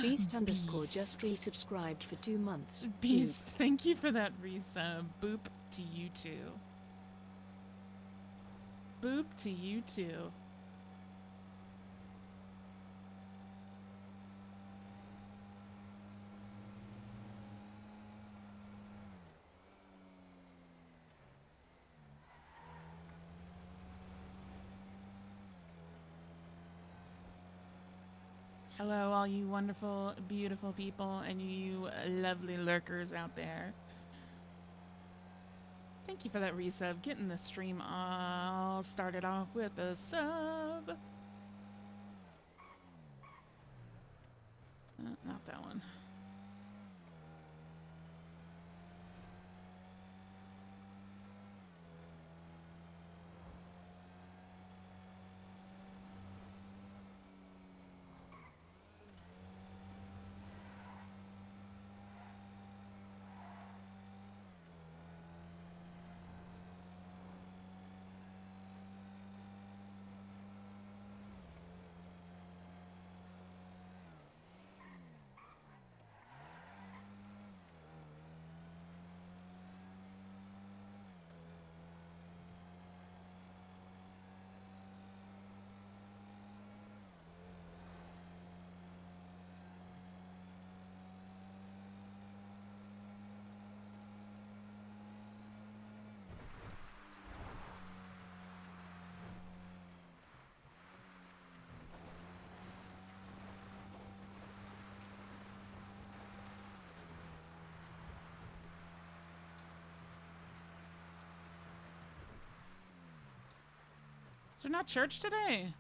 Beast underscore just resubscribed for 2 months. Beast, thank you for that resub. Boop to you too. Boop to you too. Hello, all you wonderful, beautiful people, and you lovely lurkers out there. Thank you for that resub. Getting the stream all started off with a sub. Not that one. Is there not church today?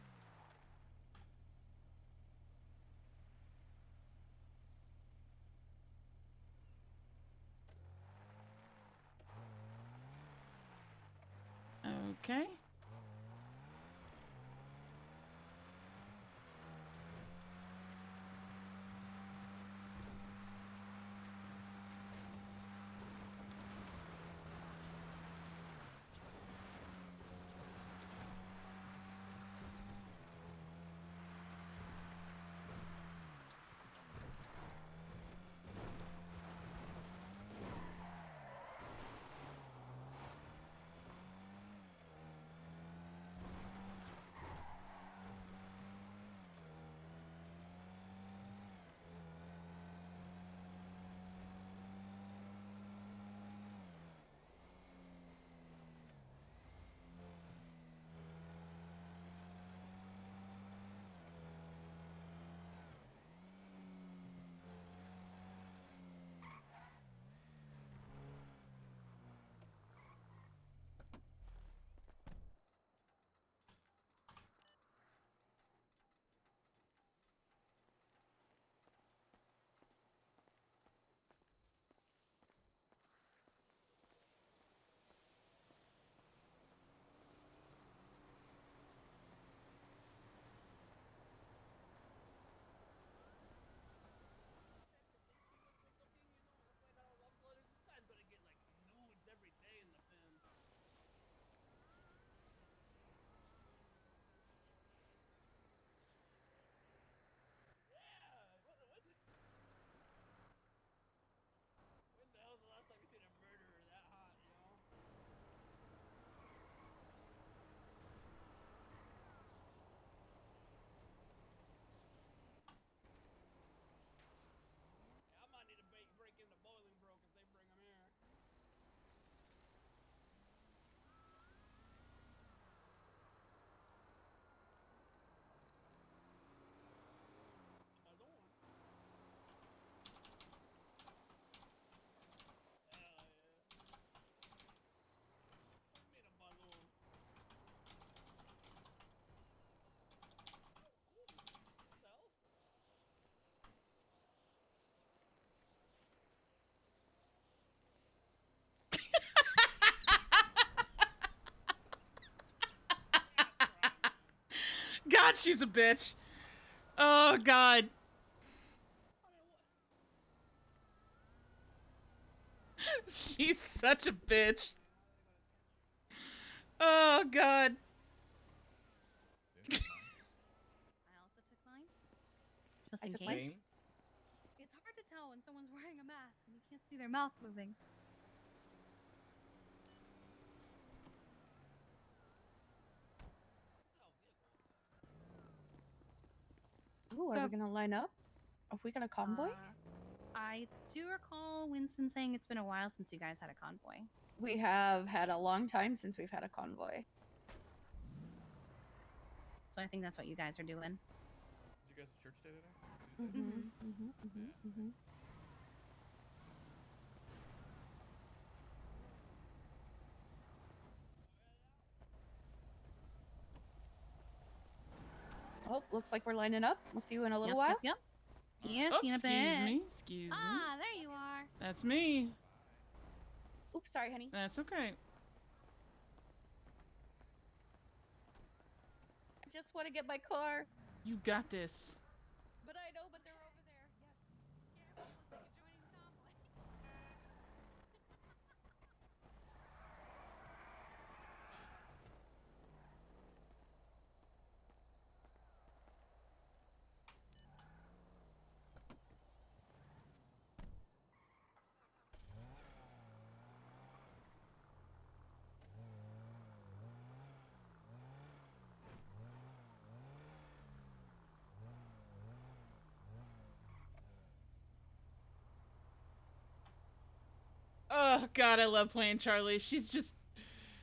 Okay. God, she's a bitch. Oh, God. She's such a bitch. Oh, God. I also took mine. Just in case. know when someone's wearing a mask and you can't see their mouth moving. Ooh, are we gonna line up? Are we gonna convoy? I do recall Winston saying it's been a while since you guys had a convoy. We have had a long time since we've had a convoy. So I think that's what you guys are doing. Did you guys church day today? Oh, looks like we're lining up. We'll see you in a little while. Yep. Yes, Oh, in a excuse bit. me. Excuse me. Ah, there you are. That's me. Oops, sorry, honey. That's okay. I just want to get my car. You got this. But I know, but they're over there. Yes. Oh, God, I love playing Charlie. She's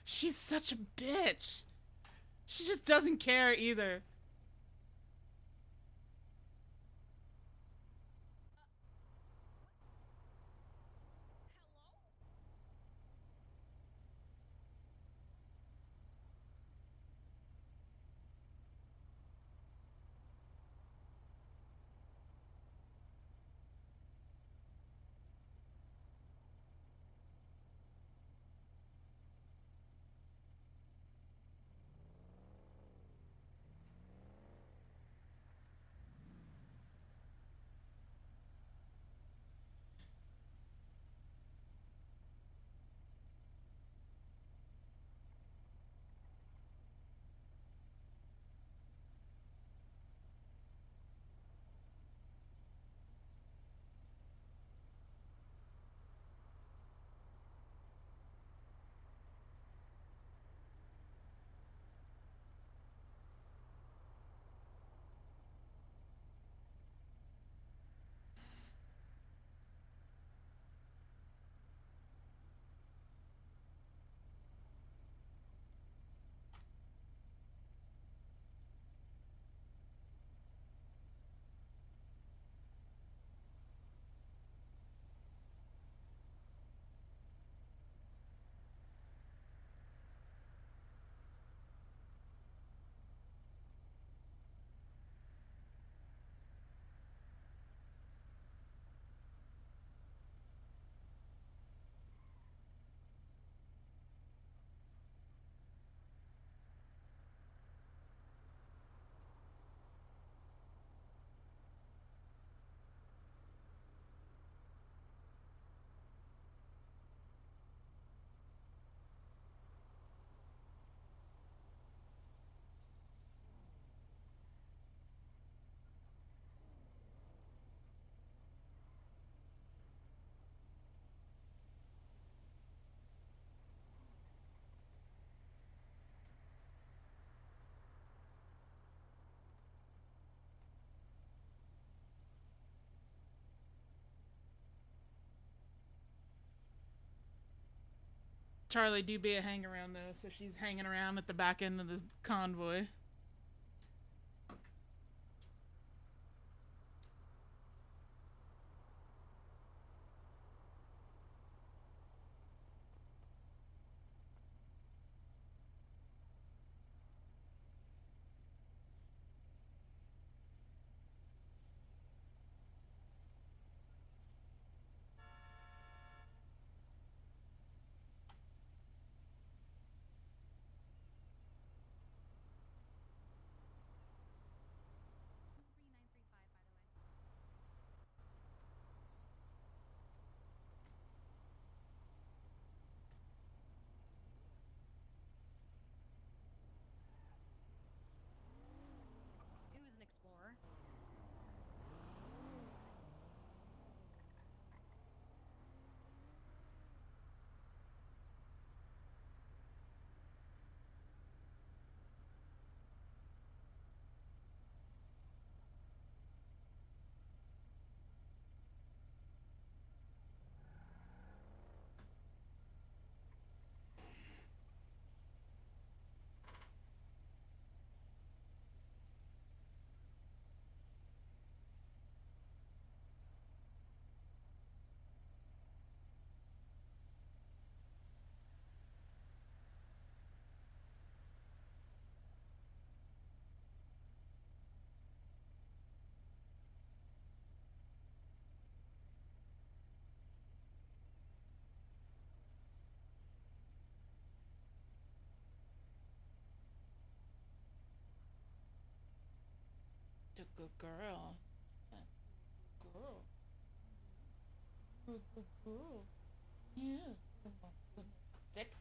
such a bitch. She just doesn't care either. Charlie do be a hang around though, so she's hanging around at the back end of the convoy. Good girl. Girl. Good girl. Yeah. Oh my goodness. Sit.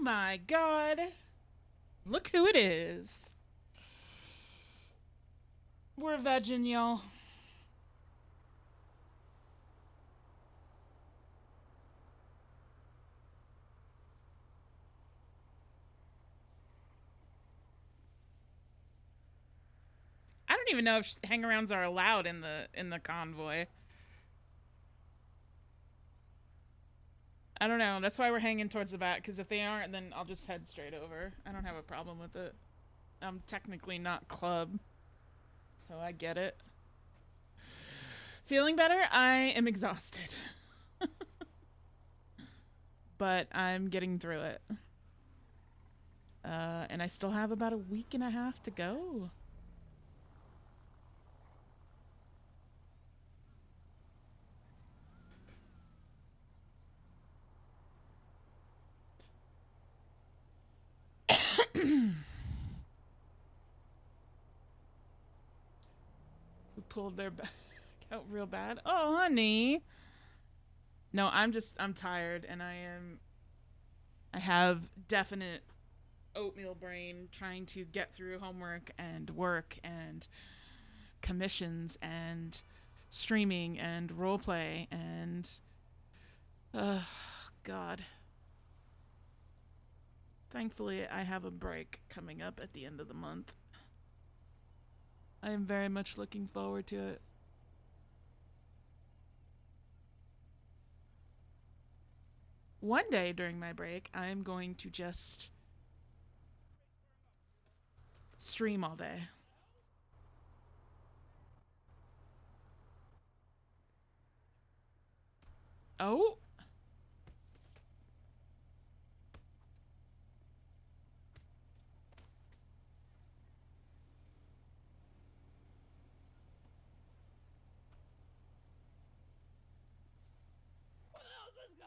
my god. Look who it is. We're vegging, y'all. I don't even know if hangarounds are allowed in the convoy. I don't know. That's why we're hanging towards the back, because if they aren't, then I'll just head straight over. I don't have a problem with it. I'm technically not club, so I get it. Feeling better? I am exhausted. But I'm getting through it. And I still have about a week and a half to go. Who pulled their back out real bad? Oh, honey. No, I'm tired, and I have definite oatmeal brain trying to get through homework and work and commissions and streaming and roleplay and God. Thankfully, I have a break coming up at the end of the month. I am very much looking forward to it. One day during my break, I'm going to just stream all day. Oh? What the hell is this guy?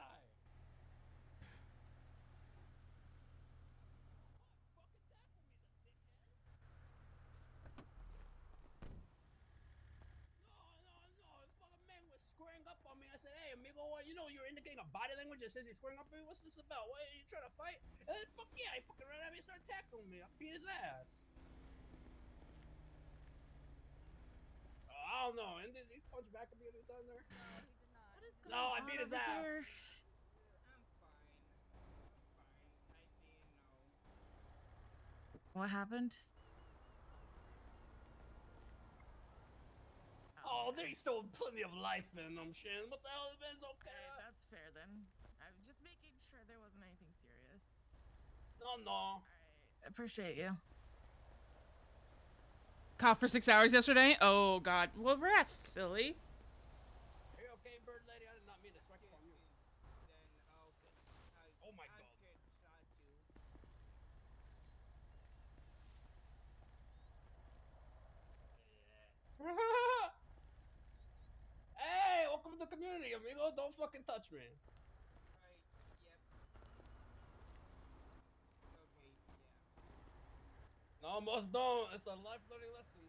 No. This fucking man was squaring up on me. I said, hey, amigo, what, you know you're indicating a body language that says he's squaring up on me? What's this about? What, are you trying to fight? And then, fuck yeah, he fucking ran at me and started tackling me. I beat his ass. I don't know. And did he punch back at me any time there? No, he did not. What is No, I beat his ass. here? I'm fine. I didn't know. What happened? Oh, there's still plenty of life in them, Shin. What the hell? It's okay. Alright, that's fair then. I was just making sure there wasn't anything serious. No. Alright, appreciate you. Coughed for 6 hours yesterday? Oh, God. Well, rest, silly. Are you okay, bird lady? I did not mean to strike on you. Then okay. Oh my God. Shot you. Hey, welcome to the community, amigo. Don't fucking touch me. Right. Yep. Okay. Yeah. No, most don't. It's a life learning lesson.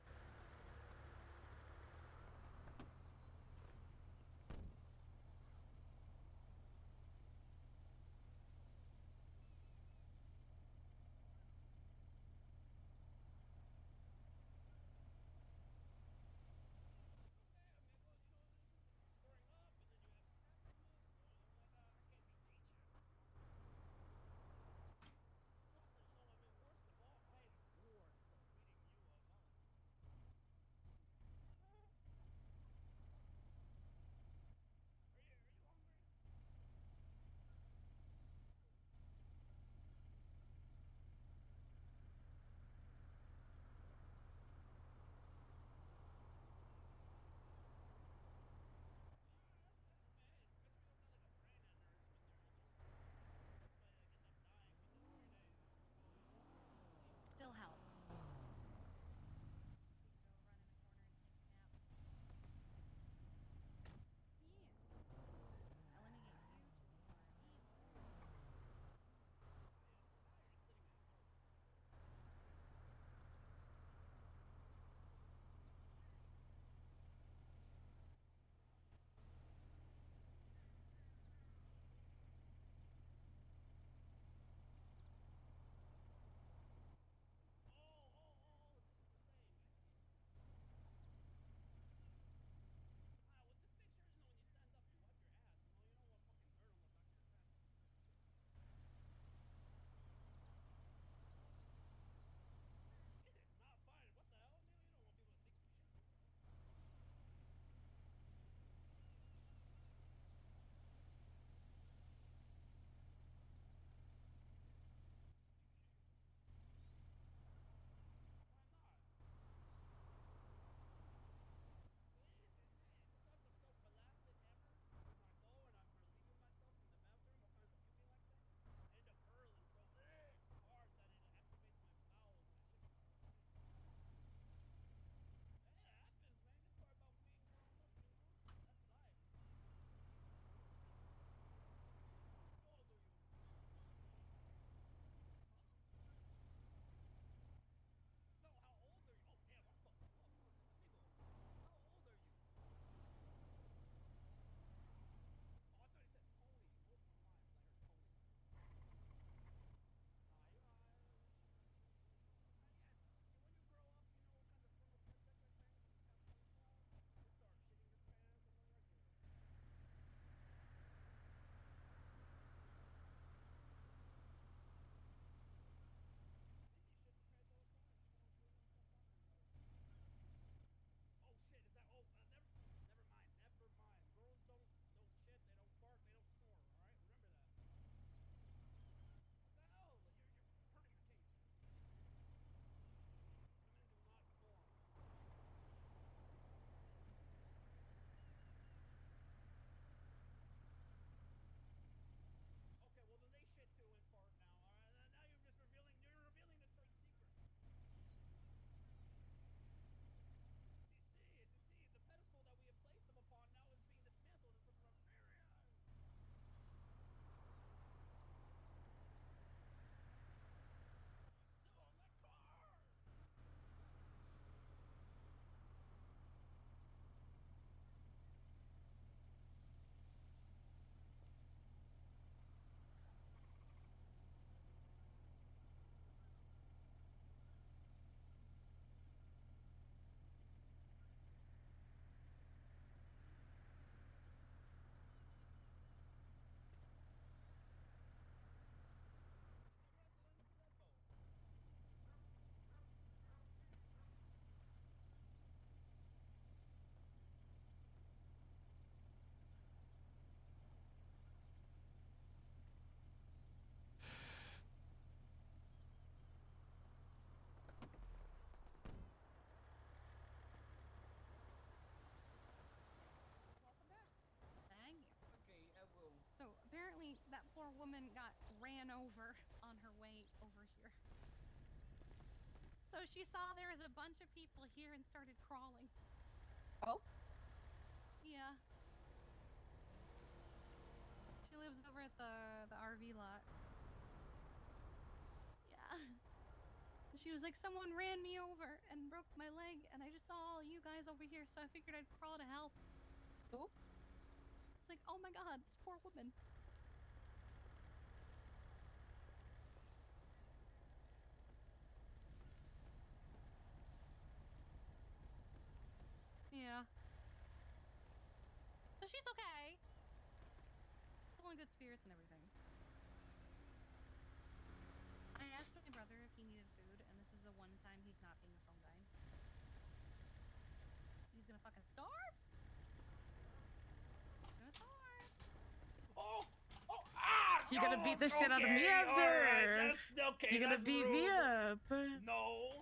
ran over on her way over here. So she saw there was a bunch of people here and started crawling. Oh. Yeah. She lives over at the RV lot. Yeah. She was like, someone ran me over and broke my leg, and I just saw all you guys over here, so I figured I'd crawl to help. Oh. It's like, oh my god, this poor woman. Yeah. But she's okay. Still in good spirits and everything. I asked my brother if he needed food, and this is the one time he's not being a phone guy. He's gonna fucking starve. He's gonna starve. Oh, oh, ah! You're gonna beat the shit out of me okay, after. Alright, that's okay. You're gonna that's beat rude. me up. No.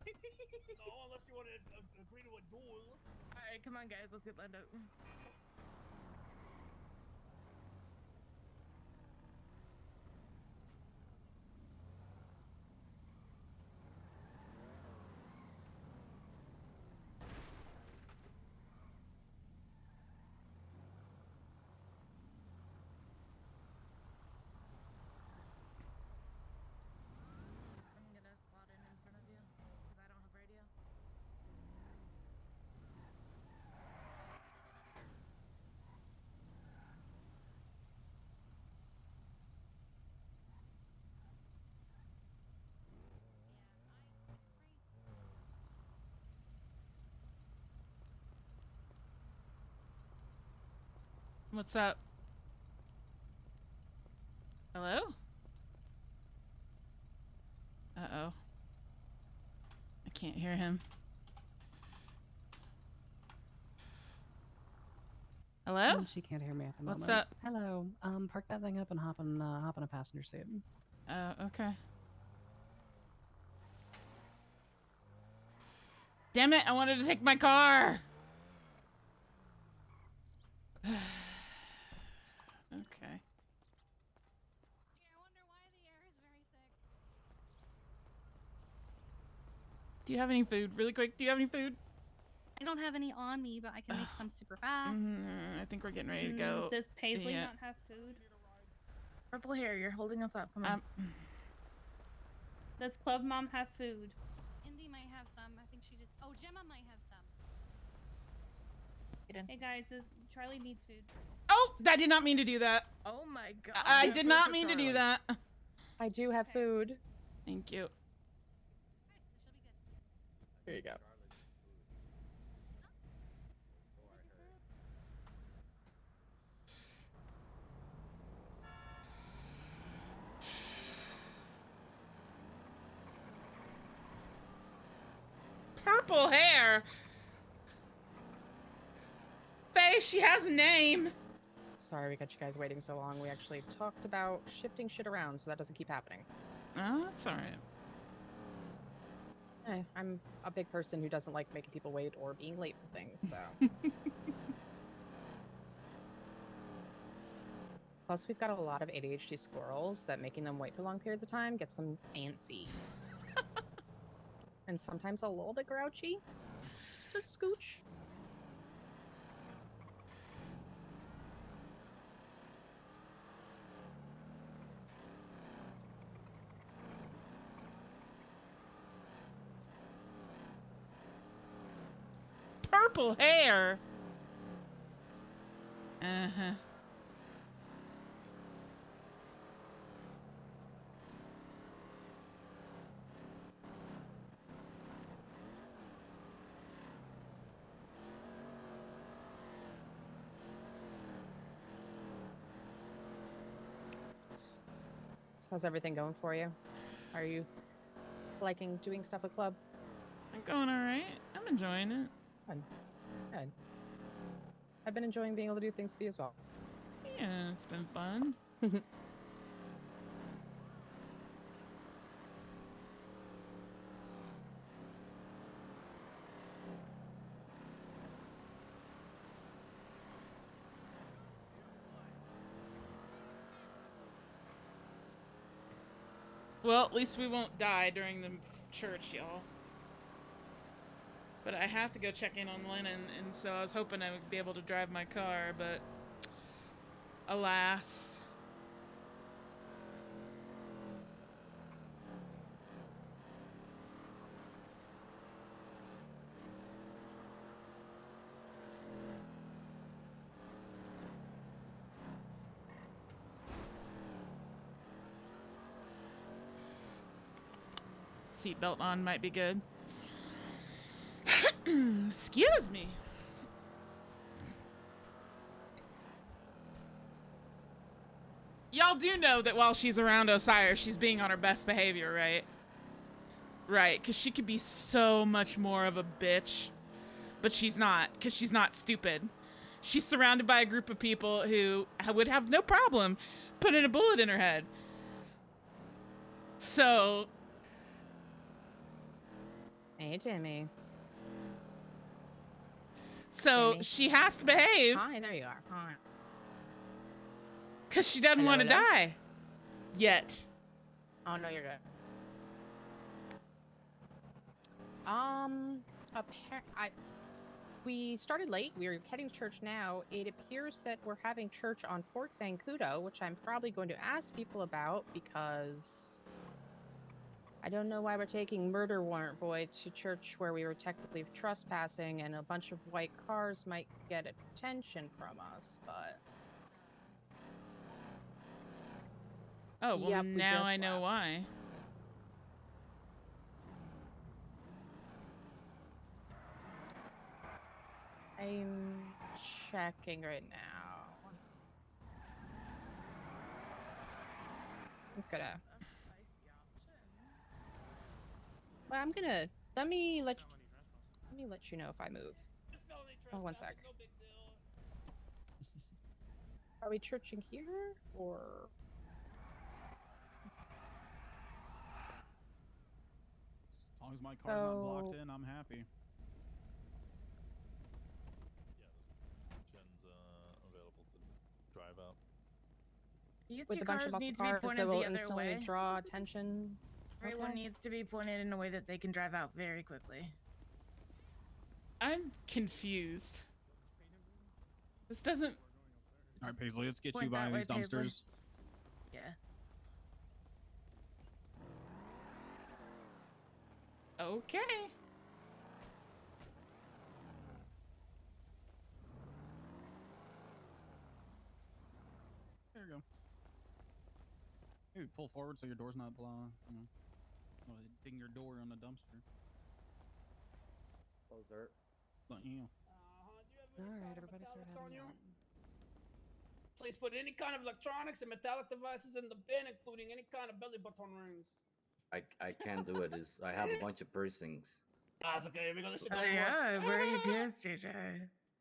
No, unless you want to agree to a duel. Alright, come on, guys. Let's get lined up. I'm gonna slot in front of you because I don't have radio. Yeah, it's crazy. What's up? Hello? Uh-oh. I can't hear him. Hello? She can't hear me at the moment. What's up? Hello. Park that thing up and hop on a passenger seat. Okay. Damn it, I wanted to take my car! Okay. Gee, I wonder why the air is very thick. Do you have any food? Really quick, do you have any food? I don't have any on me, but I can make some super fast. I think we're getting ready to go. Does Paisley Yeah. not have food? Purple hair, you're holding us up. Come on. Does Club Mom have food? Indy might have some. I think she just. Oh, Gemma might have some. Hey guys, Charlie needs food. Oh, I did not mean to do that. Oh my god. I did not mean to do that. I do have food. Thank you. Alright, so she'll be good. Here you go. Purple hair. Faye, she has a name. Sorry we got you guys waiting so long. We actually talked about shifting shit around so that doesn't keep happening. Oh, that's all right. I'm a big person who doesn't like making people wait or being late for things, so. Plus, we've got a lot of ADHD squirrels that making them wait for long periods of time gets them antsy. And sometimes a little bit grouchy. Just a scooch. Purple hair. Uh-huh. So how's everything going for you? Are you liking doing stuff with Club? I'm going all right. I'm enjoying it. Good. Good. I've been enjoying being able to do things with you as well. Yeah, it's been fun. Well, at least we won't die during the church, y'all. But I have to go check in on Lennon, and so I was hoping I would be able to drive my car, but alas. Seatbelt on might be good. Excuse me. Y'all do know that while she's around Osiris, she's being on her best behavior, right? Right, because she could be so much more of a bitch. But she's not, because she's not stupid. She's surrounded by a group of people who would have no problem putting a bullet in her head. So... Hey, Timmy. So Timmy. she has to behave. Hi, there you are. Hi. Because she doesn't Hello, want to hello? die. Yet. Oh, no, you're good. We started late. We're heading to church now. It appears that we're having church on Fort Zancudo, which I'm probably going to ask people about because I don't know why we're taking Murder Warrant Boy to church where we were technically trespassing and a bunch of white cars might get attention from us, but... Oh, well, Yep, we now just I know left. why. I'm checking right now. I'm gonna... A spicy option. Well, I'm gonna... Let me let you know if I move. It's felony Oh, one trespassing, sec. no big deal. Are we churching here, or...? As long as my car's not blocked So- in, I'm happy. Jen's available to drive out. These With two a bunch of cars muscle need to be cars pointed that will the other instantly way. draw attention. Everyone Okay. needs to be pointed in a way that they can drive out very quickly. I'm confused. This doesn't... All right, Paisley, let's get you Point by that way, these Paisley. dumpsters. Yeah. Okay. There you go. Maybe pull forward so your door's not blown. You know, ding your door on the dumpster. Closer. But, you know. Do you have any Alright, kind of everybody start metallics on heading you? out. Please put any kind of electronics and metallic devices in the bin, including any kind of belly button rings. I can't do it. I have a bunch of piercings. That's okay. We're gonna Oh yeah, where are you pierced, JJ?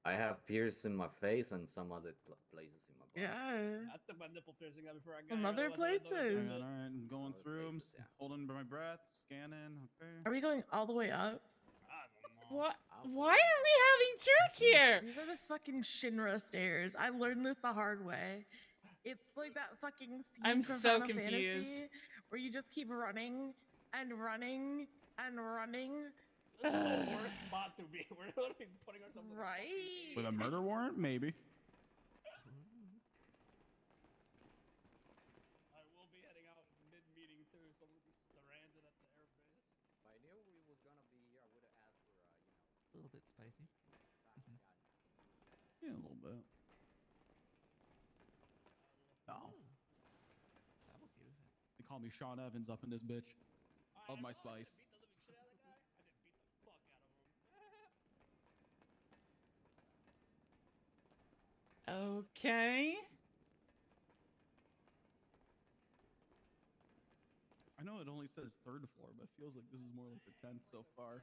I have pierced in my face and some other places in my body. Yeah. I took my nipple piercing out before I got Some here, other otherwise I would've done it. places. All right, I'm going Other through. I'm places, yeah. holding my breath, scanning. Okay. Are we going all the way up? I don't know. What? I'll Why follow are we having church here? These are the fucking Shinra stairs. I learned this the hard way. It's like that fucking scene I'm from so Final confused. Fantasy where you just keep running and running and running. This is the worst spot to be. We're literally putting ourselves in a fucking Right? With a murder warrant, maybe. I will be heading out mid-meeting too, so we'll be stranded at the airbase. If I knew we was gonna be here, I would have asked for A little bit spicy. Yeah, a little bit. Oh, I'm okay with it. they call me Sean Evans up in this bitch. Love my I spice. beat the living shit out of that guy. I just beat the fuck out of him. Okay. I know it only says 3rd floor, but it feels like this is more like the 10th so far.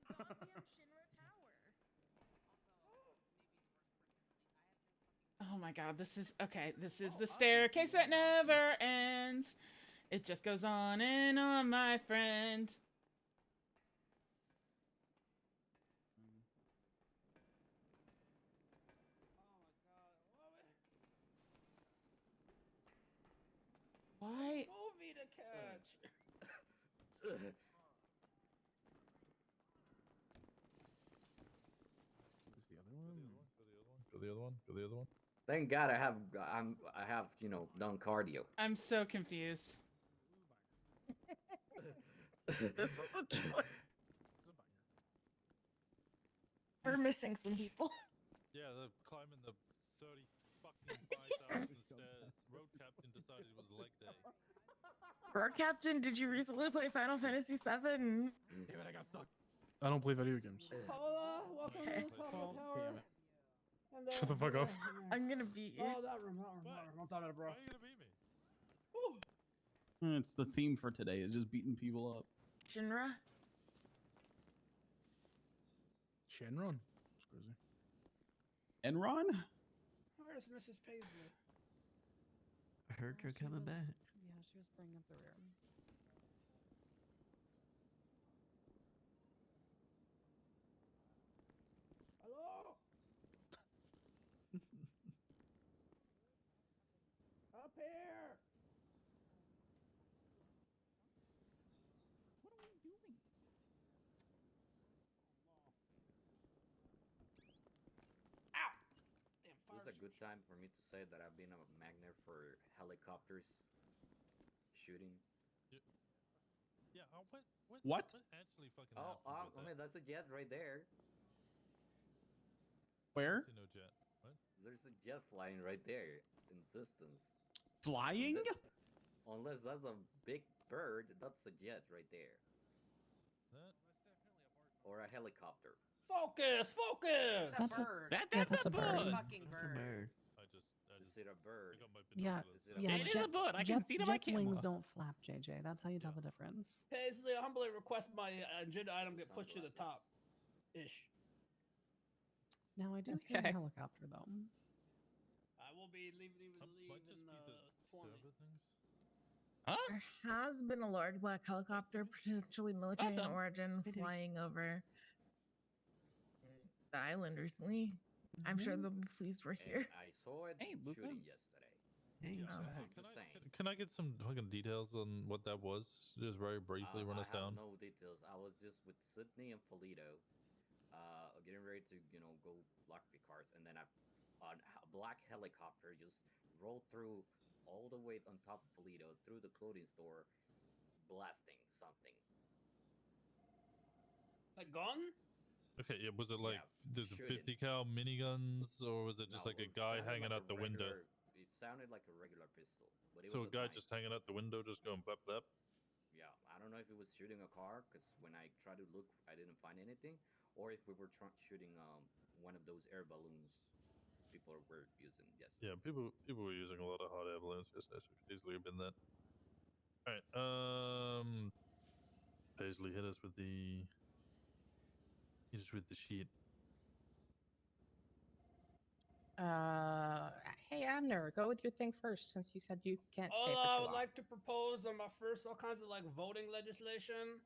It's the goddamn Shinra Tower. Oh my god, this is... Okay, this is Oh, the I can staircase see that that option. never ends. It just goes on and on, my friend. Oh my god. Why? Movie to catch. Is the other one? Go the other one. Go the other one. Thank God I have done cardio. I'm so confused. This is a choice. We're missing some people. Yeah, they're climbing the 30 fucking 5,000 stairs. Road captain decided it was leg day. Road Captain, did you recently play Final Fantasy VII? Damn it, I got stuck. I don't play video games. Paula, welcome Okay. to the top of the Oh, tower. damn it. And, Shut the fuck up. I'm gonna beat you. Oh, that room, I'm talking, bro. Why are you gonna beat me? It's the theme for today. It's just beating people up. Shinra? Shenron. That's crazy. Enron? Where's Mrs. Paisley? I heard you're coming back. Yeah, she was bringing up the rear. Hello? Up here! What are we doing? Ow! Damn, This is a good time for me to say that I've been a magnet for helicopters shooting. Yeah. What? What? What actually fucking Oh, happened with I mean that's a jet right there. Where? that? No jet. What? There's a jet flying right there in distance. Flying? Unless that's a big bird, that's a jet right there. That? Or a helicopter. Focus! Focus! That's a bird. that's a bird. Fucking That's a bird. bird. Is it a bird? I got my Yeah, binoculars. Is it a yeah. bird? It is a bird. I can see it on my Jet's wings camera. don't flap, JJ. That's how you tell the difference. Paisley, I humbly request my agenda item get pushed to the Sunglasses. top. Ish. Now I do hear Okay. a helicopter though. I will be leaving Might just be the 20. server things. Huh? There has been a large black helicopter, potentially military in Awesome. origin, They do. flying over the island recently. I'm sure Mhm. they'll be pleased we're And here. I saw it Hey, Luca. shooting yesterday. Hey, Yeah. Oh. I'm Can just saying. can I get some fucking details on what that was? Just very briefly run I us have down. no details. I was just with Sydney and Polito, getting ready to go lock the cards, and then a black helicopter just rolled through all the way on top of Polito through the clothing store, blasting something. A gun? Okay, yeah, was it like Yeah, the shooting. 50 cal miniguns, or was it just No, like a it guy sounded hanging like out the window? regular- It sounded like a regular pistol, but it So was a guy tiny- just hanging out the window, just going blap blap. Yeah, I don't know if it was shooting a car, because when I tried to look, I didn't find anything, or if we were shooting one of those air balloons people were using yesterday. Yeah, people were using a lot of hot air balloons yesterday, so it could easily have been that. All right, Paisley, hit us with the sheet. Hey Abner, go with your thing first, since you said you can't stay for too I would long. like to propose on my first all kinds of like voting legislation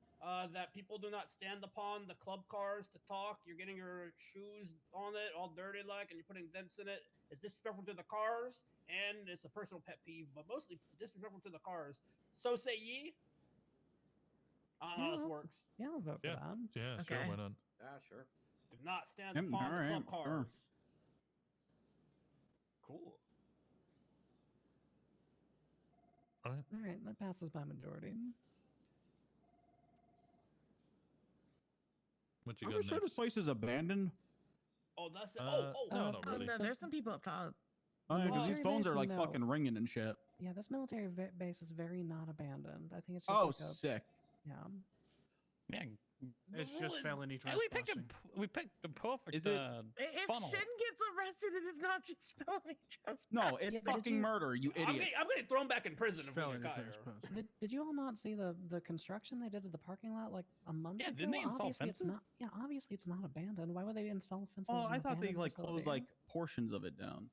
that people do not stand upon the club cars to talk. You're getting your shoes on it all dirty like, and you're putting dents in it. It's disrespectful to the cars, and it's a personal pet peeve, but mostly disrespectful to the cars. So say ye. I don't know how this works. Yeah, I'll vote for Yeah. that. Yeah, sure, Okay. why not? Yeah, sure. Do not stand Yep, upon the alright, club sure. cars. Cool. All right. All right, that passes by majority. What you Are got we sure next? this place is abandoned? Oh, that's it. Uh, Oh, no, not Oh really. no, there's some people up top. Oh, yeah, because these military phones are base, like no. fucking ringing and shit. Yeah, this military base is very not abandoned. I think it's just Oh, like a, sick. yeah. Yeah. It's rule just is- felony Hey, we picked the perfect Is it- If funnel. Shin gets arrested, it is not just felony trespass. No, it's Yeah, did fucking you- murder, you idiot. I'm getting thrown back in prison if we get caught here. Did you all not see the construction they did to the parking lot like a month Yeah, ago? didn't they install Obviously it's fences? not. Yeah, obviously it's not abandoned. Why would they install fences? Oh, in I an thought they abandoned like closed facility? like portions of it down.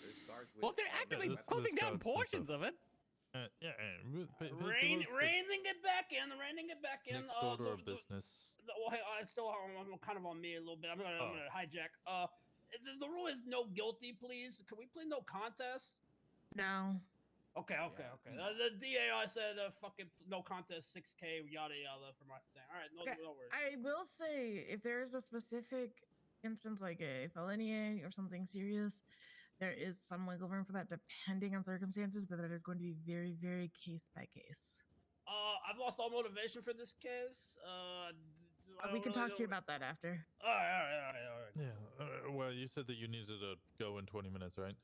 There's cars with Well, they're armored actively weapons. closing this down guy's portions stuff. of it. Yeah, Reining it back in, reining it back in. Next order of business. Well, hey, it's still I'm kind of on me a little bit. I'm gonna hijack. The rule is no guilty, please. Can we play no contest? No. Okay. The DAI said fucking no contest, 6K, yada yada for my thing. All right, no, Okay, no worries. I will say, if there is a specific instance like a felony or something serious, there is some wiggle room for that depending on circumstances, but that is going to be very, very case by case. I've lost all motivation for this case. We can talk to you about that after. All right. Yeah. Well, you said that you needed to go in 20 minutes, right?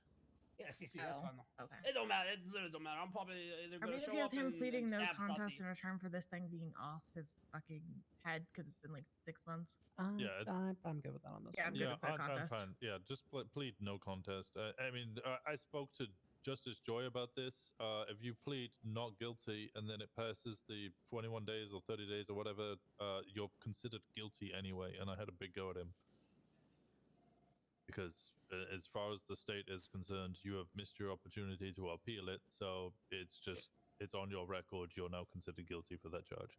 Yeah, see, that's fine. Okay. It don't matter. It literally don't matter. I'm probably either Are gonna we show okay up with him and pleading no stab contest Salty. in return for this thing being off his fucking head because it's been like 6 months? Yeah, I'm good with that on this Yeah, one. I'm good with no I'm contest. fine. Yeah, just plead no contest. I mean, I spoke to Justice Joy about this. If you plead not guilty and then it passes the 21 days or 30 days or whatever, you're considered guilty anyway. And I had a big go at him. Because as far as the state is concerned, you have missed your opportunity to appeal it. So it's on your record. You're now considered guilty for that charge.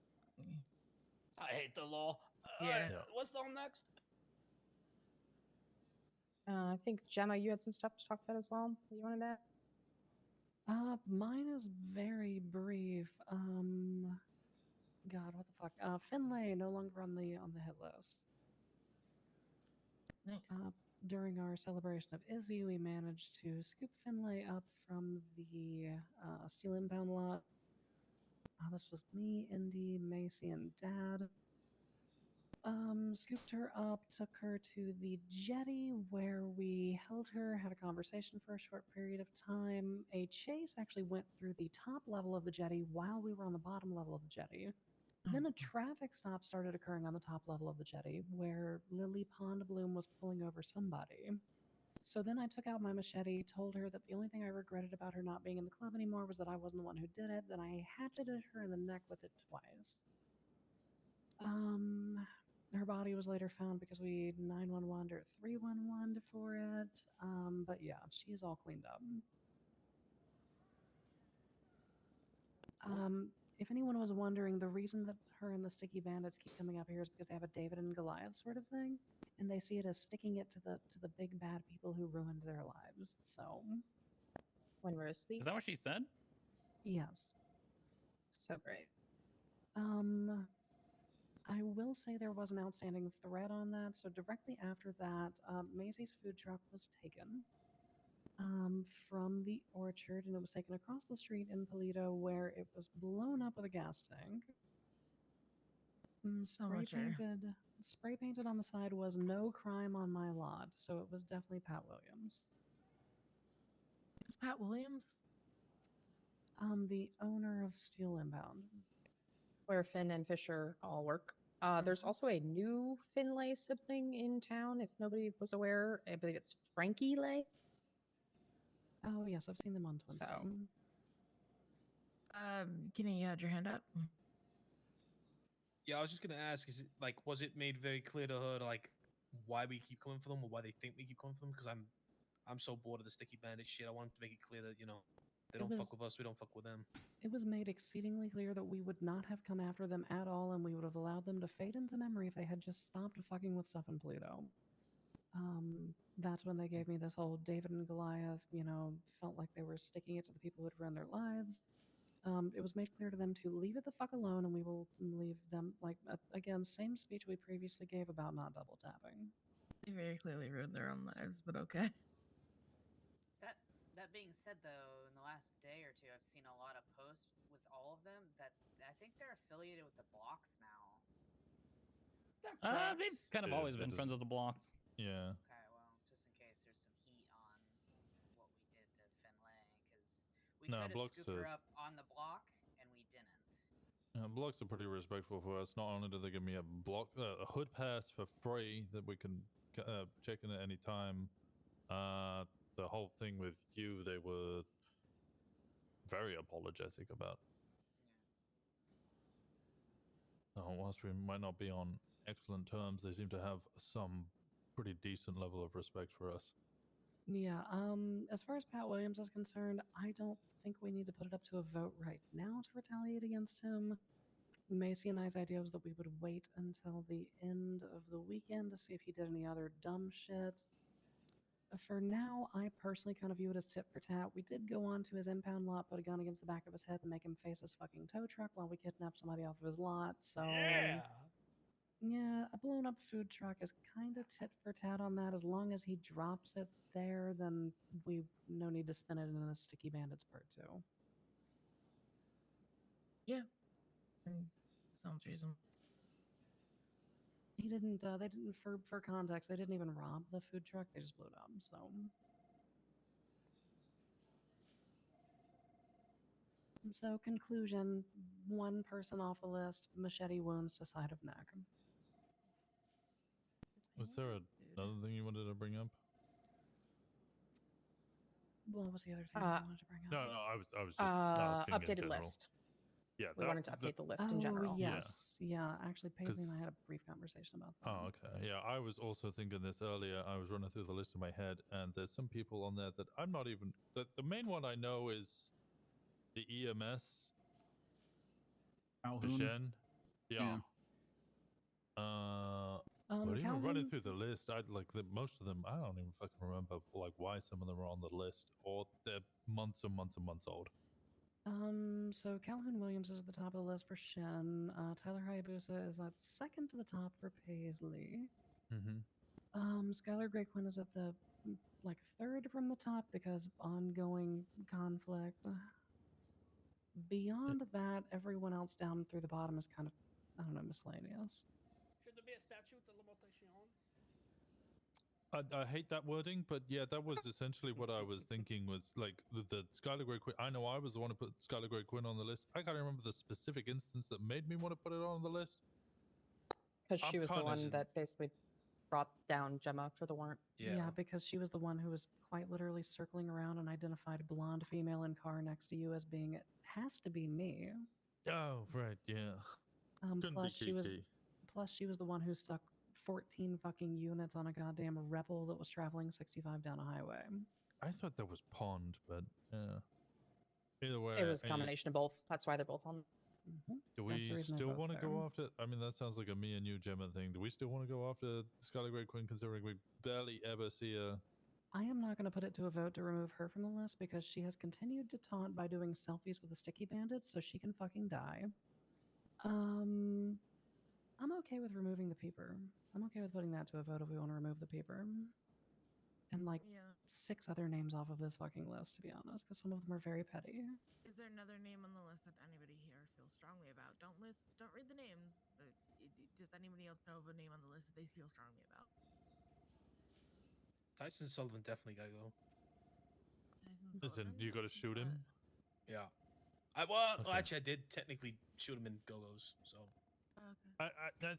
I hate the law. Yeah. What's on next? I think Gemma, you had some stuff to talk about as well that you wanted to add? Mine is very brief. God, what the fuck? Finlay no longer on the hit list. Nice. During our celebration of Izzy, we managed to scoop Finlay up from the steel impound lot. This was me, Indy, Macy, and Dad. Scooped her up, took her to the jetty where we held her, had a conversation for a short period of time. A chase actually went through the top level of the jetty while we were on the bottom level of the jetty. Then a traffic stop started occurring on the top level of the jetty where Lily Pondbloom was pulling over somebody. So then I took out my machete, told her that the only thing I regretted about her not being in the club anymore was that I wasn't the one who did it. Then I hatcheted her in the neck with it twice. Her body was later found because we 911 or 311 for it. But yeah, she's all cleaned up. If anyone was wondering, the reason that her and the Sticky Bandits keep coming up here is because they have a David and Goliath sort of thing, and they see it as sticking it to the big bad people who ruined their lives. So, When Rose sleep. Is that what she said? yes. So great. I will say there was an outstanding threat on that. So directly after that, Maisie's food truck was taken from the orchard, and it was taken across the street in Polito, where it was blown up with a gas tank. Spray painted on the side was no crime on my lot, so it was definitely Pat Williams. Is Pat Williams? The owner of Steel Inbound. Where Finn and Fisher all work. There's also a new Finlay sibling in town, if nobody was aware. I believe it's Frankie Lay. Oh, yes, I've seen them on Twin So. Sun. Kenny, you had your hand up? Yeah, I was just gonna ask, is it like, was it made very clear to her like why we keep coming for them or why they think we keep coming for them? Because I'm so bored of the Sticky Bandit shit. I wanted to make it clear that they don't fuck with us, we don't fuck with them. It was made exceedingly clear that we would not have come after them at all, and we would have allowed them to fade into memory if they had just stopped fucking with stuff in Pluto. That's when they gave me this whole David and Goliath, felt like they were sticking it to the people who had ruined their lives. It was made clear to them to leave it the fuck alone, and we will leave them, again, same speech we previously gave about not double tapping. They very clearly ruined their own lives, but okay. That being said, though, in the last day or two, I've seen a lot of posts with all of them that I think they're affiliated with the blocks now. They've kind of always been friends with the blocks. Yeah. Okay, well, just in case there's some heat on what we did to Finlay, because we No, tried to blocks scoop her are- up on the block, and we didn't. Blocks are pretty respectful for us. Not only do they give me a hood pass for free that we can check in at any time. The whole thing with you, they were very apologetic about. Whilst we might not be on excellent terms, they seem to have some pretty decent level of respect for us. Yeah, as far as Pat Williams is concerned, I don't think we need to put it up to a vote right now to retaliate against him. Macy and I's idea was that we would wait until the end of the weekend to see if he did any other dumb shit. For now, I personally kind of view it as tit for tat. We did go on to his impound lot, put a gun against the back of his head, and make him face his fucking tow truck while we kidnapped somebody off of his lot. So yeah, a blown up food truck is kind of tit for tat on that. As long as he drops it there, then we no need to spin it in a Sticky Bandits part 2. Yeah. Sounds reasonable. He didn't. They didn't. For context, they didn't even rob the food truck. They just blew it up. So. So conclusion: one person off the list. Machete wounds to side of neck. Was there another thing you wanted to bring up? What was the other thing I wanted to bring up? No, I was just asking in updated general. list. Yeah, We wanted to update the list in general. Yes. Yeah. Actually, Paisley and I had a brief conversation about that. Oh, okay. Yeah, I was also thinking this earlier. I was running through the list in my head, and there's some people on there that I'm not even. The main one I know is the EMS. Calhoun. Shen. Yeah. But even running Calhoun- through the list, I like most of them. I don't even fucking remember like why some of them are on the list, or they're months and months and months old. So Calhoun Williams is at the top of the list for Shen. Tyler Hayabusa is at second to the top for Paisley. Mm-hmm. Skylar Grey Quinn is at the like third from the top because ongoing conflict. Beyond that, everyone else down through the bottom is kind of, I don't know, miscellaneous. Should there be a statute de limitation? I hate that wording, but yeah, that was essentially what I was thinking. Was like the Skylar Grey Quinn. I know I was the one who put Skylar Grey Quinn on the list. I can't remember the specific instance that made me want to put it on the list. Because she was the one that basically brought down Gemma for the warrant. Yeah, because she was the one who was quite literally circling around and identified a blonde female in car next to you as being, it has to be me. Oh, right, yeah. Plus she was the one who stuck 14 fucking units on a goddamn rebel that was traveling 65 down a highway. I thought that was Pond, but yeah. Either way, It was a combination of both. That's why they're both on. Do we still want to go after? I mean, that sounds like a me and you, Gemma thing. Do we still want to go after Skylar Grey Quinn, considering we barely ever see her? I am not going to put it to a vote to remove her from the list because she has continued to taunt by doing selfies with the Sticky Bandits, so she can fucking die. I'm okay with removing the peeper. I'm okay with putting that to a vote if we want to remove the peeper. And like 6 other names off of this fucking list, to be honest, because some of them are very petty. Is there another name on the list that anybody here feels strongly about? Don't read the names, but does anybody else know of a name on the list that they feel strongly about? Tyson Sullivan definitely gotta go. Listen, you got to shoot him. Yeah. Actually, I did technically shoot him in go-go's, so. I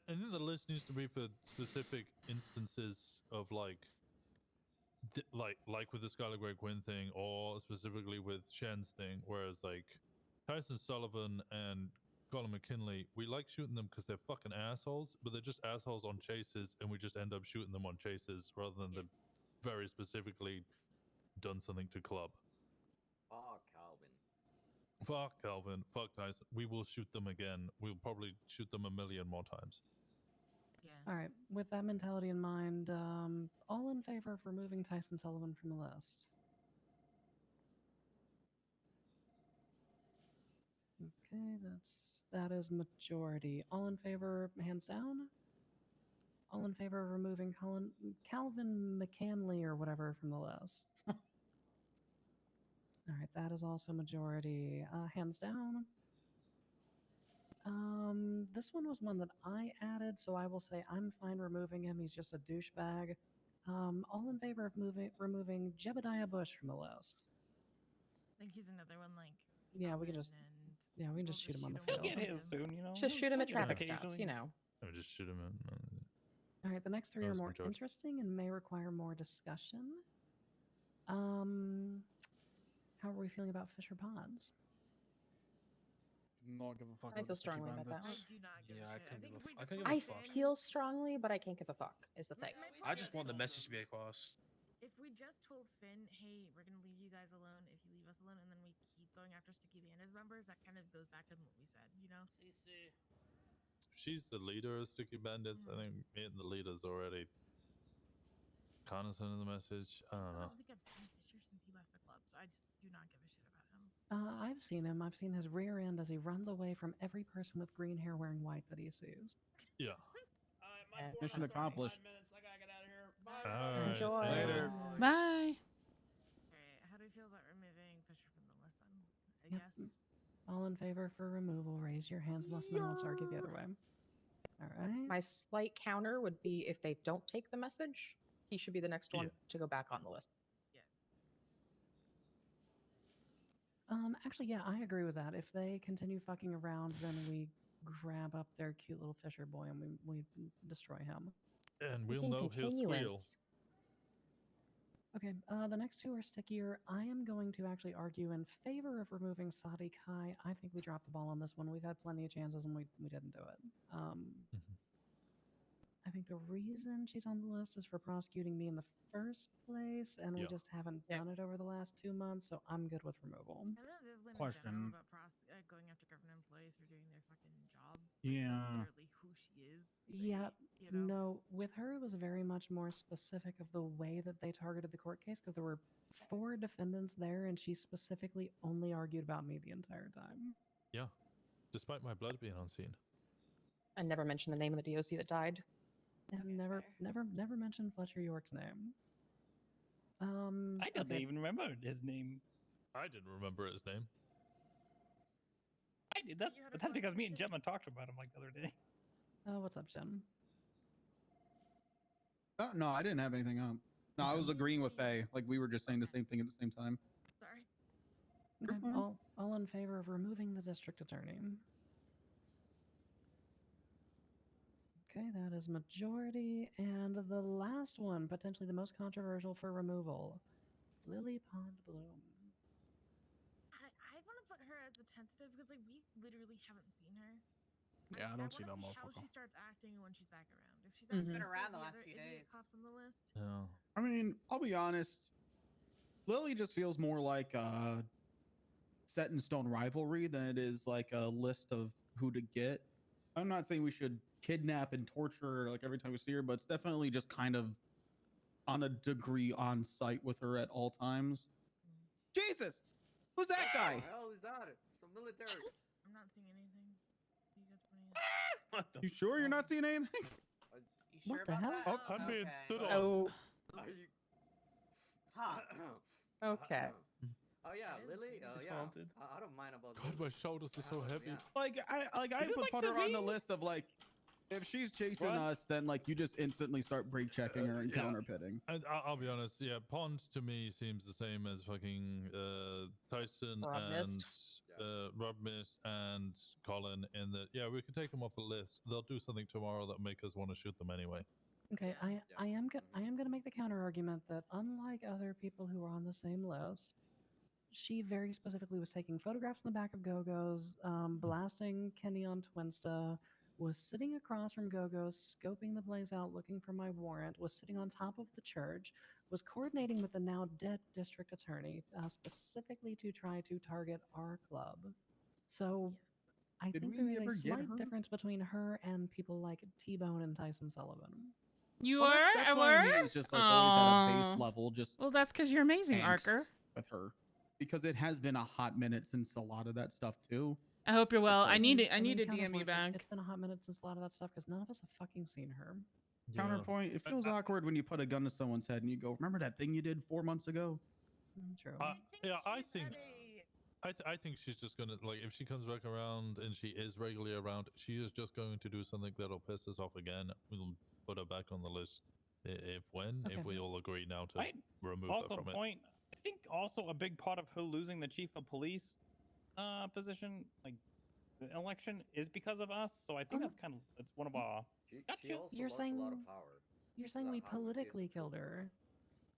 think the list needs to be for specific instances of like with the Skylar Grey Quinn thing, or specifically with Shen's thing. Whereas like Tyson Sullivan and Colin McKinley, we like shooting them because they're fucking assholes, but they're just assholes on chases, and we just end up shooting them on chases rather than them very specifically done something to club. Oh, Calvin. Fuck Calvin. Fuck Tyson. We will shoot them again. We'll probably shoot them a million more times. All right, with that mentality in mind, all in favor of removing Tyson Sullivan from the list? Okay, that is majority. All in favor, hands down? All in favor of removing Calvin McCanley or whatever from the list? All right, that is also majority. Hands down. This one was one that I added, so I will say I'm fine removing him. He's just a douchebag. All in favor of removing Jebediah Bush from the list? I think he's another one like. Yeah, we can just shoot him on the He'll field. get his soon, you know. Just shoot him at He'll get traffic his stops, occasionally. you know. I just shoot him. All right, the next 3 are That's more majority. interesting and may require more discussion. How are we feeling about Fisher Pods? Not give a fuck. I about feel the Sticky strongly about that. Bandits. I couldn't give a fuck. I feel strongly, but I can't give a fuck, is the thing. I just want the message to be across. If we just told Finn, hey, we're gonna leave you guys alone if you leave us alone, and then we keep going after Sticky Bandits members, that kind of goes back to what we said, you know? CC. She's the leader of Sticky Bandits. I think me and the leaders already kind of sending the message. I don't I know. don't think I've seen Fisher since he left the club, so I just do not give a shit about him. I've seen him. I've seen his rear end as he runs away from every person with green hair wearing white that he sees. Yeah. My tour Mission starts in accomplished. 5 minutes. I gotta get out of here. Bye, All everybody. right. Enjoy. Later. Bye. Alright, how do we feel about removing Fisher from the list then? I Yep. guess. All in favor for removal, raise your hands unless someone wants to argue the other way. All right. My slight counter would be if they don't take the message, he should be the next one Yeah. to go back on the list. Actually, yeah, I agree with that. If they continue fucking around, then we grab up their cute little Fisher boy and we destroy him. And we'll Missing know he'll squeal. continuance. Okay, the next two are stickier. I am going to actually argue in favor of removing Sadi Kai. I think we dropped the ball on this one. We've had plenty of chances and we didn't do it. I think the reason she's on the list is for prosecuting me in the first place, and we Yeah. just haven't done it over the last 2 months, so I'm good with removal. I don't know in Question. general about going after government employees for doing their fucking job. Yeah. That's literally who she is. Yeah, you know? no, with her it was very much more specific of the way that they targeted the court case because there were 4 defendants there and she specifically only argued about me the entire time. Yeah. Despite my blood being on scene. And never mention the name of the DOC that died. And never mentioned Fletcher York's name. I don't okay. even remember his name. I didn't remember his name. I did. That's because me and Gemma talked about him like the other day. What's up, Jen? Oh, no, I didn't have anything up. No, I was agreeing with Faye. Like we were just saying the same thing at the same time. Sorry. Okay, all in favor of removing the district attorney. Okay, that is majority. And the last one, potentially the most controversial for removal, Lily Pond Bloom. I want to put her as a tentative because like we literally haven't seen her. Yeah, I don't see that wanna how motherfucker. she starts acting when she's back around. If she's Mhm. acting Been around like the last other few idiot days. cops on the list. Yeah. I mean, I'll be honest. Lily just feels more like a set in stone rivalry than it is like a list of who to get. I'm not saying we should kidnap and torture her like every time we see her, but it's definitely just kind of on a degree on site with her at all times. Jesus, who's that guy? Hell is that? Some military. I'm not seeing anything. You guys putting What the You sure you're not seeing anything? You sure What the about hell? that? Oh, I'm being Okay. stood on. Oh, Are you? Huh. okay. Oh yeah, Lily. It's Yeah. haunted. I don't mind about. God, Lily. my shoulders are so heavy. Yeah. Like I Is this would like put the her on the Ring? list of like, if she's chasing What? us, then like you just instantly start break checking her and Yeah. counter pitting. And I'll be honest, yeah, Pond to me seems the same as fucking Tyson Rob and Mist. Rob Mist and Colin in that, yeah, we can take them off the list. They'll do something tomorrow that make us want to shoot them anyway. Okay, I am gonna make the counter argument that unlike other people who are on the same list, she very specifically was taking photographs in the back of Go-Go's, blasting Kenny on Twinsta, was sitting across from Go-Go's, scoping the place out, looking for my warrant, was sitting on top of the church, was coordinating with the now dead district attorney, specifically to try to target our club. So I Did think we there is ever a get slight her? difference between her and people like T-Bone and Tyson Sullivan. You Well, are that's at why I work? mean it's just like always at a Aw. base level, just Well, that's because you're amazing, Arker. angst with her, because it has been a hot minute since a lot of that stuff too. I hope you're well. It's I like- need to I mean, DM you counterpoint, back. It's been a hot minute since a lot of that stuff because none of us have fucking seen her. Counterpoint: it feels awkward when you put a gun to someone's head and you go, "Remember that thing you did 4 months ago?" True. Yeah, I think she's just gonna, like, if she comes back around and she is regularly around, she is just going to do something that'll piss us off again. We'll put her back on the list if Okay. we all agree now to I remove her also from it. point. I think also a big part of her losing the chief of police position, like the election, is because of us. So I think that's kind of it's one of our. She Gotcha. also You're lost a lot saying- of power. You're saying we politically killed her.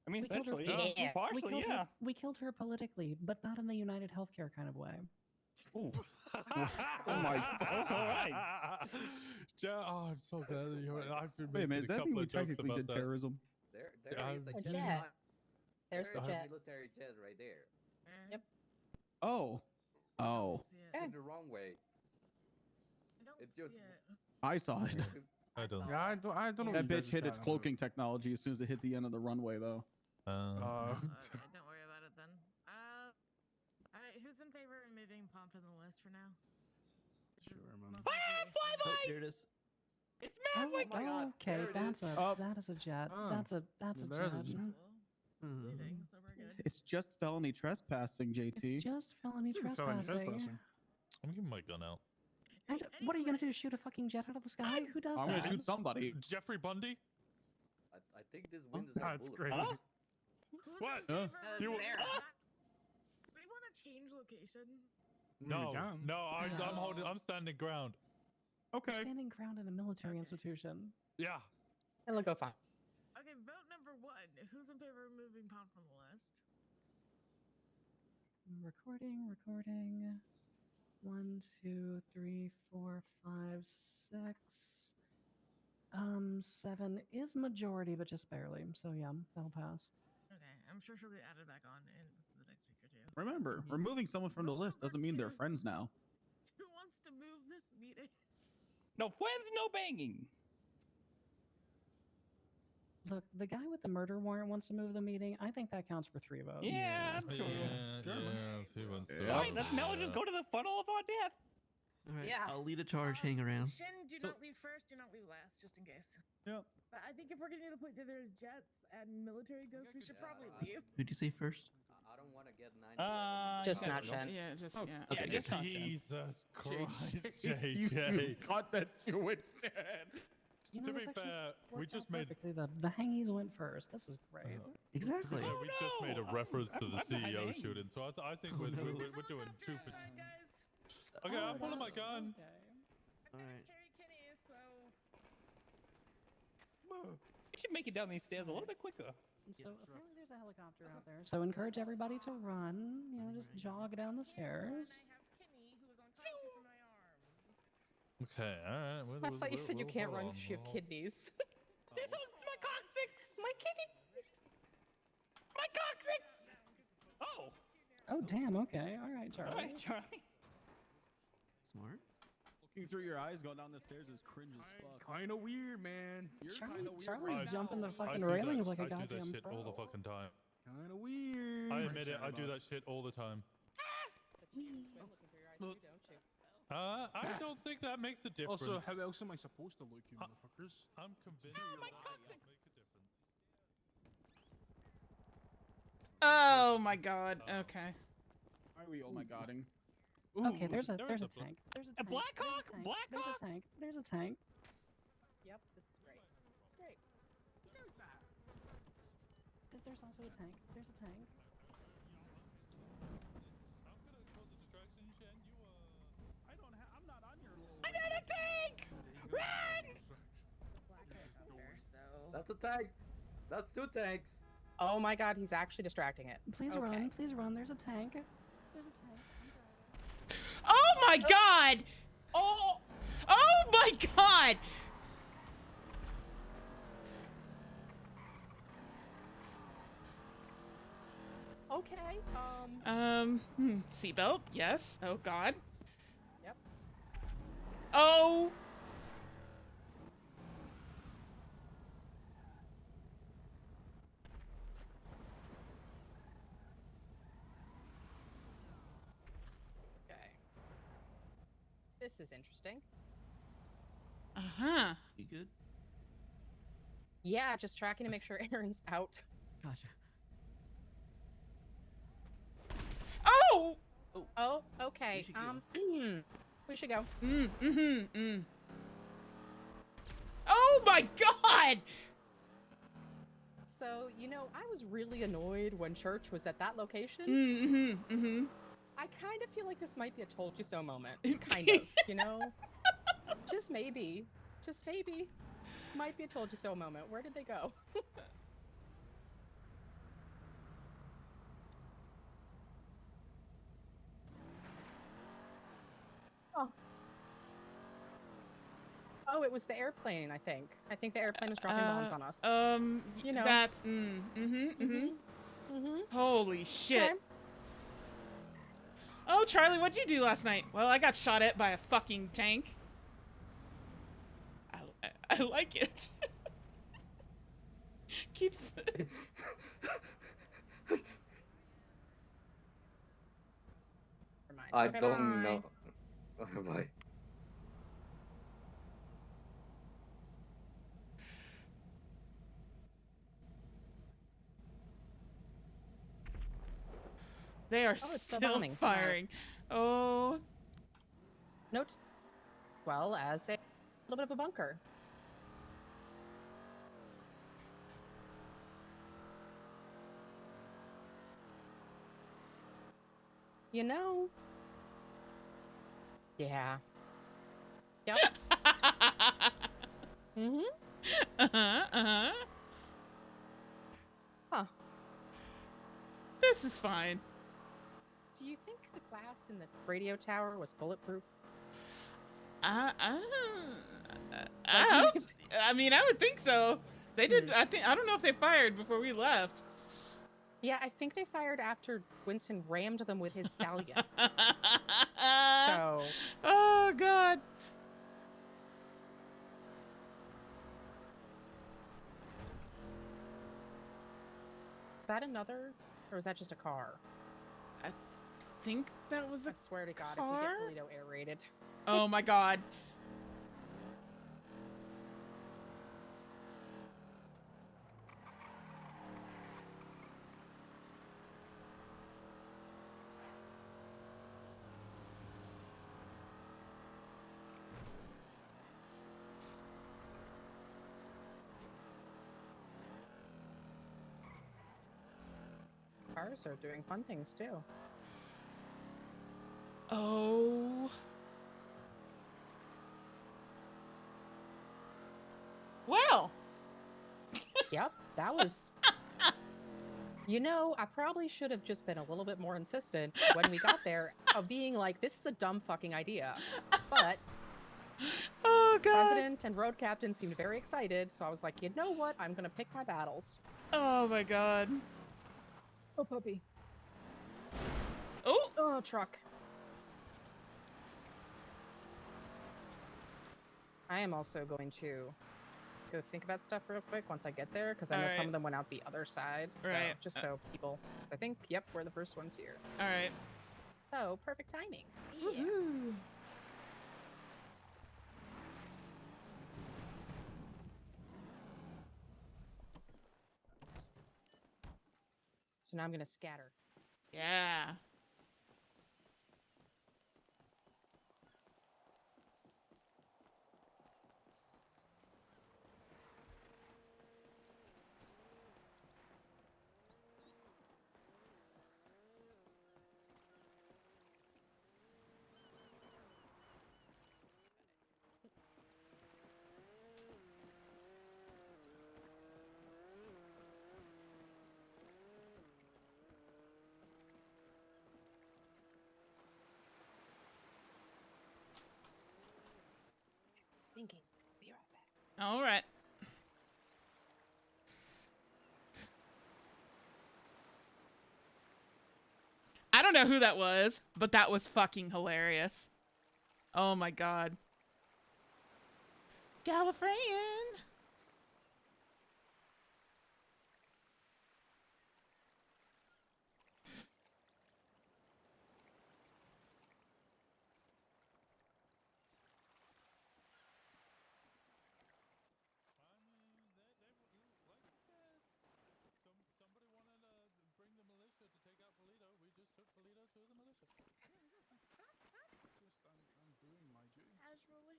I mean, We killed her- essentially, Yeah. partially, yeah. We killed her politically, but not in the United Healthcare kind of way. Ooh. Oh my! All right. I'm so glad that you're. I've been Wait a minute, making does that mean couple we of jokes technically about did that. terrorism? There Yeah, is a A jet. jet. There's There the is a jet. military jet right there. Yep. Oh, It's in the wrong way. I don't It's just. see it. I saw it. I don't. Yeah, I don't know. That what you guys bitch are hit its chatting cloaking technology as soon as it hit the end of the runway, though. Okay, don't worry about it then. All right, who's in favor of moving Pomp from the list for now? Sure, man. Oh, here it is. It's Oh, Maverick. okay, There it that's is. that is a jet. Oh, That's a there's a jet. jet. Leaving, so we're good. It's just felony trespassing, JT. It's just felony Felony trespassing. trespassing. I'm giving my gun out. And what are you gonna do? Shoot a fucking jet out of the sky? Who does I'm that? gonna shoot somebody. Jeffrey Bundy? I think these windows are That's bulletproof. crazy. Who's What? in favor Huh? of You- moving- Ah! We want to change location. No, can. no, I'm Yes. holding. I'm standing ground. You're Okay. standing ground in a military institution. Yeah. It'll go fine. Okay, vote number 1. Who's in favor of moving Pomp from the list? Recording. 1, 2, 3, 4, 5, 6. 7 is majority, but just barely. So yeah, that'll pass. Okay, I'm sure she'll be added back on in the next week or two. Remember, removing someone from the list doesn't mean they're friends now. Who wants to move this meeting? No friends, no banging. Look, the guy with the murder warrant wants to move the meeting. I think that counts for 3 votes. Yeah, true. Yeah. If he wants to. All right, let's now just go to the funnel of our death. All right, Yeah. I'll lead a charge. Hang around. Shin, do not leave first, do not leave last, just in case. Yep. But I think if we're getting to the point that there's jets and military ghosts, we should probably leave. Who'd you say first? I don't want to get 9. Just you not guys go. Shen. Yeah, just Oh, yeah. okay, Yeah, just not Shen. Jesus Christ, You JJ. caught that to instead. You know, To this be actually fair, we worked just out made. perfectly. The hangies went first. This is great. Exactly. We just made a no! reference to the I'm behind the CEO hangies. shooting, so I think Oh, we're, no. we're doing 2 for. Outside, guys. Okay, Oh, I'm pulling my that's- gun. okay. All right. Carry Kenny, so We should make it down these stairs a little bit quicker. And so apparently there's a helicopter out there. So encourage everybody to run. You know, just jog down the stairs. I have Kenny, who is unconscious in my arms. Okay, all right. I thought you said you can't run because you have kidneys. This was my coccyx. My kidneys. My coccyx. Oh, Oh damn. Okay. All right, Charlie. all right, Charlie. Smart. Looking through your eyes, going down the stairs is cringe as fuck. Kind of weird, man. You're Charlie- kinda weird Charlie's right jumping now. the fucking I do railings that, like a I do goddamn that shit all the pro. fucking time. Kind of weird. I admit it. I do that shit all the time. Look. I don't think that makes a difference. Also, how else am I supposed to look, you motherfuckers? I'm convinced. my your eyes coccyx. don't make a difference. Oh my god. Okay. Why are we oh my godding? Okay, there's a there there's is a a bl- tank. There's a A tank. Black there's a Hawk? tank, Black There's Hawk? a tank. There's a tank. Yep, this is great. It's great. There's also a tank. There's a tank. I'm gonna cause a distraction, Shen. I'm not on your little. Another tank. Run! That's a tank. That's 2 tanks. Oh my god, he's actually distracting it. Please Okay. run. Please run. There's a tank. There's a tank. Oh my god! Oh! Oh my god! Okay. Seatbelt? Yes. Oh god. Yep. Oh! Okay. This is interesting. Uh-huh. You good? Yeah, just tracking to make sure Aaron's out. Gotcha. Oh! Oh, okay. We should go. We should go. Oh my god! So, you know, I was really annoyed when Church was at that location. I kind of feel like this might be a told you so moment. Kind of, you know? Just maybe. Just maybe. Might be a told you so moment. Where did they go? Oh. Oh, it was the airplane, I think. I think the airplane was dropping bombs on us. You know. That's, Holy shit. Okay. Oh, Charlie, what'd you do last night? Well, I got shot at by a fucking tank. I like it. Keeps. I Okay, don't bye. know. Bye. They are Oh, it's still still bombing. Nice. firing. Oh. Notes. Well, as a little bit of a bunker. You know. Yeah. Yep. Mm-hmm. Uh-huh. Huh. This is fine. Do you think the glass in the radio tower was bulletproof? I mean, I would think so. They did. I don't know if they fired before we left. Yeah, I think they fired after Winston rammed them with his stallion. So. Oh God. Is that another, or is that just a car? I think that was a I swear to God, car? if we get Toledo air raided. Oh my God. Cars are doing fun things too. Oh. Well. Yep, that was. You know, I probably should have just been a little bit more insistent when we got there of being like, this is a dumb fucking idea. But oh God. President and road captain seemed very excited, so I was like, you know what? I'm gonna pick my battles. Oh my God. Oh, puppy. Oh. Oh, truck. I am also going to go think about stuff real quick once I get there, because I know some of them went out the other side. So, Right. just so people, because I think, yep, we're the first ones here. All right. So, perfect timing. Yeah. So now I'm going to scatter. Yeah. Thinking. Be right back. All right. I don't know who that was, but that was fucking hilarious. Oh my God. Gallifreyan. I'm doing my duty. Casually.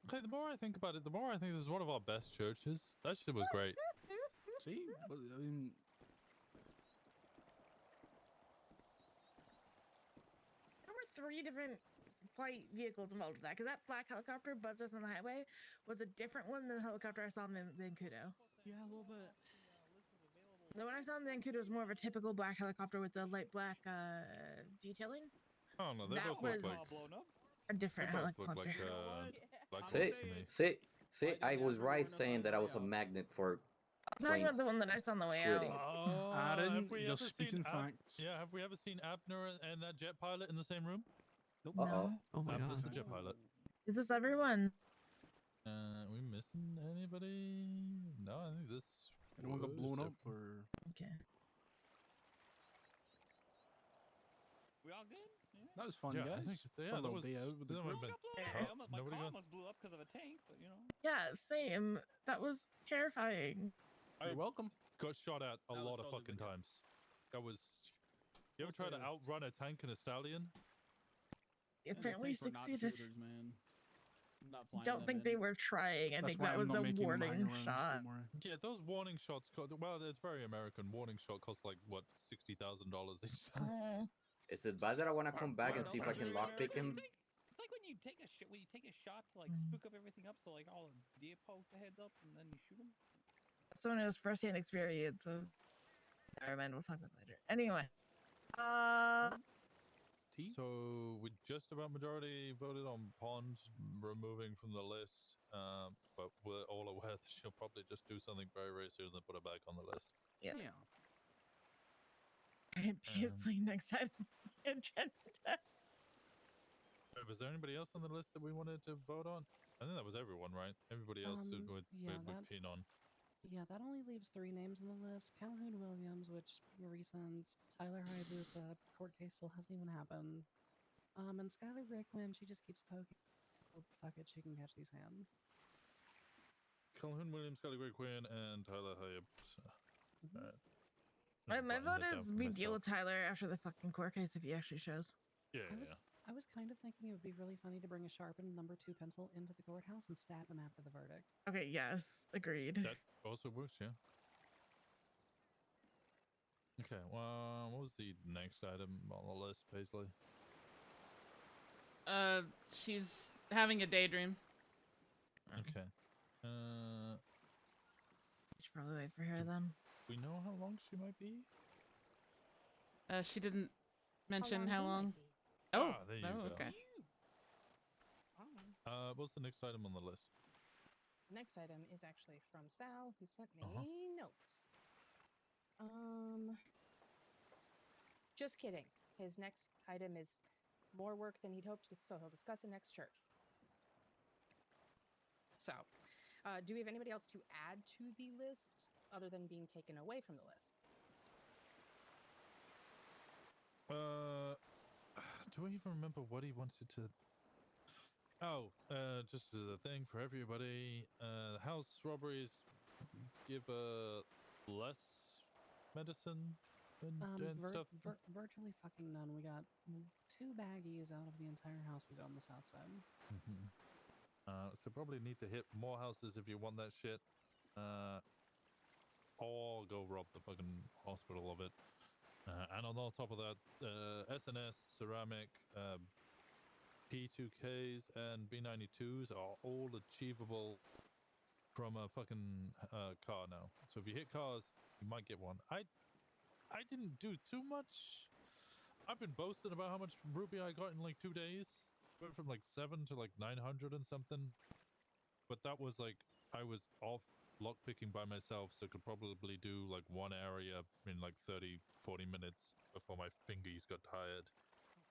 Okay, the more I think about it, the more I think this is one of our best churches. That shit was great. See, but I mean, There were 3 different flight vehicles involved with that, because that black helicopter buzzed us on the highway was a different one than the helicopter I saw in Zancudo. Yeah, a little bit. The one I saw in Zancudo was more of a typical black helicopter with the light black detailing. Oh no, they That both look was like blown up. a different they both helicopter. look like See, to me. see, I was right saying that I was a magnet for No, planes not the one that I saw on the way shooting. out. Aaron, have we you're ever speaking seen facts. Yeah, have we ever seen Abner and that jet pilot in the same room? Nope. No. Oh my This is the god. jet pilot. Is this everyone? Are we missing anybody? No, I think this. Anyone got was blown up everyone. or? Okay. We all good? Yeah. That was fun, Yeah, guys. I think Fun that little was. day out with the that group. would've been- Got blown up. Eh, Huh? My Nobody car got. almost blew up because of a tank, but you know. Yeah, same. That was terrifying. I You're welcome. got shot at a That was lot of totally fucking good, yeah. times. That was. You ever Also- try to outrun a tank and a stallion? Man, those Apparently tanks were not succeeded. shooters, man. I'm not flying Don't them think in. they were trying. I That's think why that I'm was not a making them hang warning around, shot. Don't worry. Yeah, those warning shots. Well, it's very American. Warning shot costs like what $60,000 each time. Oh. Is it bad that I want to come back and see if I can lockpick him? It's like when you take a shot to like spook up everything up, so like all the deer poke the heads up and then you shoot them. Someone who has first-hand experience of. Never mind. We'll talk about it later. Anyway. So we just about majority voted on Pond removing from the list, but we're all aware that she'll probably just do something very, very soon and put her back on the list. Yeah. Obviously, next item on the agenda. Was there anybody else on the list that we wanted to vote on? I think that was everyone, right? Everybody else we're keen on. Yeah, that only leaves 3 names on the list. Calhoun Williams, which recent. Tyler Hayabusa, court case still hasn't even happened. And Skylar Rickman, she just keeps poking. Oh, fuck it, she can catch these hands. Calhoun Williams, Skylar Grey Quinn, and Tyler Hayabusa. Alright. My vote that down is for we deal myself. with Tyler after the fucking court case if he actually shows. Yeah, I was kind of thinking it would be really funny to bring a sharpened number 2 pencil into the courthouse and stab him after the verdict. Okay, yes, agreed. That also works, yeah. Okay, well, what was the next item on the list, Paisley? She's having a daydream. Okay. Should probably wait for her then. We know how long she might be? She didn't mention long how he might long. be. Oh, there you oh, go. okay. What's the next item on the list? Next item is actually from Sal, who sent me Uh-huh. notes. Just kidding. His next item is more work than he'd hoped, so he'll discuss it next church. So, do we have anybody else to add to the list other than being taken away from the list? Do I even remember what he wanted to? Oh, just as a thing for everybody. House robberies give less medicine and stuff. Virtually fucking none. We got 2 baggies out of the entire house we got on the south side. So probably need to hit more houses if you want that shit. Or go rob the fucking hospital of it. And on top of that, SNS, ceramic, P2Ks, and B92s are all achievable from a fucking car now. So if you hit cars, you might get one. I didn't do too much. I've been boasting about how much Ruby I got in like 2 days. Went from like 7 to like 900 and something. But that was like, I was off lockpicking by myself, so could probably do like one area in like 30-40 minutes before my fingers got tired.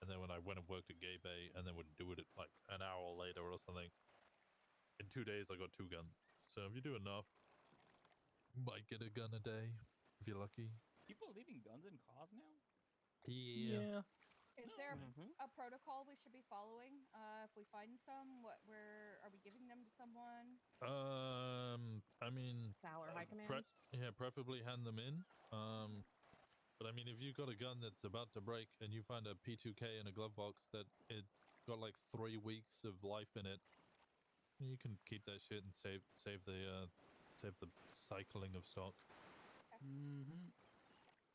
And then when I went and worked at Gay Bay and then would do it like an hour later or something, in 2 days I got 2 guns. So if you do enough, you might get a gun a day if you're lucky. People are leaving guns in cars now. Yeah. Is there Mhm. a protocol we should be following? If we find some, where are we giving them to someone? I mean, Sal or High Command? preferably hand them in. But I mean, if you got a gun that's about to break and you find a P2K in a glove box that it got like 3 weeks of life in it, you can keep that shit and save the cycling of stock.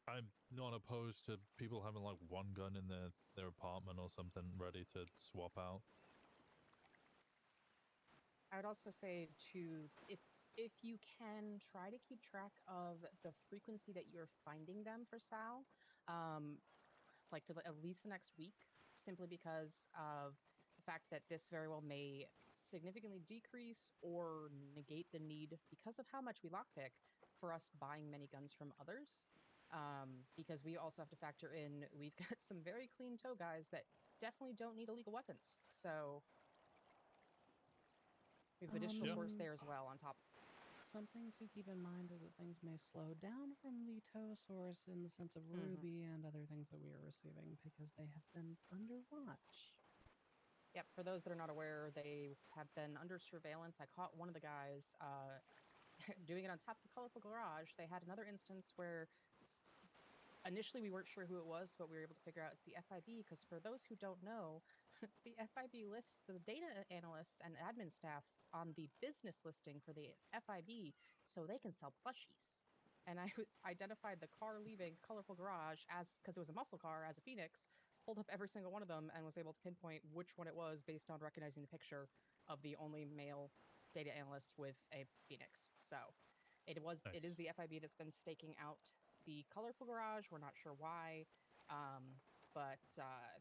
I'm not opposed to people having like one gun in their apartment or something ready to swap out. I would also say if you can try to keep track of the frequency that you're finding them for Sal, like for at least the next week, simply because of the fact that this very well may significantly decrease or negate the need, because of how much we lockpick, for us buying many guns from others. Because we also have to factor in, we've got some very clean toe guys that definitely don't need illegal weapons. So we have additional source there as well on top. Something to keep in mind is that things may slow down from the tow source in the sense of Ruby and other things that we are receiving because they have been under watch. Yep, for those that are not aware, they have been under surveillance. I caught one of the guys doing it on top of the colorful garage. They had another instance where initially we weren't sure who it was, but we were able to figure out it's the FIB because for those who don't know, the FIB lists the data analysts and admin staff on the business listing for the FIB so they can sell plushies. And I identified the car leaving colorful garage as, because it was a muscle car, as a Phoenix, pulled up every single one of them and was able to pinpoint which one it was based on recognizing the picture of the only male data analyst with a Phoenix. So it is the FIB that's been staking out the colorful garage. We're not sure why, but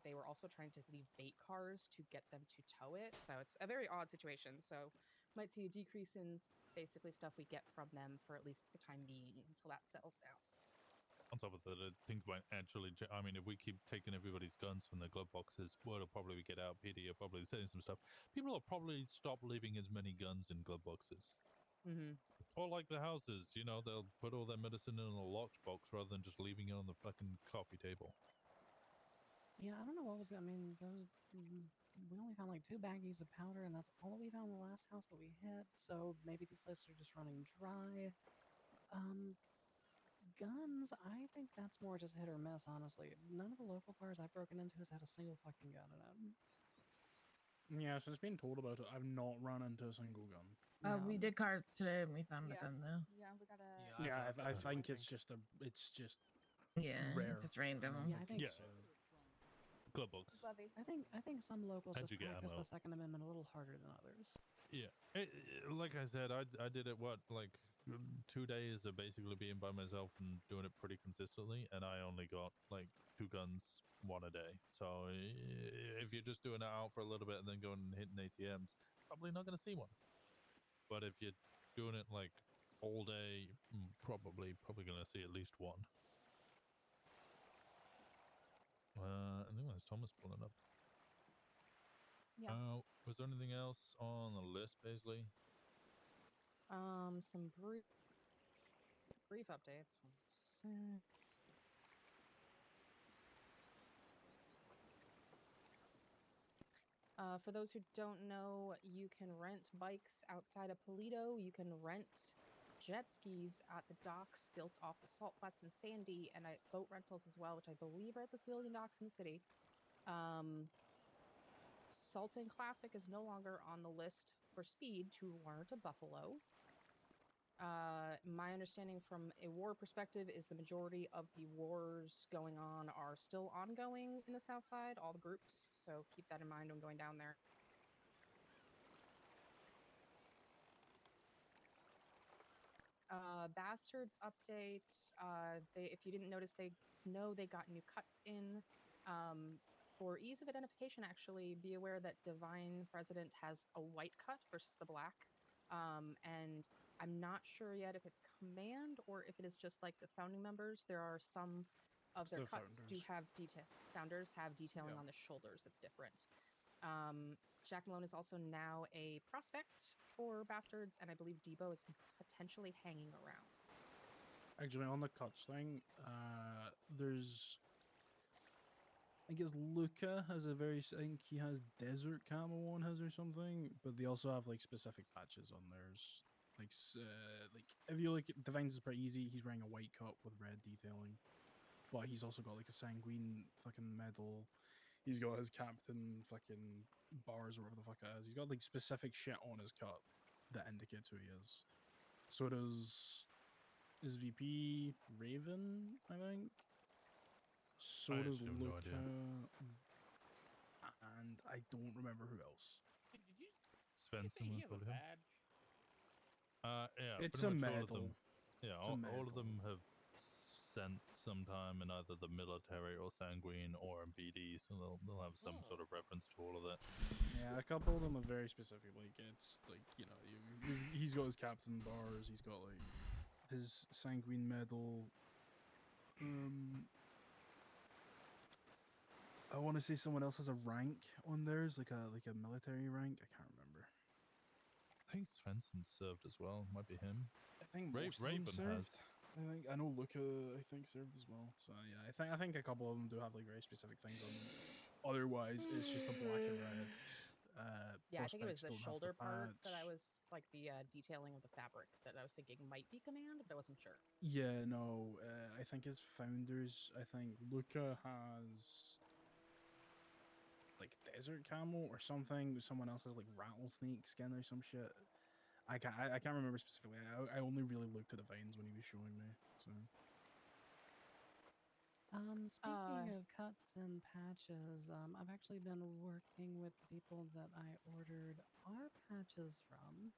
they were also trying to leave bait cars to get them to tow it. So it's a very odd situation. So might see a decrease in basically stuff we get from them for at least the time being until that settles down. On top of that, I think might actually. I mean, if we keep taking everybody's guns from their glove boxes, word will probably get out. PD are probably saying some stuff. People will probably stop leaving as many guns in glove boxes. Or like the houses, you know, they'll put all their medicine in a locked box rather than just leaving it on the fucking coffee table. Yeah, I don't know what was. I mean, those we only found like 2 baggies of powder, and that's all we found in the last house that we hit. So maybe these places are just running dry. Guns, I think that's more just hit or miss, honestly. None of the local cars I've broken into has had a single fucking gun in it. Yeah, since being told about it, I've not run into a single gun. We did cars today and we found a gun though. Yeah, we got a. Yeah, I think it's just Yeah, rare. it's just random. Yeah, I think so. Glove box. I think some locals As just you get practice ammo. the Second Amendment a little harder than others. Yeah, like I said, I did it like 2 days of basically being by myself and doing it pretty consistently, and I only got like 2 guns, 1 a day. So if you're just doing it out for a little bit and then going and hitting ATMs, probably not going to see one. But if you're doing it like all day, probably going to see at least 1. I think that's Thomas pulling up. Yeah. Was there anything else on the list, Paisley? Some brief updates. One sec. For those who don't know, you can rent bikes outside of Polito. You can rent jet skis at the docks built off the salt flats in Sandy, and boat rentals as well, which I believe are at the civilian docks in the city. Salton Classic is no longer on the list for speed to warrant a Buffalo. My understanding from a war perspective is the majority of the wars going on are still ongoing in the South Side, all the groups, so keep that in mind when going down there. Bastards update, if you didn't notice, they got new cuts in. For ease of identification, actually, be aware that Divine President has a white cut versus the black. And I'm not sure yet if it's command or if it is just like the founding members. There are some of their cuts do have detail. Founders have detailing on the shoulders that's different. Jack Malone is also now a prospect for Bastards, and I believe Debo is potentially hanging around. Actually, on the cuts thing, there's... I guess Luca has I think he has desert camo on his or something, but they also have like specific patches on theirs. Like if you look at Divine's is pretty easy. He's wearing a white cut with red detailing, but he's also got like a sanguine fucking medal. He's got his captain fucking bars or whatever the fuck it is. He's got like specific shit on his cut that indicates who he is. So does VP Raven, I think. So does Luca, and I don't remember who else. Did you Svensson say he was has a probably him. badge? Yeah, It's pretty a much all of medal. them. Yeah, It's a all of medal. them have sent some time in either the military or sanguine or in BD, so they'll have some sort of reference to all of that. Yeah, a couple of them are very specific. Like it's like, you know, he's got his captain bars. He's got like his sanguine medal. I want to say someone else has a rank on theirs, like a military rank. I can't remember. I think Svensson served as well. Might be him. I think Ra- most of them Raven served. has. I know Luca. I think served as well. So yeah, I think a couple of them do have like very specific things on them. Otherwise, it's just a black and red. Yeah, I think it was Prospects the don't have shoulder part that I patch. was like the detailing of the fabric that I was thinking might be command, but I wasn't sure. Yeah, no. I think his founders. I think Luca has like desert camel or something. Someone else has like rattlesnake skin or some shit. I can't remember specifically. I only really looked at the vines when he was showing me. So Speaking of cuts and patches, I've actually been working with the people that I ordered our patches from.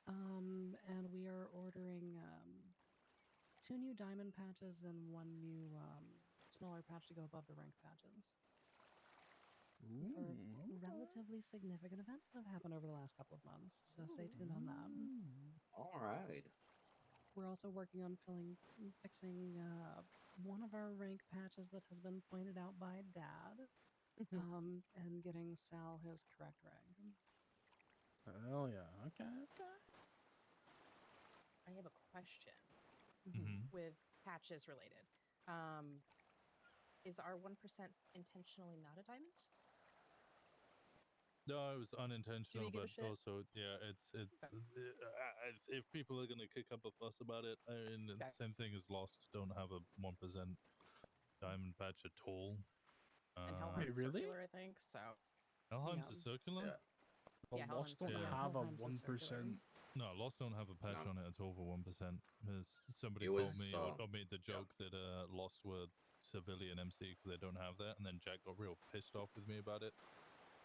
And we are ordering 2 new diamond patches and 1 new smaller patch to go above the rank patches. For relatively significant events that have happened over the last couple of months, so stay tuned on that. All right. We're also working on fixing one of our rank patches that has been pointed out by Dad, and getting Sal his correct rank. hell yeah. Okay. I have a question Mhm. with patches related. Is our 1% intentionally not a diamond? No, it was unintentional, give a but shit? also, yeah, if people are gonna kick up a fuss about it, I mean, it's the same thing as Lost don't have a 1% diamond patch at all. And Helheim's circular, I think. So. Helheim's a circular. Yeah. Yeah, Lost Helheim's don't circular. have a Helheim's is circular. 1%. No, Lost don't have a patch No. on it at all for 1%. Because somebody It told was, me or made the joke that Lost were civilian MC because they don't have that, and then Jack got real pissed off with me about it,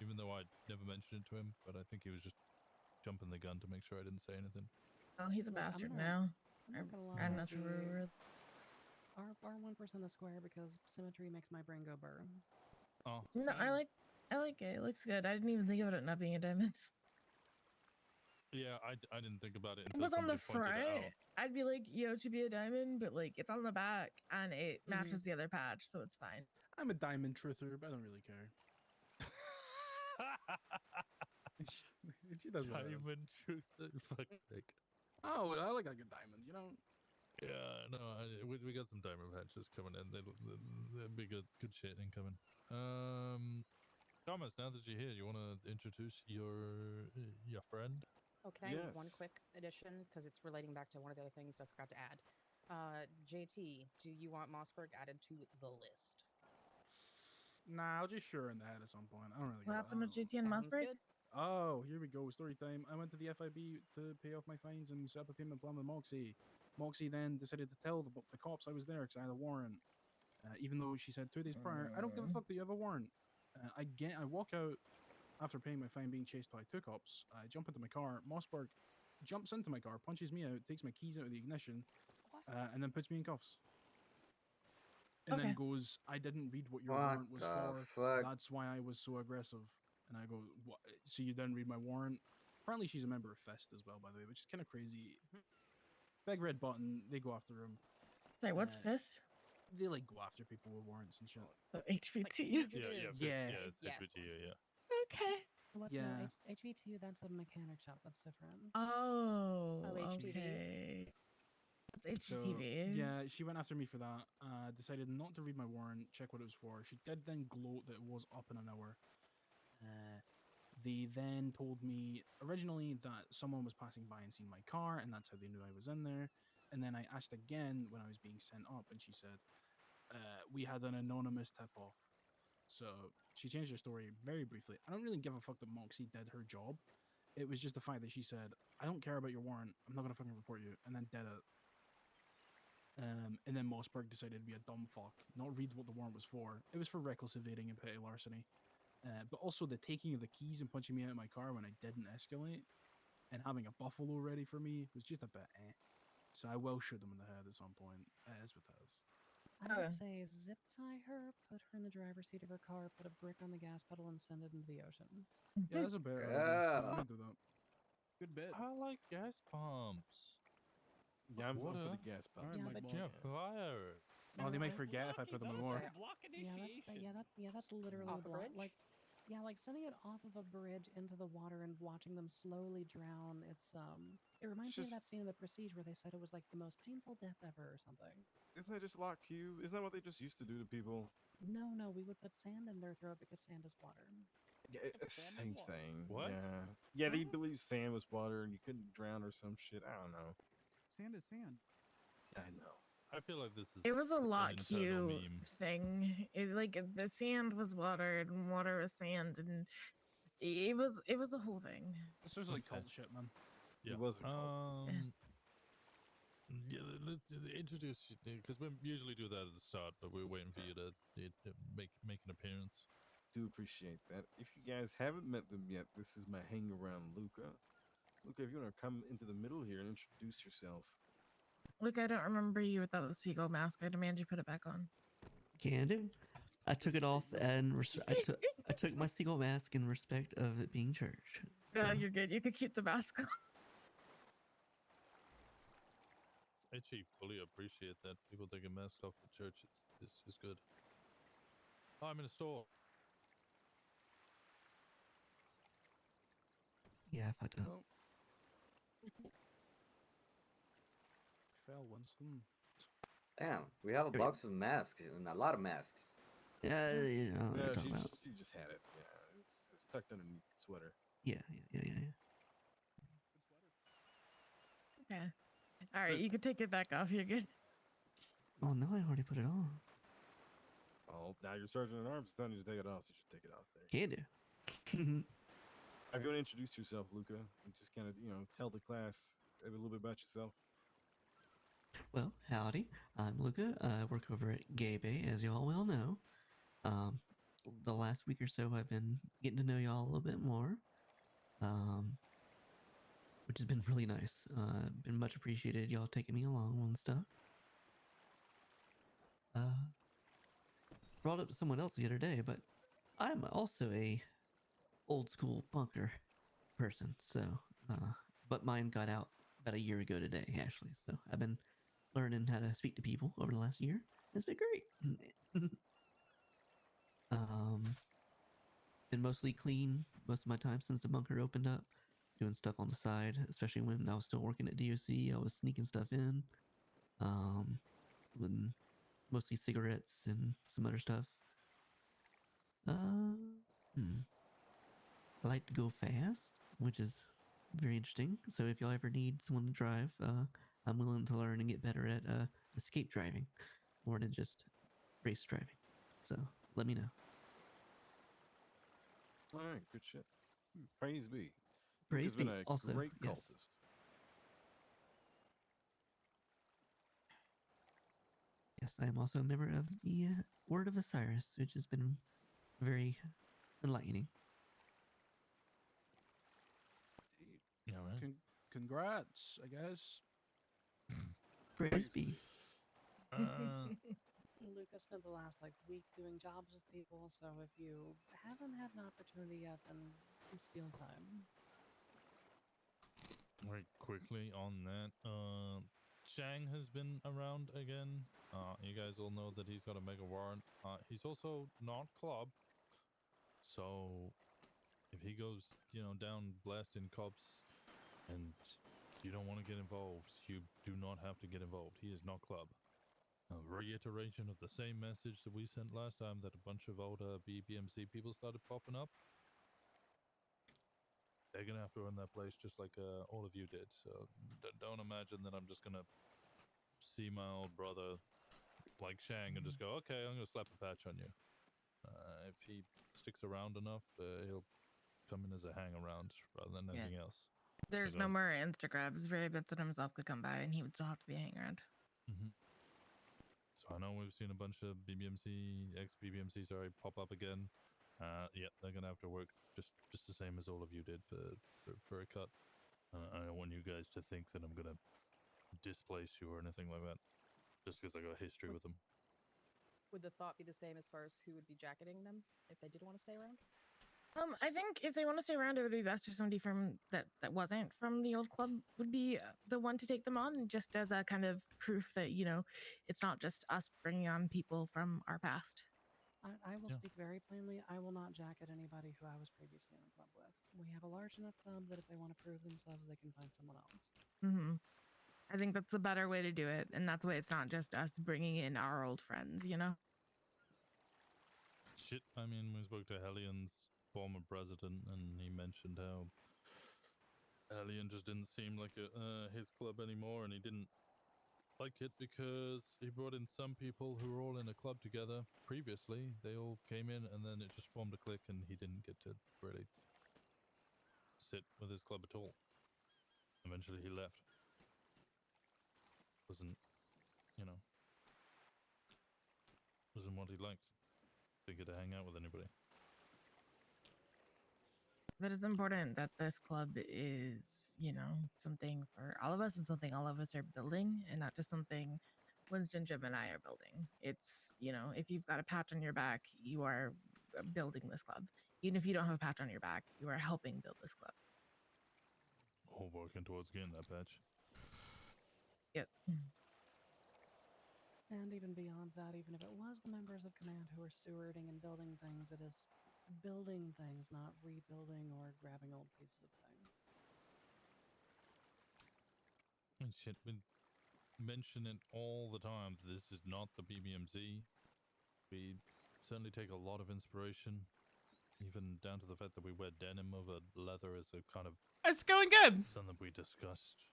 even though I never mentioned it to him. But I think he was just jumping the gun to make sure I didn't say anything. Oh, he's a Look, I'm bastard not- now. I'm not gonna lie. I'm not sure. Our 1% is square because symmetry makes my brain go burr. Oh, No, I like it. It looks good. I didn't even think of it not being a diamond. Yeah, I didn't think about it It until was on the somebody pointed it front. out. I'd be like, yo, it should be a diamond, but like it's on the back and it Mm-hmm. matches the other patch, so it's fine. I'm a diamond truther, but I don't really care. She does what it is. Diamond truther, fuck Nick. Oh, I like a good diamond, you know. Yeah, no, we got some diamond patches coming in. They'll be good shit incoming. Thomas, now that you're here, you want to introduce your friend? Oh, can I have one quick addition? Because it's relating back to one of the other things that I forgot to add. JT, do you want Mossberg added to the list? Nah, I'll just sure in the head at some point. I don't really. What happened with GT and Sounds Mossberg? good. Oh, here we go. Story time. I went to the FIB to pay off my fines and set up a payment plan with Moxie. Moxie then decided to tell the cops I was there because I had a warrant. Even though she said 2 days prior, I don't give a fuck that you have a warrant. I walk out after paying my fine, being chased by 2 cops. I jump into my car. Mossberg jumps into my car, punches me out, takes my keys out of the ignition, and then puts me in cuffs. And then goes, I didn't read what your warrant was for. Fuck? That's why I was so aggressive. And I go, what? So you didn't read my warrant? Apparently she's a member of Fest as well, by the way, which is kind of crazy. Big red button, they go after him. Sorry, what's Fist? They like go after people with warrants and shit. So HVT. Yeah, it's HVT, yeah. Okay. What? Yeah. No, HVT, that's a mechanic shop. That's different. Oh, HTV. okay. That's So, HGTV. yeah, she went after me for that. Decided not to read my warrant, check what it was for. She did then gloat that it was up in an hour. They then told me originally that someone was passing by and seen my car, and that's how they knew I was in there. And then I asked again when I was being sent up, and she said, we had an anonymous tip-off. So she changed her story very briefly. I don't really give a fuck that Moxie did her job. It was just the fact that she said, I don't care about your warrant. I'm not going to fucking report you. And then did it. And then Mossberg decided to be a dumb fuck, not read what the warrant was for. It was for reckless evading and petty larceny. But also the taking of the keys and punching me out of my car when I didn't escalate and having a buffalo ready for me was just a bit eh. So I will shoot them in the head at some point. As with us. I would say zip tie her, put her in the driver's seat of her car, put a brick on the gas pedal, and send it into the ocean. Yeah, that's a better idea. Yeah, I'm gonna do that. Good bit. I like gas pumps. Yeah, I'm going for Water? the gas pumps. Alright, Yeah, Mike but- Ball. Yeah, fire. Oh, they No, may forget if I put them in more. Block Yeah, that's literally Off a a block. bridge? Like, yeah, like sending it off of a bridge into the water and watching them slowly drown. It reminds me of that scene in The Prestige where they said it was like the most painful death ever or something. Isn't that just lock Q? Isn't that what they just used to do to people? No, we would put sand in their throat because sand is water. Yeah, same thing. What? Yeah. Yeah, they believe sand was water and you couldn't drown or some shit. I don't know. Sand is sand. I know. I feel like this is It was a an lot internal cute meme. thing. It like the sand was water and water was sand, and it was a whole thing. This was like Okay. cult shit, man. Yeah. It was a cult. Yeah, let's introduce you because we usually do that at the start, but we're waiting for you to make an appearance. Do appreciate that. If you guys haven't met them yet, this is my hang around Luca. Luca, if you want to come into the middle here and introduce yourself. Look, I don't remember you without the seagull mask. I demand you put it back on. Can do. I took it off and I took my seagull mask in respect of it being church. No, you're good. You could keep the mask on. I actually fully appreciate that people taking masks off for church is good. Oh, I'm in a store. Yeah, I fucked up. Oh. Fell Winston. Damn, we have a box of masks and a lot of masks. Yeah, you know what No, I'm talking about. she just had it. Yeah, it's tucked underneath the sweater. Yeah. Okay. All right, you can take it back off. You're good. Oh no, I already put it on. Oh, now you're Sergeant at Arms. It's time you to take it off, so you should take it off there. Can do. If you want to introduce yourself, Luca, and just kind of, tell the class a little bit about yourself. Well, howdy. I'm Luca. I work over at Gay Bay, as y'all well know. The last week or so, I've been getting to know y'all a little bit more, which has been really nice. Been much appreciated. Y'all taking me along on stuff. Brought up to someone else the other day, but I'm also a old school bunker person. So, but mine got out about a year ago today, actually. So I've been learning how to speak to people over the last year. It's been great. Been mostly clean most of my time since the bunker opened up. Doing stuff on the side, especially when I was still working at DOC. I was sneaking stuff in. With mostly cigarettes and some other stuff. I like to go fast, which is very interesting. So if y'all ever need someone to drive, I'm willing to learn and get better at escape driving, more than just race driving. So let me know. All right, good shit. Praise be. Praise Luca's been be. a Also, great yes. cultist. Yes, I am also a member of the Word of Osiris, which has been very enlightening. Congrats, I guess. Praise be. Lucas spent the last week doing jobs with people, so if you haven't had an opportunity yet, then steal time. Right, quickly on that. Chang has been around again. You guys all know that he's got a mega warrant. He's also not club. So if he goes, down blasting cops and you don't want to get involved, you do not have to get involved. He is not club. A reiteration of the same message that we sent last time that a bunch of older BBMC people started popping up. They're gonna have to run that place just like all of you did. So don't imagine that I'm just gonna see my old brother like Shang and just go, okay, I'm gonna slap a patch on you. If he sticks around enough, he'll come in as a hang around rather than anything else. There's So no more Instagrabs. Ray Benson himself could come by and he would still have to be a hang around. So I know we've seen a bunch of ex-BBMC, pop up again. Yeah, they're gonna have to work just the same as all of you did for a cut. I don't want you guys to think that I'm gonna displace you or anything like that, just because I got history with them. Would the thought be the same as far as who would be jacketing them if they did want to stay around? I think if they want to stay around, it would be best if somebody from that wasn't from the old club would be the one to take them on, just as a kind of proof that it's not just us bringing on people from our past. I will speak very plainly. I will not jacket anybody who I was previously in the club with. We have a large enough club that if they want to prove themselves, they can find someone else. Mm-hmm. I think that's the better way to do it, and that's why it's not just us bringing in our old friends. Shit, I mean, we spoke to Hellian's former president, and he mentioned how Hellion just didn't seem like his club anymore, and he didn't like it because he brought in some people who were all in a club together previously. They all came in, and then it just formed a clique, and he didn't get to really sit with his club at all. Eventually, he left. Wasn't what he liked. Didn't get to hang out with anybody. But it's important that this club is, something for all of us and something all of us are building, and not just something Winston, Jim, and I are building. It's, if you've got a patch on your back, you are building this club. Even if you don't have a patch on your back, you are helping build this club. All working towards getting that patch. Yep. And even beyond that, even if it was the members of command who are stewarding and building things, it is building things, not rebuilding or grabbing old pieces of things. And shit, we mention it all the time. This is not the BBMZ. We certainly take a lot of inspiration, even down to the fact that we wear denim over leather as a kind of... It's going good. Something we discussed.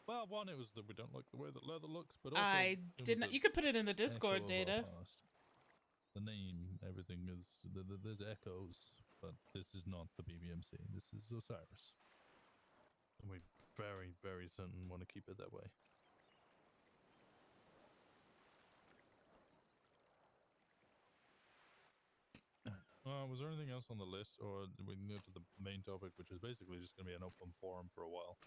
Well, one, it was that we don't like the way that leather looks, but also... I did not... You could put it in the Discord, Data. The name, everything is... There's echoes, but this is not the BBMC. This is Osiris. And we very, very certain want to keep it that way. Was there anything else on the list, or did we go to the main topic, which is basically just going to be an open forum for a while?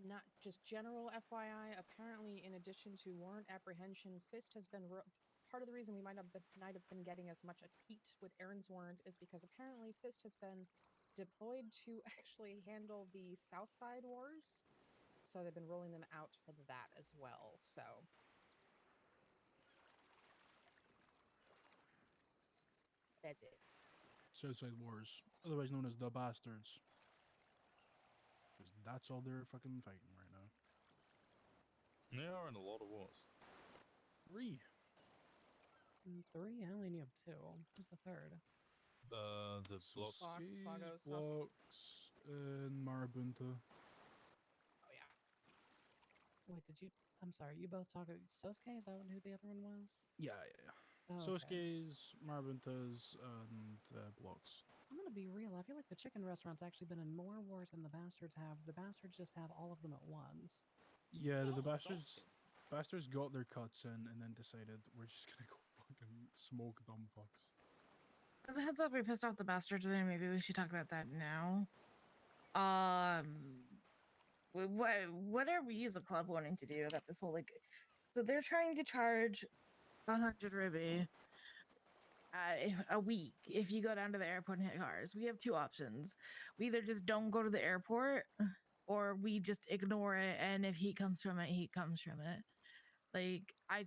Not just general FYI. Apparently, in addition to warrant apprehension, Fist has been part of the reason we might have been getting as much a peat with Aaron's warrant is because apparently Fist has been deployed to actually handle the Southside wars. So they've been rolling them out for that as well. So that's it. Southside Wars, otherwise known as the Bastards. Because that's all they're fucking fighting right now. They are in a lot of wars. 3. 3? I only knew of 2. Who's the third? The blocks. Blocks and Marabunta. Oh yeah. Wait, did you? I'm sorry. You both talking Sosuke? Is that who the other one was? Yeah. Oh, okay. Sosuke's, Marabunta's, and Blocks. I'm gonna be real. I feel like the chicken restaurant's actually been in more wars than the Bastards have. The Bastards just have all of them at once. Yeah, the bastards got their cuts in and then decided we're just gonna go fucking smoke dumb fucks. As a heads up, we pissed off the Bastards, and maybe we should talk about that now. What are we as a club wanting to do about this whole so they're trying to charge 100 ruby a week if you go down to the airport and hit cars. We have 2 options. We either just don't go to the airport, or we just ignore it, and if heat comes from it, heat comes from it. I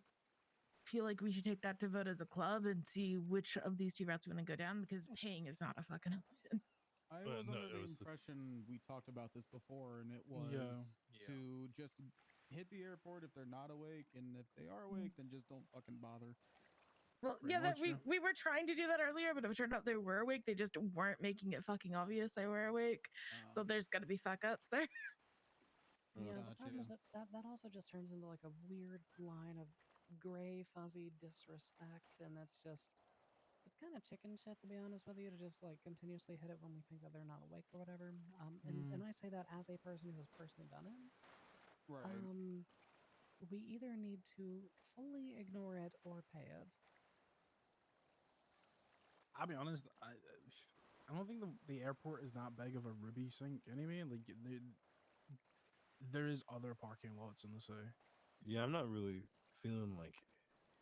feel like we should take that to vote as a club and see which of these 2 routes we want to go down, because paying is not a fucking option. I was under the impression we talked about this before, and it was to just hit the airport if they're not awake, and if they are awake, then just don't fucking bother. Well, we were trying to do that earlier, but it turned out they were awake. They just weren't making it fucking obvious they were awake. So there's got to be fuck ups there. Yeah, the problem is that also just turns into like a weird line of gray, fuzzy disrespect, and that's just, it's kind of chicken shit, to be honest with you, to just like continuously hit it when we think that they're not awake or whatever. And I say that as a person who has personally done it. Right. We either need to fully ignore it or pay it. I'll be honest, I don't think the airport is that big of a ruby sink anyway. Like, there is other parking lots in the city. Yeah, I'm not really feeling like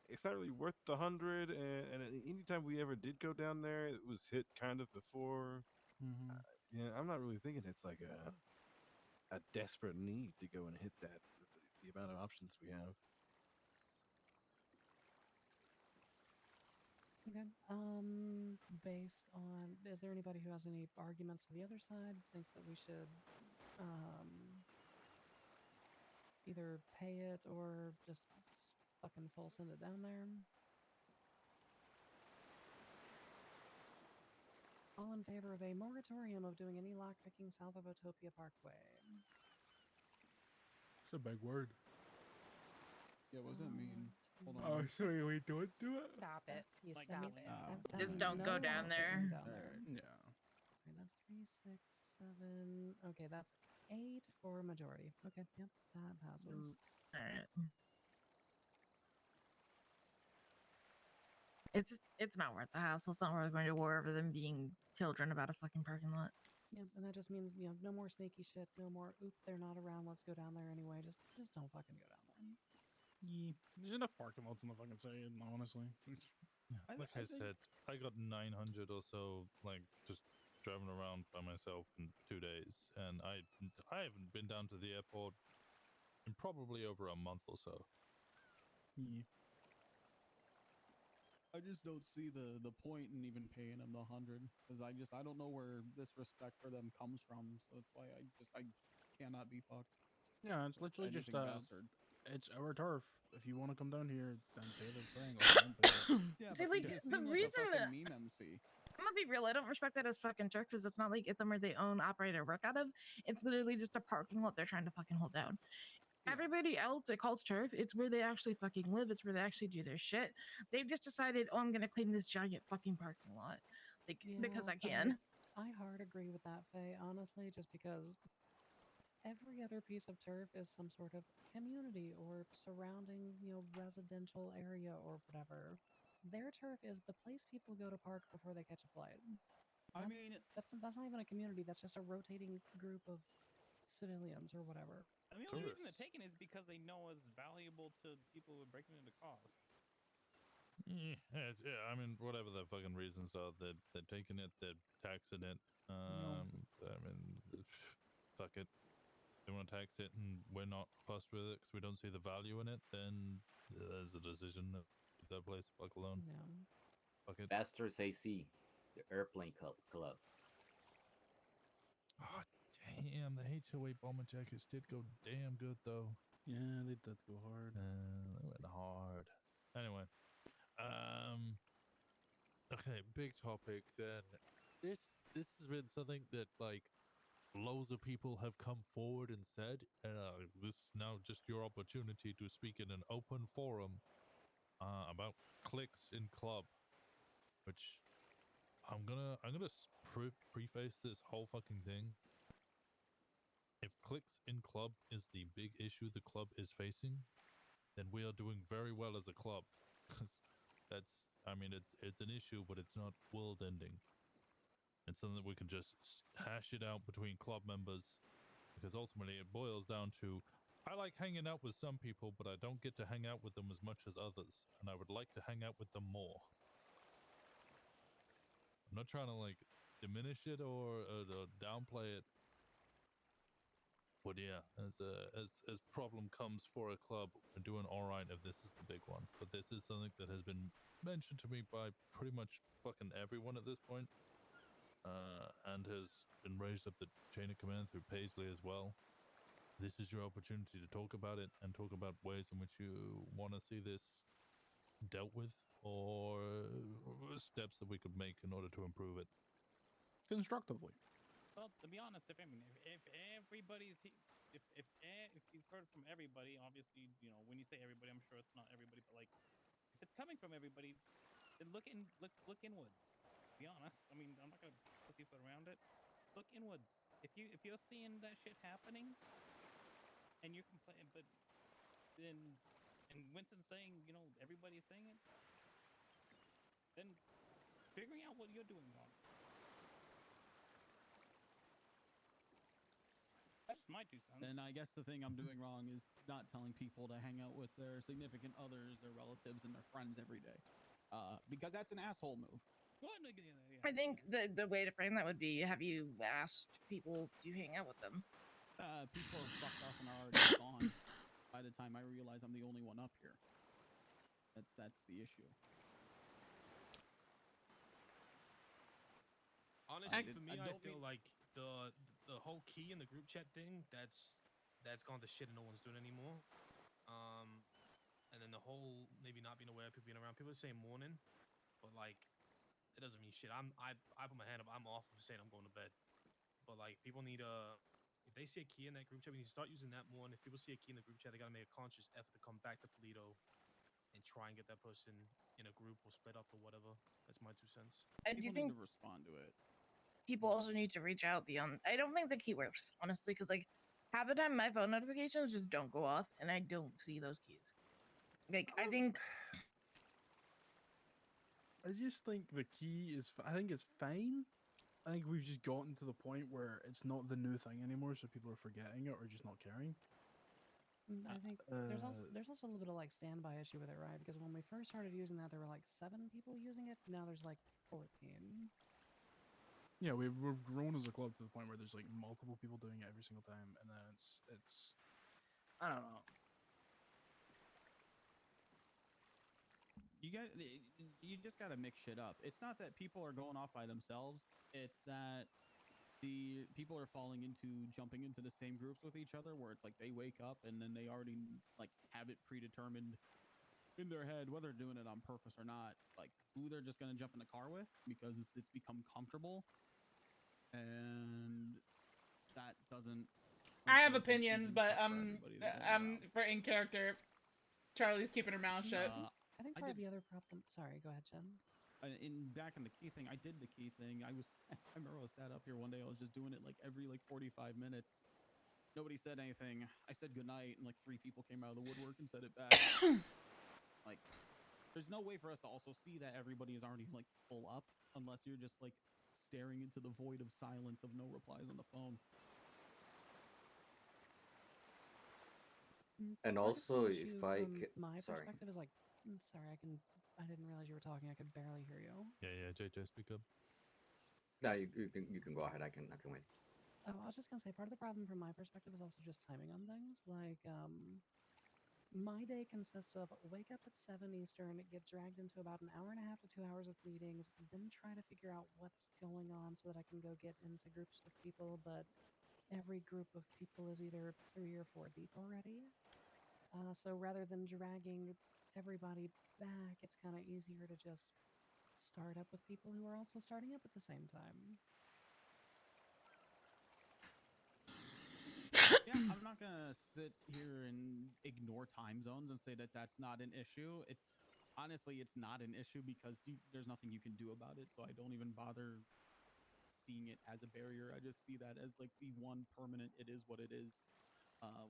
it's not really worth the 100. And anytime we ever did go down there, it was hit kind of before. Mm-hmm. Yeah, I'm not really thinking it's like a desperate need to go and hit that with the amount of options we have. Okay. Based on, is there anybody who has any arguments to the other side? Thinks that we should either pay it or just fucking full send it down there? All in favor of a moratorium of doing any lockpicking south of Utopia Parkway? It's a big word. Yeah, what does that mean? Hold on. Oh, sorry, we don't do it. Stop it. You Like, stop that it. That Just means don't go no down lockpicking there. Down there. Yeah. Okay, that's 3, 6, 7. Okay, that's 8 for majority. Okay, yep, that passes. All right. It's not worth the hassle. It's not worth going to war over them being children about a fucking parking lot. Yep, and that just means, you know, no more sneaky shit, no more oop, they're not around, let's go down there anyway. Just don't fucking go down there. Yeah. There's enough parking lots in the fucking city, honestly. Like I said, I got 900 or so, like just driving around by myself in 2 days, and I haven't been down to the airport in probably over a month or so. Yeah. I just don't see the point in even paying them the 100 because I don't know where this respect for them comes from. So that's why I cannot be fucked. Yeah, it's literally just Anything bastard. it's our turf. If you want to come down here, then pay the thing. Or don't pay it. Yeah, See, but like, you just the seem like reason a fucking that- meme MC. I'm gonna be real. I don't respect that as fucking church because it's not like it's somewhere they own, operate, or work out of. It's literally just a parking lot they're trying to fucking hold down. Everybody else, it calls turf. It's where they actually fucking live. It's where they actually do their shit. They've just decided, oh, I'm gonna claim this giant fucking parking lot, like because I can. I hard agree with that, Faye, honestly, just because every other piece of turf is some sort of community or surrounding, you know, residential area or whatever. Their turf is the place people go to park before they catch a flight. I mean, that's not even a community. That's just a rotating group of civilians or whatever. And the only reason they're taking it is because they know it's valuable to people who are breaking into cars. Yeah, I mean, whatever the fucking reasons are, they're taking it, they're taxing it. I mean, fuck it. They want to tax it, and we're not fussed with it because we don't see the value in it. Then there's a decision of leave that place the fuck alone. No. Fuck it. Bastards AC, the airplane club. Oh, damn, the HOA bomber jackets did go damn good, though. Yeah, they did go hard. They went hard. Anyway, okay, big topic then. This has been something that, like, loads of people have come forward and said, this is now just your opportunity to speak in an open forum about clicks in club, which I'm gonna preface this whole fucking thing. If clicks in club is the big issue the club is facing, then we are doing very well as a club. That's, I mean, it's an issue, but it's not world ending. It's something that we can just hash it out between club members, because ultimately it boils down to, I like hanging out with some people, but I don't get to hang out with them as much as others, and I would like to hang out with them more. I'm not trying to, like, diminish it or downplay it, but yeah, as problem comes for a club, we're doing all right if this is the big one. But this is something that has been mentioned to me by pretty much fucking everyone at this point. And has been raised up the chain of command through Paisley as well. This is your opportunity to talk about it and talk about ways in which you want to see this dealt with, or steps that we could make in order to improve it constructively. Well, to be honest, if everybody's if you've heard from everybody, obviously, you know, when you say everybody, I'm sure it's not everybody, but like if it's coming from everybody, then look inwards. To be honest, I mean, I'm not gonna pussyfoot around it. Look inwards. If you're seeing that shit happening, and you're complaining, but then and Winston's saying, you know, everybody's saying it, then figuring out what you're doing wrong. That's my 2 cents. then I guess the thing I'm doing wrong is not telling people to hang out with their significant others, their relatives, and their friends every day, because that's an asshole move. What? I think the way to frame that would be: have you asked people to hang out with them? People have fucked off and are already gone by the time I realize I'm the only one up here. That's the issue. Honestly, for me, I feel like the whole key in the group chat thing that's gone to shit and no one's doing it anymore. And then the whole maybe not being aware of people being around. People are saying morning, but like it doesn't mean shit. I put my hand up. I'm off of saying I'm going to bed. But like people need if they see a key in that group chat, we need to start using that more. And if people see a key in the group chat, they gotta make a conscious effort to come back to Polito and try and get that person in a group or split up or whatever. That's my 2 cents. Do you think to respond to it? People also need to reach out beyond? I don't think the key works, honestly, because like half the time my phone notifications just don't go off and I don't see those keys. Like I think I just think the key is. I think it's fine. I think we've just gotten to the point where it's not the new thing anymore, so people are forgetting it or just not caring. I think there's also a little bit of like standby issue with it, right? Because when we first started using that, there were like 7 people using it. Now there's like 14. Yeah, we've grown as a club to the point where there's like multiple people doing it every single time, and then it's I don't know. You just gotta mix shit up. It's not that people are going off by themselves. It's that the people are falling into jumping into the same groups with each other, where it's like they wake up and then they already like have it predetermined in their head, whether they're doing it on purpose or not, like who they're just gonna jump in the car with because it's become comfortable, and that doesn't. I have opinions, but for in character, Charlie's keeping her mouth shut. I think part of the other problem. Sorry, go ahead, Jen. Back in the key thing, I did the key thing. I remember I was sat up here one day. I was just doing it like every 45 minutes. Nobody said anything. I said goodnight, and like 3 people came out of the woodwork and said it back. Like, there's no way for us to also see that everybody is already like full up unless you're just like staring into the void of silence of no replies on the phone. And Part of the also, issue if I from my sorry. perspective is like, sorry, I didn't realize you were talking. I could barely hear you. Yeah, JJ, speak up. No, you can go ahead. I can wait. Oh, I was just gonna say part of the problem from my perspective is also just timing on things. Like, my day consists of wake up at 7 Eastern, get dragged into about an hour and a half to 2 hours of meetings, then try to figure out what's going on so that I can go get into groups with people. But every group of people is either 3 or 4 deep already. So rather than dragging everybody back, it's kind of easier to just start up with people who are also starting up at the same time. Yeah, I'm not gonna sit here and ignore time zones and say that that's not an issue. It's honestly, it's not an issue because there's nothing you can do about it. So I don't even bother seeing it as a barrier. I just see that as like the one permanent. It is what it is.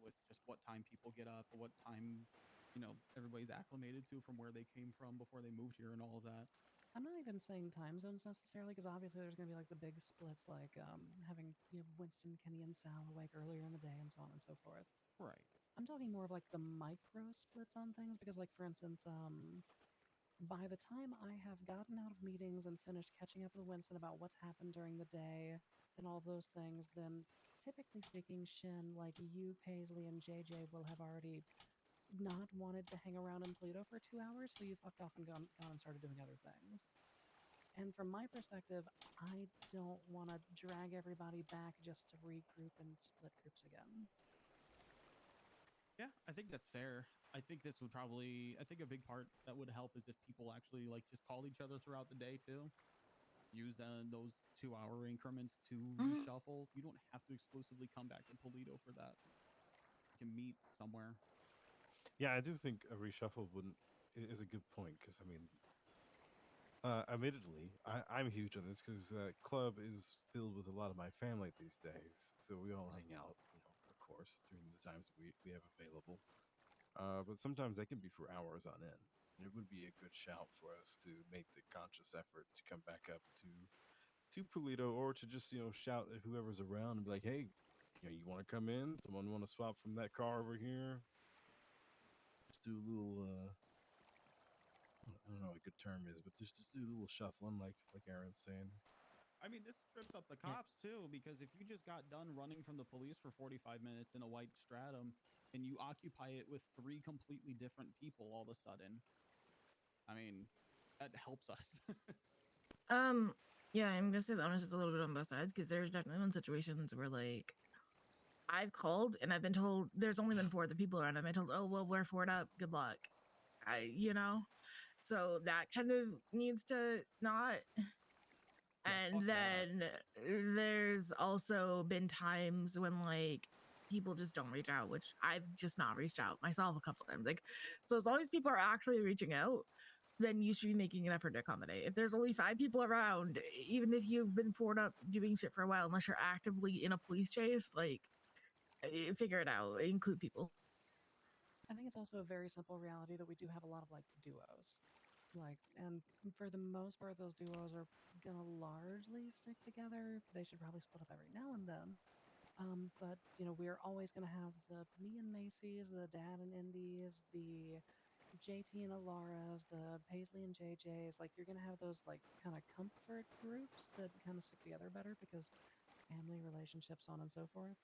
With just what time people get up, or what time, everybody's acclimated to from where they came from before they moved here, and all of that. I'm not even saying time zones necessarily, because obviously there's going to be like the big splits, like having Winston, Kenny, and Sal awake earlier in the day, and so on and so forth. Right. I'm talking more of like the micro splits on things, because like for instance, by the time I have gotten out of meetings and finished catching up with Winston about what's happened during the day and all of those things, then typically speaking, Shin, like you, Paisley, and JJ will have already not wanted to hang around in Pluto for 2 hours, so you fucked off and gone and started doing other things. And from my perspective, I don't want to drag everybody back just to regroup and split groups again. Yeah, I think that's fair. I think this would probably, I think a big part that would help is if people actually like just call each other throughout the day too. Use those 2-hour increments to reshuffle. You don't have to exclusively come back to Polito for that. You can meet somewhere. Yeah, I do think a reshuffle is a good point because I mean, admittedly, I'm huge on this because club is filled with a lot of my family these days, so we all hang out, of course, during the times we have available. But sometimes they can be for hours on end. And it would be a good shout for us to make the conscious effort to come back up to Polito or to just shout at whoever's around and be like, hey, you want to come in? Someone want to swap from that car over here? Just do a little. I don't know what a good term is, but just do a little shuffling, like Aaron's saying. I mean, this trips up the cops too, because if you just got done running from the police for 45 minutes in a white stratum and you occupy it with 3 completely different people all of a sudden, I mean, that helps us. Yeah, I'm gonna say the honest is a little bit on both sides because there's definitely been situations where like I've called and I've been told there's only been 4 other people around. I've been told, oh well, we're 4'd up. Good luck. So that kind of needs to not. And then there's also been times when like people just don't reach out, which I've just not reached out myself a couple times. Like, so as long as people are actually reaching out, then you should be making an effort to accommodate. If there's only 5 people around, even if you've been 4'd up doing shit for a while, unless you're actively in a police chase, like figure it out, include people. I think it's also a very simple reality that we do have a lot of like duos. Like, and for the most part, those duos are gonna largely stick together. They should probably split up every now and then. But you know, we're always gonna have the me and Macy's, the Dad and Indies, the JT and Alara's, the Paisley and JJ's. Like, you're gonna have those like kind of comfort groups that kind of stick together better because family relationships, on and so forth.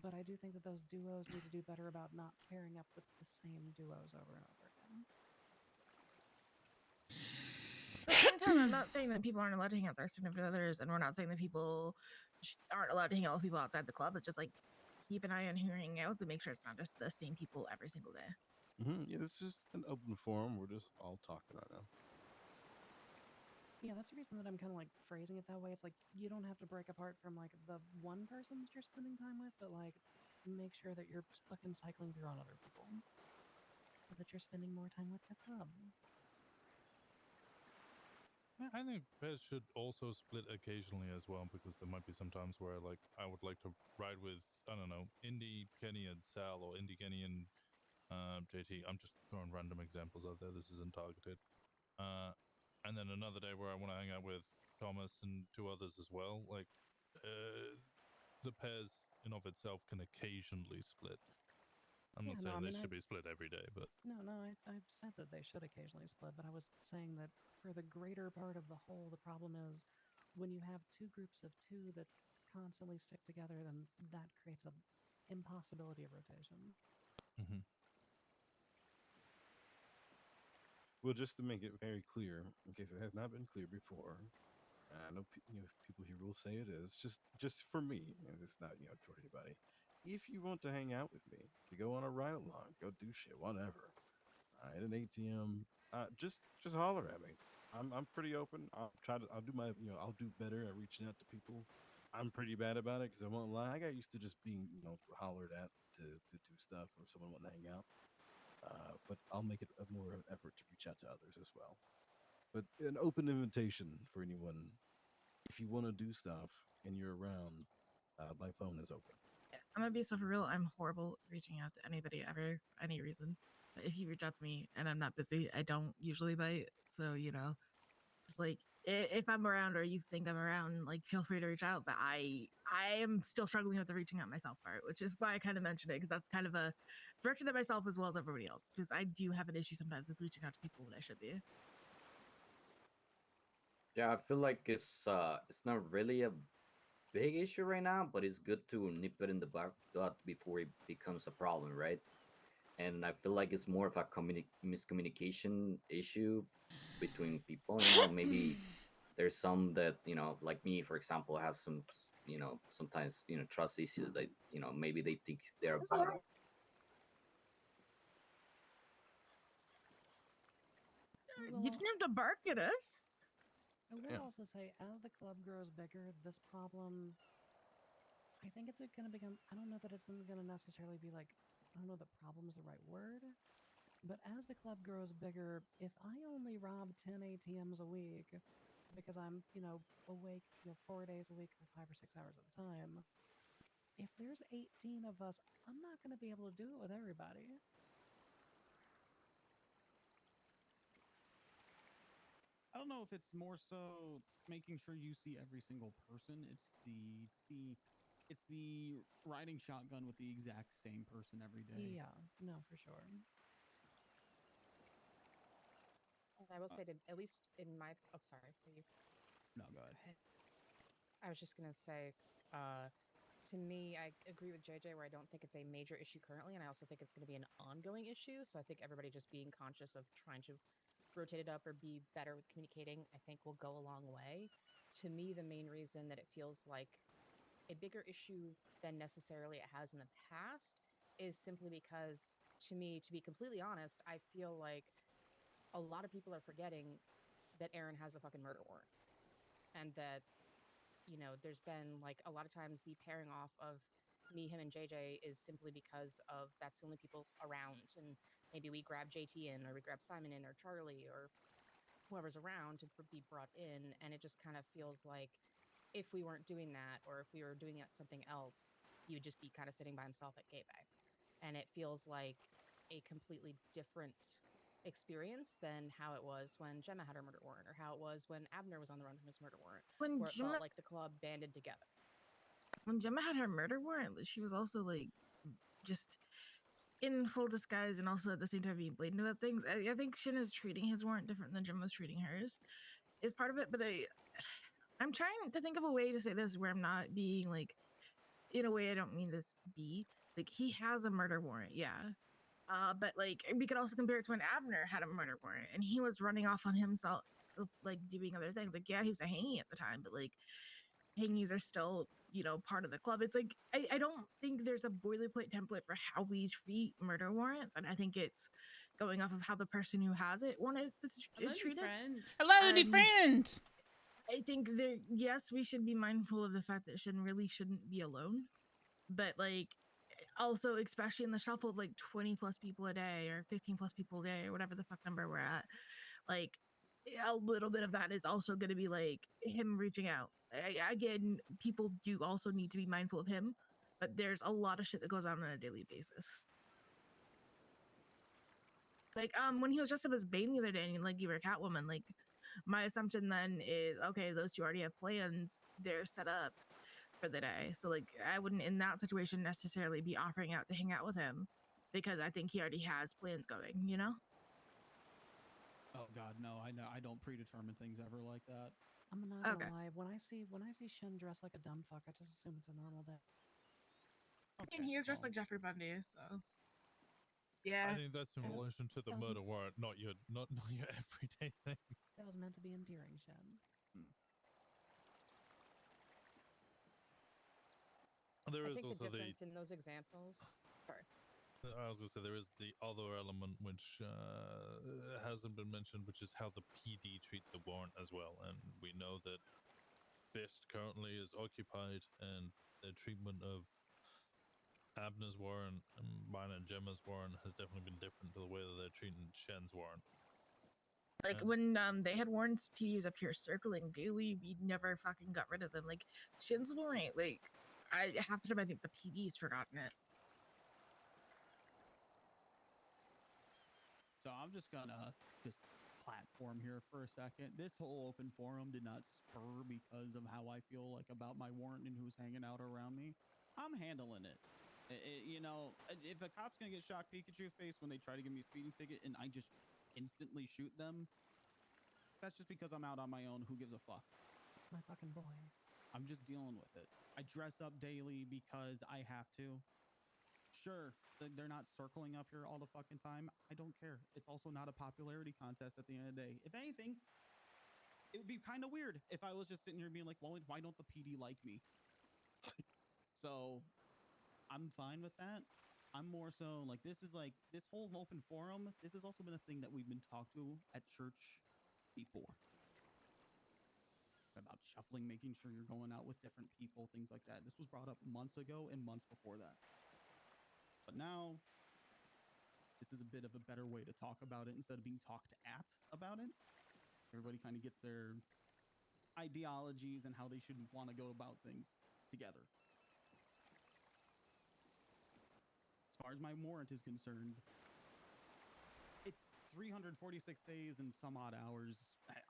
But I do think that those duos need to do better about not pairing up with the same duos over and over again. At the same time, I'm not saying that people aren't allowed to hang out with their significant others, and we're not saying that people aren't allowed to hang out with people outside the club. It's just like keep an eye on who you're hanging out to make sure it's not just the same people every single day. Yeah, this is just an open forum. We're just all talking right now. Yeah, that's the reason that I'm kind of like phrasing it that way. It's like you don't have to break apart from like the one person that you're spending time with, but like make sure that you're fucking cycling through on other people, so that you're spending more time with the club. Yeah, I think pairs should also split occasionally as well, because there might be some times where like I would like to ride with, I don't know, Indy, Kenny, and Sal, or Indy, Kenny, and JT. I'm just throwing random examples out there. This isn't targeted. And then another day where I want to hang out with Thomas and 2 others as well. Like the pairs in of itself can occasionally split. I'm not saying they should be split every day, but I said that they should occasionally split, but I was saying that for the greater part of the whole, the problem is when you have 2 groups of 2 that constantly stick together, then that creates an impossibility of rotation. Well, just to make it very clear, in case it has not been clear before, I know people here will say it is just for me, and it's not toward anybody. If you want to hang out with me, to go on a ride along, go do shit, whatever, at an ATM, just holler at me. I'm pretty open. I'll do my I'll do better at reaching out to people. I'm pretty bad about it because I won't lie. I got used to just being hollered at to do stuff or someone wanting to hang out. But I'll make it more of an effort to reach out to others as well. But an open invitation for anyone. If you want to do stuff and you're around, my phone is open. I'm gonna be so for real. I'm horrible reaching out to anybody ever for any reason. But if you reach out to me and I'm not busy, I don't usually bite. So just like if I'm around or you think I'm around, like feel free to reach out. But I am still struggling with the reaching out myself part, which is why I kind of mentioned it because that's kind of a direction at myself as well as everybody else. Because I do have an issue sometimes with reaching out to people when I should be. Yeah, I feel like it's not really a big issue right now, but it's good to nip it in the bud before it becomes a problem, right? And I feel like it's more of a miscommunication issue between people. Maybe there's some that like me, for example, have some sometimes trust issues that maybe they think they're above. You didn't have to bark at us. I will also say, as the club grows bigger, this problem, I think it's going to become, I don't know that it's going to necessarily be like, I don't know that problem is the right word, but as the club grows bigger, if I only rob 10 ATMs a week because I'm, awake, 4 days a week for 5 or 6 hours at a time, if there's 18 of us, I'm not going to be able to do it with everybody. I don't know if it's more so making sure you see every single person. It's the see it's the riding shotgun with the exact same person every day. Yeah, no, for sure. And I will say, to, at least in my, oh, sorry, are you? No, go ahead. I was just gonna say, to me, I agree with JJ where I don't think it's a major issue currently, and I also think it's going to be an ongoing issue. So I think everybody just being conscious of trying to rotate it up or be better with communicating, I think will go a long way. To me, the main reason that it feels like a bigger issue than necessarily it has in the past is simply because, to me, to be completely honest, I feel like a lot of people are forgetting that Aaron has a fucking murder warrant, and that, you know, there's been like a lot of times the pairing off of me, him, and JJ is simply because of that's the only people around. And maybe we grab JT in, or we grab Simon in, or Charlie, or whoever's around to be brought in. And it just kind of feels like if we weren't doing that, or if we were doing something else, he would just be kind of sitting by himself at Gay Bay. And it feels like a completely different experience than how it was when Gemma had her murder warrant, or how it was when Abner was on the run from his murder warrant, When where it felt like the club banded together. When Gemma had her murder warrant, she was also like just in full disguise and also at the same time being blatant about things. I think Shin is treating his warrant different than Gemma's treating hers. Is part of it, but I'm trying to think of a way to say this where I'm not being like, in a way I don't mean this to be. Like, he has a murder warrant, yeah. But like we could also compare it to when Abner had a murder warrant and he was running off on himself, like doing other things. Like, yeah, he was a hangy at the time, but like hangies are still, you know, part of the club. It's like I don't think there's a boilerplate template for how we treat murder warrants, and I think it's going off of how the person who has it wanted to treat it. Hello, new friend. I think there, yes, we should be mindful of the fact that Shin really shouldn't be alone, but like also, especially in the shuffle of like 20 plus people a day or 15 plus people a day or whatever the fuck number we're at, like a little bit of that is also going to be like him reaching out. Again, people do also need to be mindful of him, but there's a lot of shit that goes on a daily basis. Like when he was dressed up as Bane the other day and like you were Catwoman, like my assumption then is okay, those two already have plans, they're set up for the day. So like I wouldn't in that situation necessarily be offering out to hang out with him because I think he already has plans going, you know? Oh God, no! I don't predetermine things ever like that. I'm not gonna Okay. lie. When I see Shin dressed like a dumb fuck, I just assume it's a normal day. And he is dressed like Jeffrey Bundy, so yeah. I think that's in relation to the that was- murder warrant, not your not your everyday thing. That was meant to be endearing, Shin. There I is think the also difference in those examples. Sorry. I was going to say there is the other element which hasn't been mentioned, which is how the PD treat the warrant as well. And we know that Best currently is occupied, and their treatment of Abner's warrant and mine and Gemma's warrant has definitely been different to the way that they're treating Shen's warrant. Like when they had warrants PDs up here circling daily, we never fucking got rid of them. Like Shin's warrant, like I half the time I think the PD's forgotten it. So I'm just gonna platform here for a second. This whole open forum did not spur because of how I feel like about my warrant and who's hanging out around me. I'm handling it. You know, if a cop's gonna get shocked Pikachu face when they try to give me a speeding ticket and I just instantly shoot them, that's just because I'm out on my own. Who gives a fuck? My fucking boy. I'm just dealing with it. I dress up daily because I have to. Sure, they're not circling up here all the fucking time. I don't care. It's also not a popularity contest at the end of the day. If anything, it would be kind of weird if I was just sitting here being like, well, why don't the PD like me? So I'm fine with that. I'm more so like, this is like, this whole open forum, this has also been a thing that we've been talked to at church before. About shuffling, making sure you're going out with different people, things like that. This was brought up months ago and months before that. But now, this is a bit of a better way to talk about it instead of being talked at about it. Everybody kind of gets their ideologies and how they should want to go about things together. As far as my warrant is concerned, it's 346 days and some odd hours.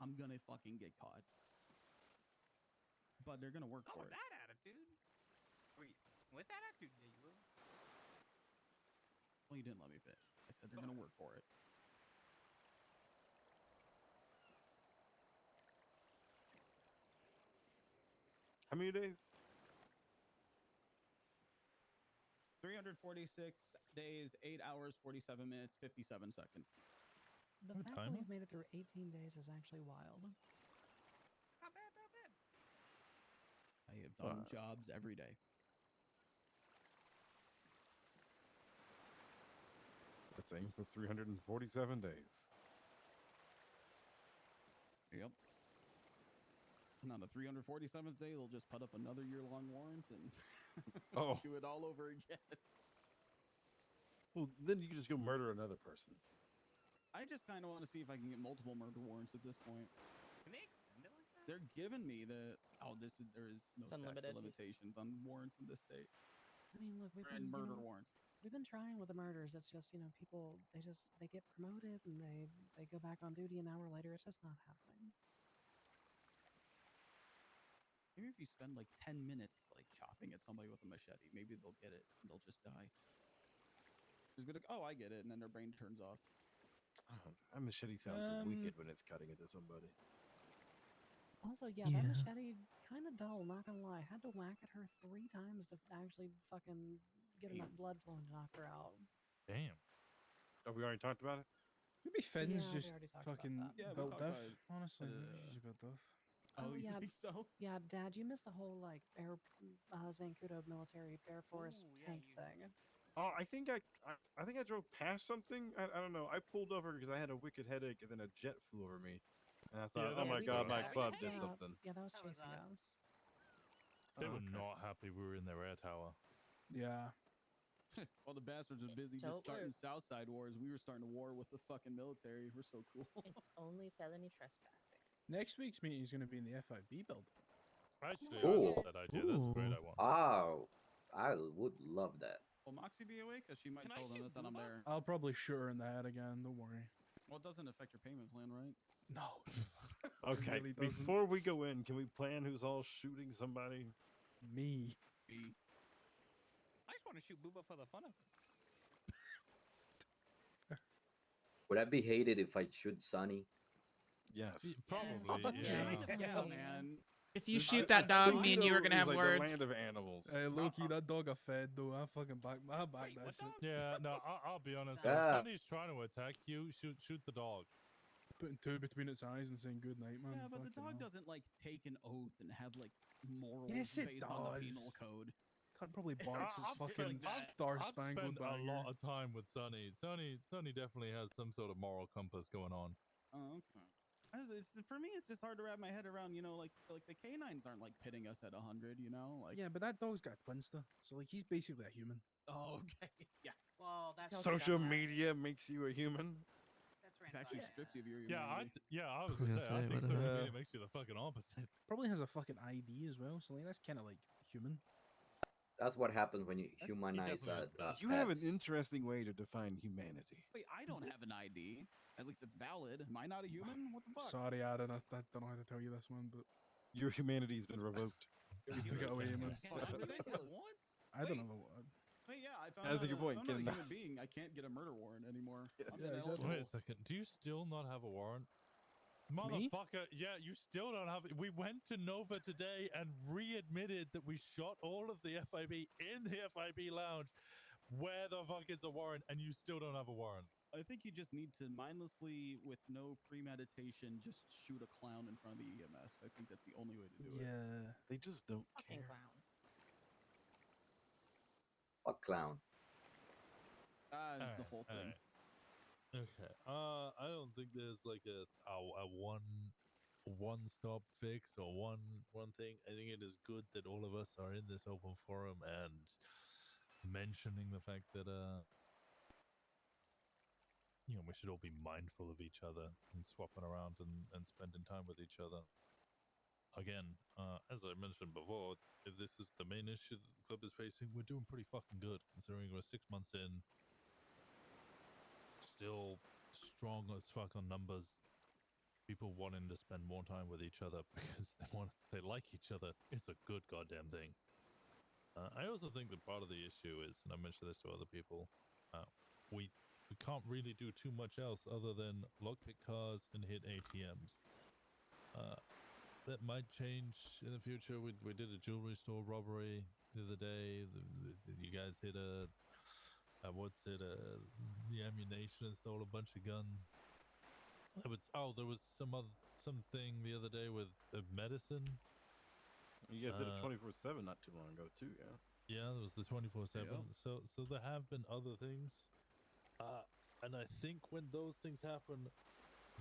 I'm gonna fucking get caught. But they're gonna work for it. That attitude. With that attitude, yeah, you will. Well, you didn't let me fish. I said they're gonna work for it. How many days? 346 days, 8 hours, 47 minutes, 57 seconds. The What fact time? that we've made it through 18 days is actually wild. Not bad, not bad. I have done jobs every day. Let's aim for 347 days. Yep. And on the 347th day, they'll just put up another year-long warrant and Oh. do it all over again. Well, then you can just go murder another person. I just kind of want to see if I can get multiple murder warrants at this point. Can they extend it like that? They're giving me the there is no It's statute of unlimited. limitations on warrants in this state. I mean, look, And murder warrants. We've been trying with the murders. It's just, people they get promoted and they go back on duty an hour later. It's just not happening. Maybe if you spend like 10 minutes like chopping at somebody with a machete, maybe they'll get it and they'll just die. Just be like, oh, I get it, and then their brain turns off. Oh, that machete sounds wicked when it's cutting into somebody. Also, yeah, that machete kind of dull. Not gonna lie, I had to whack at her 3 times to actually fucking get enough blood flowing to knock her out. Damn. Oh, we already talked about it? Maybe Finn's Yeah, we just already talked about fucking that. Yeah, we built talked diff. about it. Honestly, maybe she's built diff. Oh, you yeah, think so? Yeah, Dad, you missed a whole like Air Zancudo military Air Force tank thing. Oh, I think I drove past something. I don't know. I pulled over because I had a wicked headache, and then a jet flew over me, and I thought, that oh my was god, us. my club did Yeah, something. yeah, that was chasing us. They Oh, were okay. not happy we were in their air tower. Yeah. While the bastards were busy Don't just starting worry. Southside wars, we were starting a war with the fucking military. We're so cool. It's only felony trespassing. Next week's meeting is going to be in the FIB build. Actually, Oh. I love that idea. That's a great idea. Oh, I would love that. Will Moxie be awake? Because she might Can I tell them shoot that I'm Booba? there. I'll probably shoot her in the head again. Don't worry. Well, it doesn't affect your payment plan, right? No. Okay, really doesn't. before we go in, can we plan who's all shooting somebody? Me. I just want to shoot Booba for the fun of it. Would I be hated if I shoot Sonny? Yes. Probably, Yeah, man. If you shoot that dog, me and you are gonna have like words. The land of animals. Hey, Loki, that dog got fed though. I fucking back that shit. Yeah, no, I'll be honest. Yeah. If somebody's trying to attack you, shoot the dog. Putting 2 between its eyes and saying good night, man. Yeah, but the Fucking dog hell. doesn't like take an oath and have like morals Yes, it based on the penal does. code. Can't probably barks his I've fucking I've star spent spangled a banner. lot of time with Sonny. Sonny definitely has some sort of moral compass going on. Oh, okay. For me, it's just hard to wrap my head around. Like the canines aren't like pitting us at 100. Like Yeah, but that dog's got a twinster, so like he's basically a human. Oh, okay. Yeah. Well, that's Social media makes you a human. That's It actually strips you of your Yeah, humanity. I was gonna gonna say, I say, think what social the- media makes you the fucking opposite. Probably has a fucking ID as well, so like that's kind of like human. That's what happens when you He humanize definitely has that. You have an pets. interesting way to define humanity. Wait, I don't have an ID. At least it's valid. Am I not a human? What the fuck? Sorry, Aaron, I don't know how to tell you this one, but Your humanity's been revoked. we took it away, man. That's ridiculous. I don't know what. Wait, yeah, I found That's a good out point, I'm not a Ken. human being. I can't get a murder warrant anymore. I'm Yeah, ineligible. Wait a second. Do you still not have a warrant? Motherfucker, yeah, you still don't have it. We went to Nova today and readmitted that we shot all of the FIB in the FIB lounge. Where the fuck is the warrant? And you still don't have a warrant. I think you just need to mindlessly, with no premeditation, just shoot a clown in front of the EMS. I think that's the only way to do it. Yeah. They just don't Fucking care. clowns. What clown? That's the whole thing. Alright. Okay. I don't think there's like a one stop fix or one thing. I think it is good that all of us are in this open forum and mentioning the fact that we should all be mindful of each other and swapping around and spending time with each other. Again, as I mentioned before, if this is the main issue that the club is facing, we're doing pretty fucking good considering we're 6 months in. Still strong as fuck on numbers. People wanting to spend more time with each other because they like each other. It's a good goddamn thing. I also think that part of the issue is, and I mentioned this to other people, we can't really do too much else other than lockpick cars and hit ATMs. That might change in the future. We did a jewelry store robbery the other day. You guys hit the ammunition and stole a bunch of guns. There was something the other day with medicine. You guys did it 24/7 not too long ago too, yeah. Yeah, there was the 24/7. So there have been other things, and I think when those things happen,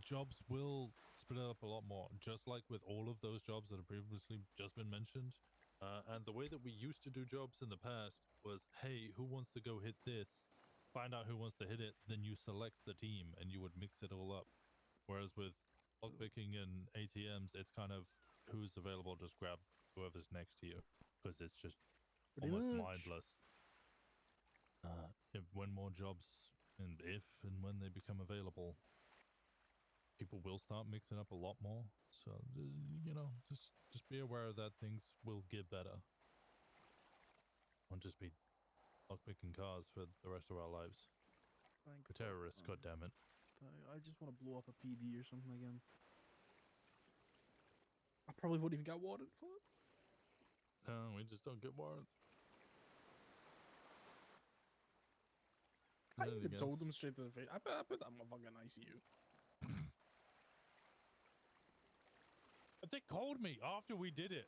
jobs will split up a lot more. Just like with all of those jobs that have previously just been mentioned. And the way that we used to do jobs in the past was, hey, who wants to go hit this? Find out who wants to hit it, then you select the team and you would mix it all up. Whereas with lockpicking and ATMs, it's kind of who's available, just grab whoever's next to you, because it's just almost mindless. When more jobs and when they become available, people will start mixing up a lot more. So just be aware that things will get better. Won't just be lockpicking cars for the rest of our lives. Thank For fuck, terrorists, man. goddammit. I just want to blow up a PD or something again. I probably wouldn't even get warranted for it. No, we just don't get warrants. I even told them straight to the face. I put that motherfucker in ICU. But they called me after we did it.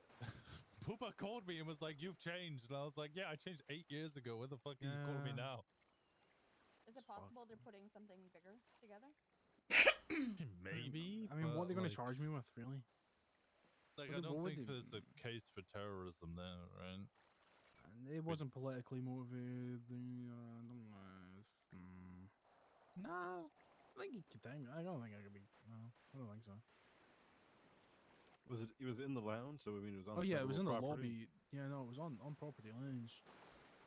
Poopa called me and was like, "You've changed," and I was like, "Yeah, I changed 8 years ago. Where the fuck are you calling me now?" Is it possible they're putting something bigger together? Maybe. I mean, what are they going to like, charge me with, really? Like, What I did- don't what would think they- there's a case for terrorism there, right? And it wasn't politically motivated. No, I think he could take me. I don't think I could be. No, I don't think so. Was it? It was in the lounge, so I mean, it was on. Oh the yeah, it was in the property? lobby. Yeah, no, it was on property lines.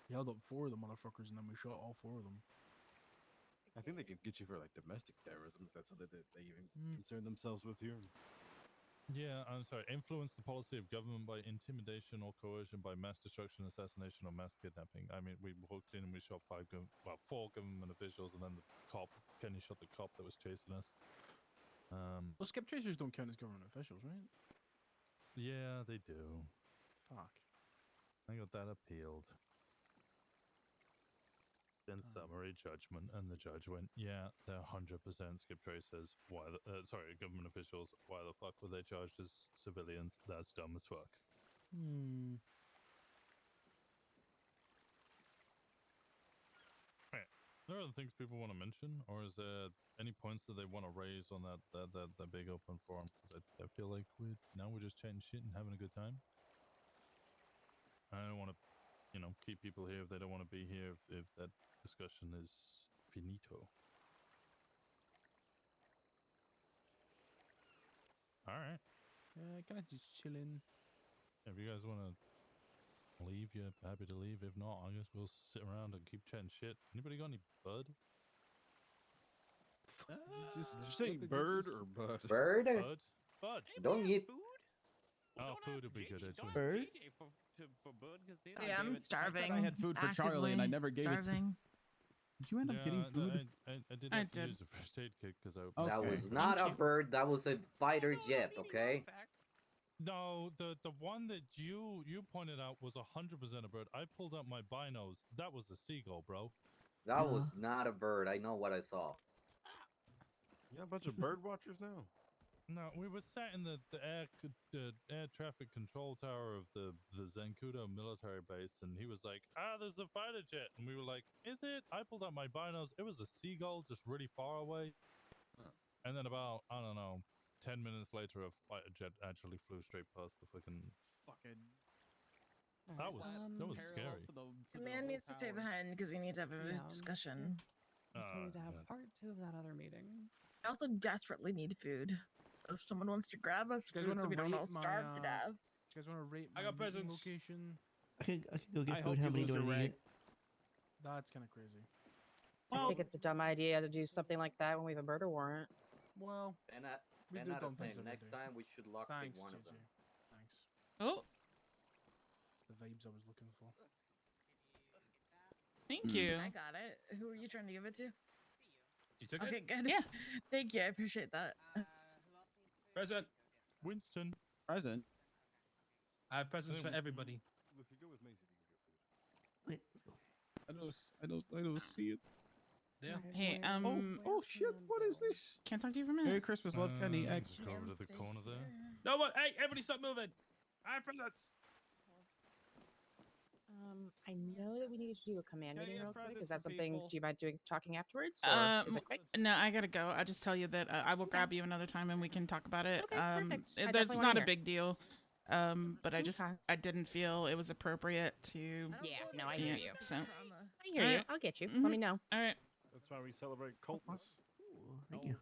He held up 4 of the motherfuckers, and then we shot all 4 of them. I think they could get you for like domestic terrorism if that's something that they even Hmm. concern themselves with here. Yeah, I'm sorry. Influence the policy of government by intimidation or coercion, by mass destruction, assassination, or mass kidnapping. I mean, we walked in and we shot 4 government officials, and then the cop. Kenny shot the cop that was chasing us. Well, skip chasers don't count as government officials, right? Yeah, they do. Fuck. I got that appealed. Then summary judgment, and the judge went, "Yeah, they're 100% skip tracers. Why? Government officials. Why the fuck were they charged as civilians? That's dumb as fuck." Hmm. Right. There are other things people want to mention, or is there any points that they want to raise on that big open forum? Because I feel like we're just chatting shit and having a good time. I don't want to, keep people here if they don't want to be here. If that discussion is finito. All right. Kind of just chilling. If you guys want to leave, you're happy to leave. If not, I guess we'll sit around and keep chatting shit. Anybody got any bud? Did you say bird or bud? Bird? Bud. Don't eat. Oh, food would be good actually. Bird? For Bud, because they Yeah, I'm starving. I had food for Charlie and I never gave it. Starving. Did you end up getting food? I did have to use a first aid kit because I. That Okay. was not a bird. That was a fighter jet. Okay. No, the one that you pointed out was 100% a bird. I pulled out my binos. That was a seagull, bro. That was not a bird. I know what I saw. Yeah, a bunch of bird watchers now. No, we were sat in the air traffic control tower of the Zancudo military base, and he was like, there's a fighter jet. And we were like, is it? I pulled out my binos. It was a seagull just really far away. And then about, I don't know, 10 minutes later, a fighter jet actually flew straight past the fucking... That was scary. The man needs to stay behind because we need to have a Yeah. discussion. We still need to have part 2 of that other meeting. I also desperately need food. If someone wants to grab us You guys food want so to we don't all rate my, starve to death. You guys want to rate I my got meeting presents. location? I could go get I food. hope How you many lose do I your need to rank. get? That's kind of crazy. I think it's a dumb idea to do something like that when we have a murder warrant. Well, And we do another dumb things thing. every Next day. time we should lock pick Thanks, one of GG. them. Thanks. Oh, the vibes I was looking for. Thank you. I got it. Who are you trying to give it to? You took Okay, it? good. Yeah. Thank you. I appreciate that. Present. Winston. Present. I have presents for Look, everybody. Look, you go with Maisie to get your food. Wait, let's go. I don't see it. Yeah. Hey, Oh shit! What is this? Can't talk to you for a minute. Merry Christmas, love, Kenny. X. Just go over to the corner there. No, what? Hey, everybody, stop moving. I have presents. I know that we need to do a command Kenny meeting has real quick. presents Is that for something? people. Do you mind talking afterwards, or is it quick? No, I gotta go. I'll just tell you that I will grab you another time and we can talk about it. Okay, perfect. I That's definitely wanna not a hear. big deal. But I just Okay. I didn't feel it was appropriate to. Yeah, no, I hear you. So I hear you. Alright. I'll get you. Mhm. Let me know. All right. That's why we celebrate cultness. Ooh, thank you.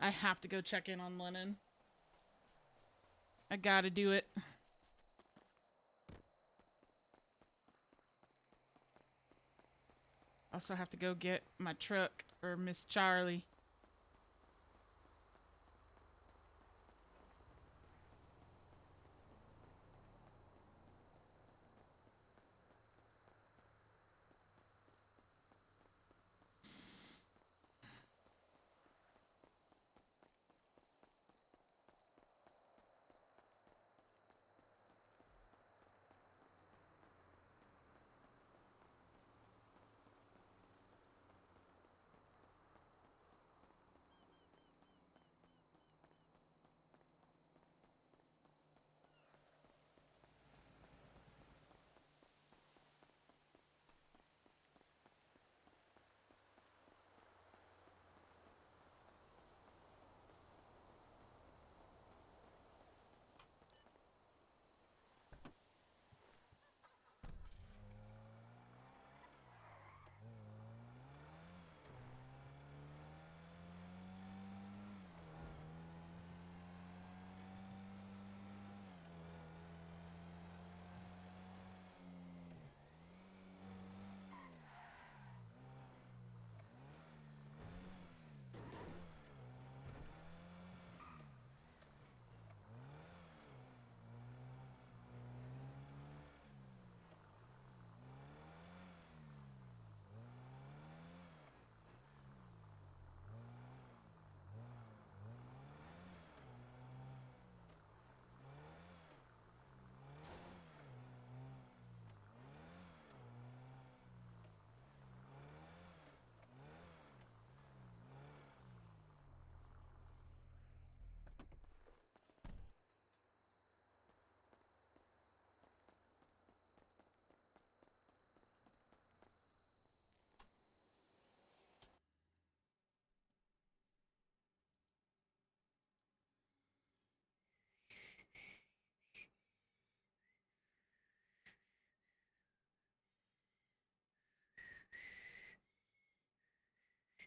I have to go check in on Lennon. I gotta do it. Also have to go get my truck for Miss Charlie.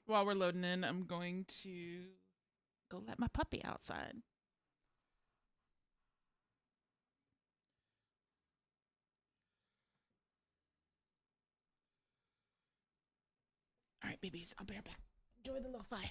While we're loading in, I'm going to go let my puppy outside. All right, babies, I'll be right back. Enjoy the lo-fi.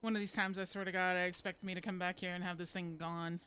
One of these times, I swear to God, I expect me to come back here and have this thing gone.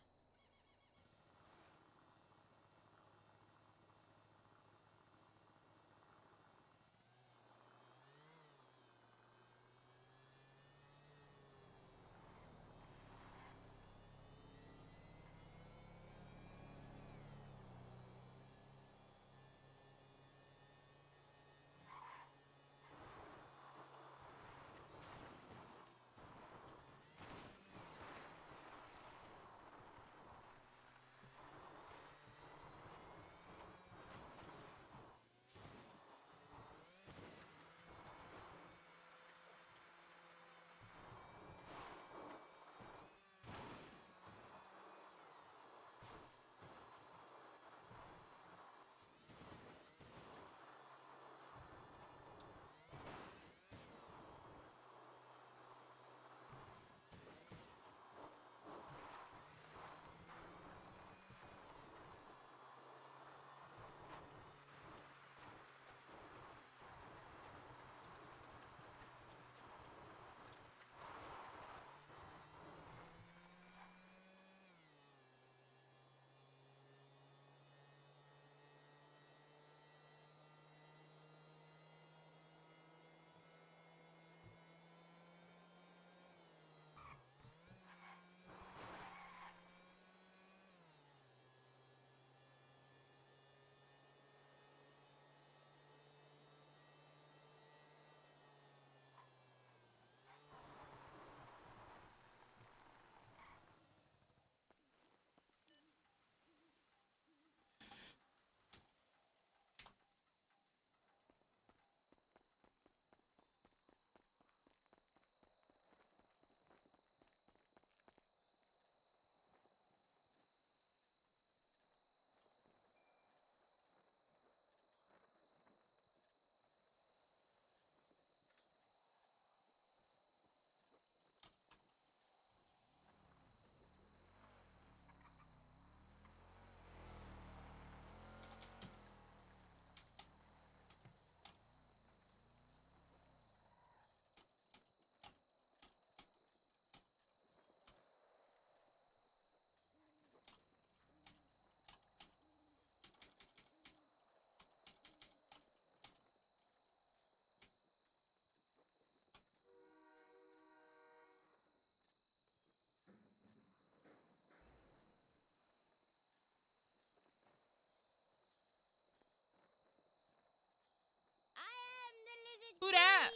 Who that?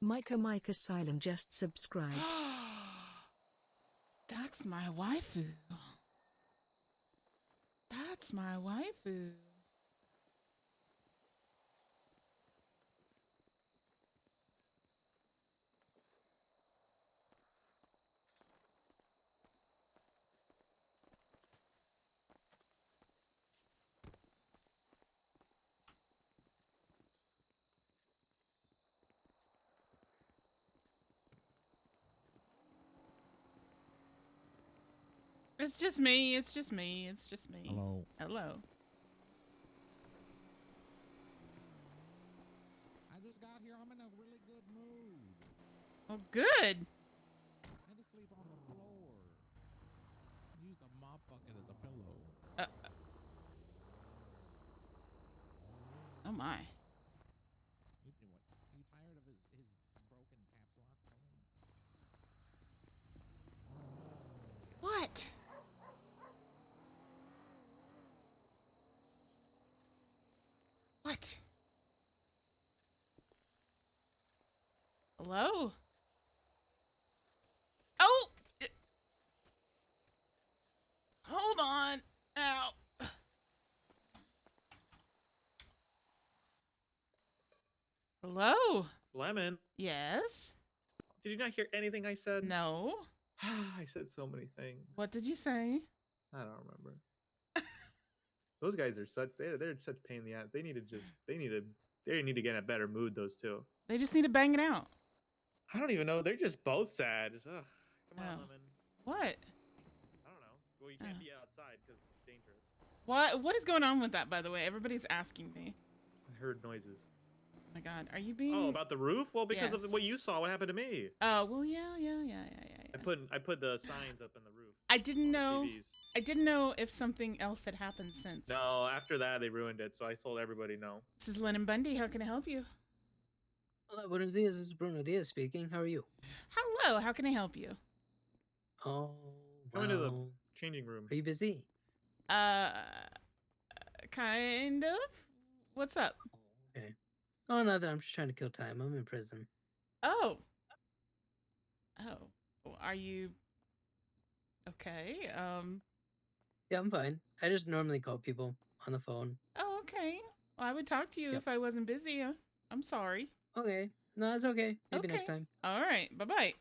Micah Asylum just subscribed. That's my waifu. That's my waifu. It's just me. It's just me. It's just me. Hello. Hello. I just got here. I'm in a really good mood. Oh, good. I had to sleep on the floor. Use the mop bucket as a pillow. Oh my. You doing? Are you tired of his broken caps lock phone? What? What? Hello? Oh! Hold on. Ow. Hello? Lemon, Yes? did you not hear anything I said? No. I said so many things. What did you say? I don't remember. Those guys are they're such pain in the ass. They need to get in a better mood. Those two. They just need to bang it out. I don't even know. They're just both sad. Ugh. Come on, Oh. Lemon. What? I don't know. Well, you can't be outside because it's dangerous. What is going on with that, by the way? Everybody's asking me. I heard noises. my God, are you being? Oh, about the roof? Well, because of Yes. what you saw, what happened to me? Oh, well, yeah. I put the signs up in the roof. I didn't know. TVs. I didn't know if something else had happened since. No, after that they ruined it, so I told everybody no. This is Lennon Bundy. How can I help you? Hola, buenos días. This is Bruno Diaz speaking. How are you? Hello. How can I help you? Oh, Come into the well, changing room. are you busy? Kind of. What's up? Okay. Oh, nothing. I'm just trying to kill time. I'm in prison. Oh. Are you okay? Yeah, I'm fine. I just normally call people on the phone. Oh, okay. Well, I would talk to you if I wasn't busy. I'm sorry. Okay. No, it's okay. Maybe next time. All right. Bye-bye.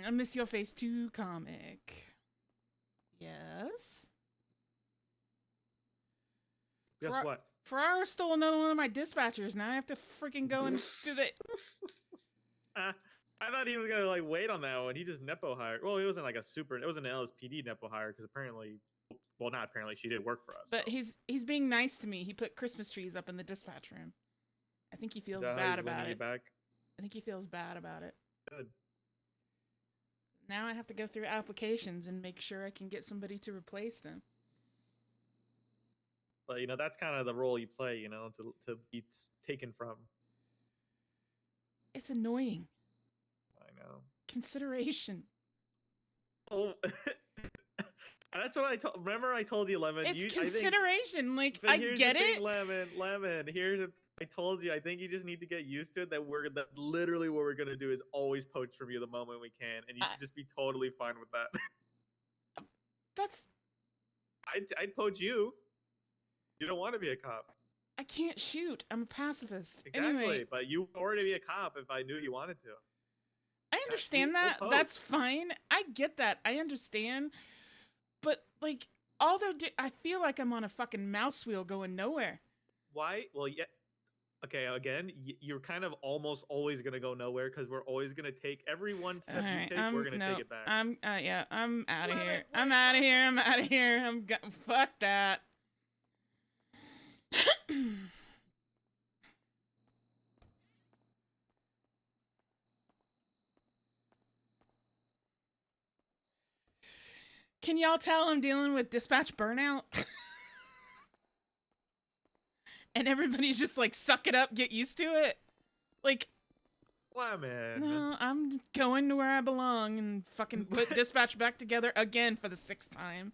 I miss your face too, comic. Yes. Guess what? Ferrara stole another one of my dispatchers. Now I have to freaking go and do the. I thought he was gonna like wait on that one. He just nepo hired. Well, it wasn't like it wasn't an LSPD nepo hire because apparently, well, not apparently, she did work for us. But he's being nice to me. He put Christmas trees up in the dispatch room. I think he feels Is that how bad he's winning about you it. back? I think he feels bad about it. Good. Now I have to go through applications and make sure I can get somebody to replace them. But that's kind of the role you play, to be taken from. It's annoying. I know. Consideration. Oh, that's what I told. Remember, I told you, Lemon. It's consideration. But I here's get the thing, it. Lemon. I told you. I think you just need to get used to it. That literally what we're gonna do is always poach from you the moment we can, and you should just be totally fine with that. That's. I'd poach you. You don't want to be a cop. I can't shoot. I'm a pacifist. Exactly, Anyway, but you already be a cop if I knew you wanted to. I understand that. we'll That's fine. I get that. I understand. But I feel like I'm on a fucking mouse wheel going nowhere. Why? Well, yeah. Okay, again, you're kind of almost always gonna go nowhere because we're always gonna take every one step you take. We're gonna take it back. I'm out of here. I'm out of here. Fuck that. Can y'all tell I'm dealing with dispatch burnout? And everybody's just like, suck it up, get used to it. Lemon. No, I'm going to where I belong and fucking put dispatch back together again for the 6th time.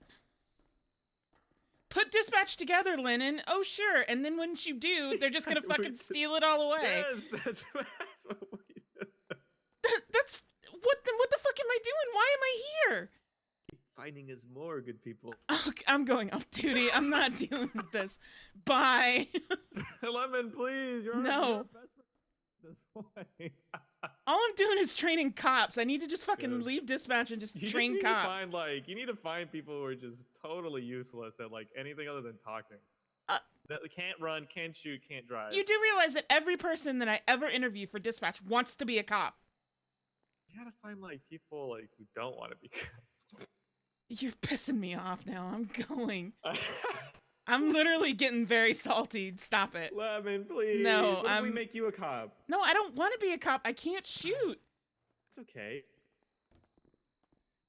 Put dispatch together, Lennon. Oh, sure. And then once you do, they're just gonna fucking steal it all away. Yes, that's what we do. That's what the fuck am I doing? Why am I here? Keep finding us more good people. Okay, I'm going off duty. I'm not dealing with this. Bye. Lemon, please. You're No. This way. All I'm doing is training cops. I need to just fucking leave dispatch and just train need cops. To find, you need to find people who are just totally useless at anything other than talking. That can't run, can't shoot, can't drive. You do realize that every person that I ever interview for dispatch wants to be a cop. You gotta find people who don't want to be cops. You're pissing me off now. I'm going. I'm literally getting very salty. Stop it. Lemon, please. No, what if we make you a cop? No, I don't want to be a cop. I can't shoot. It's okay.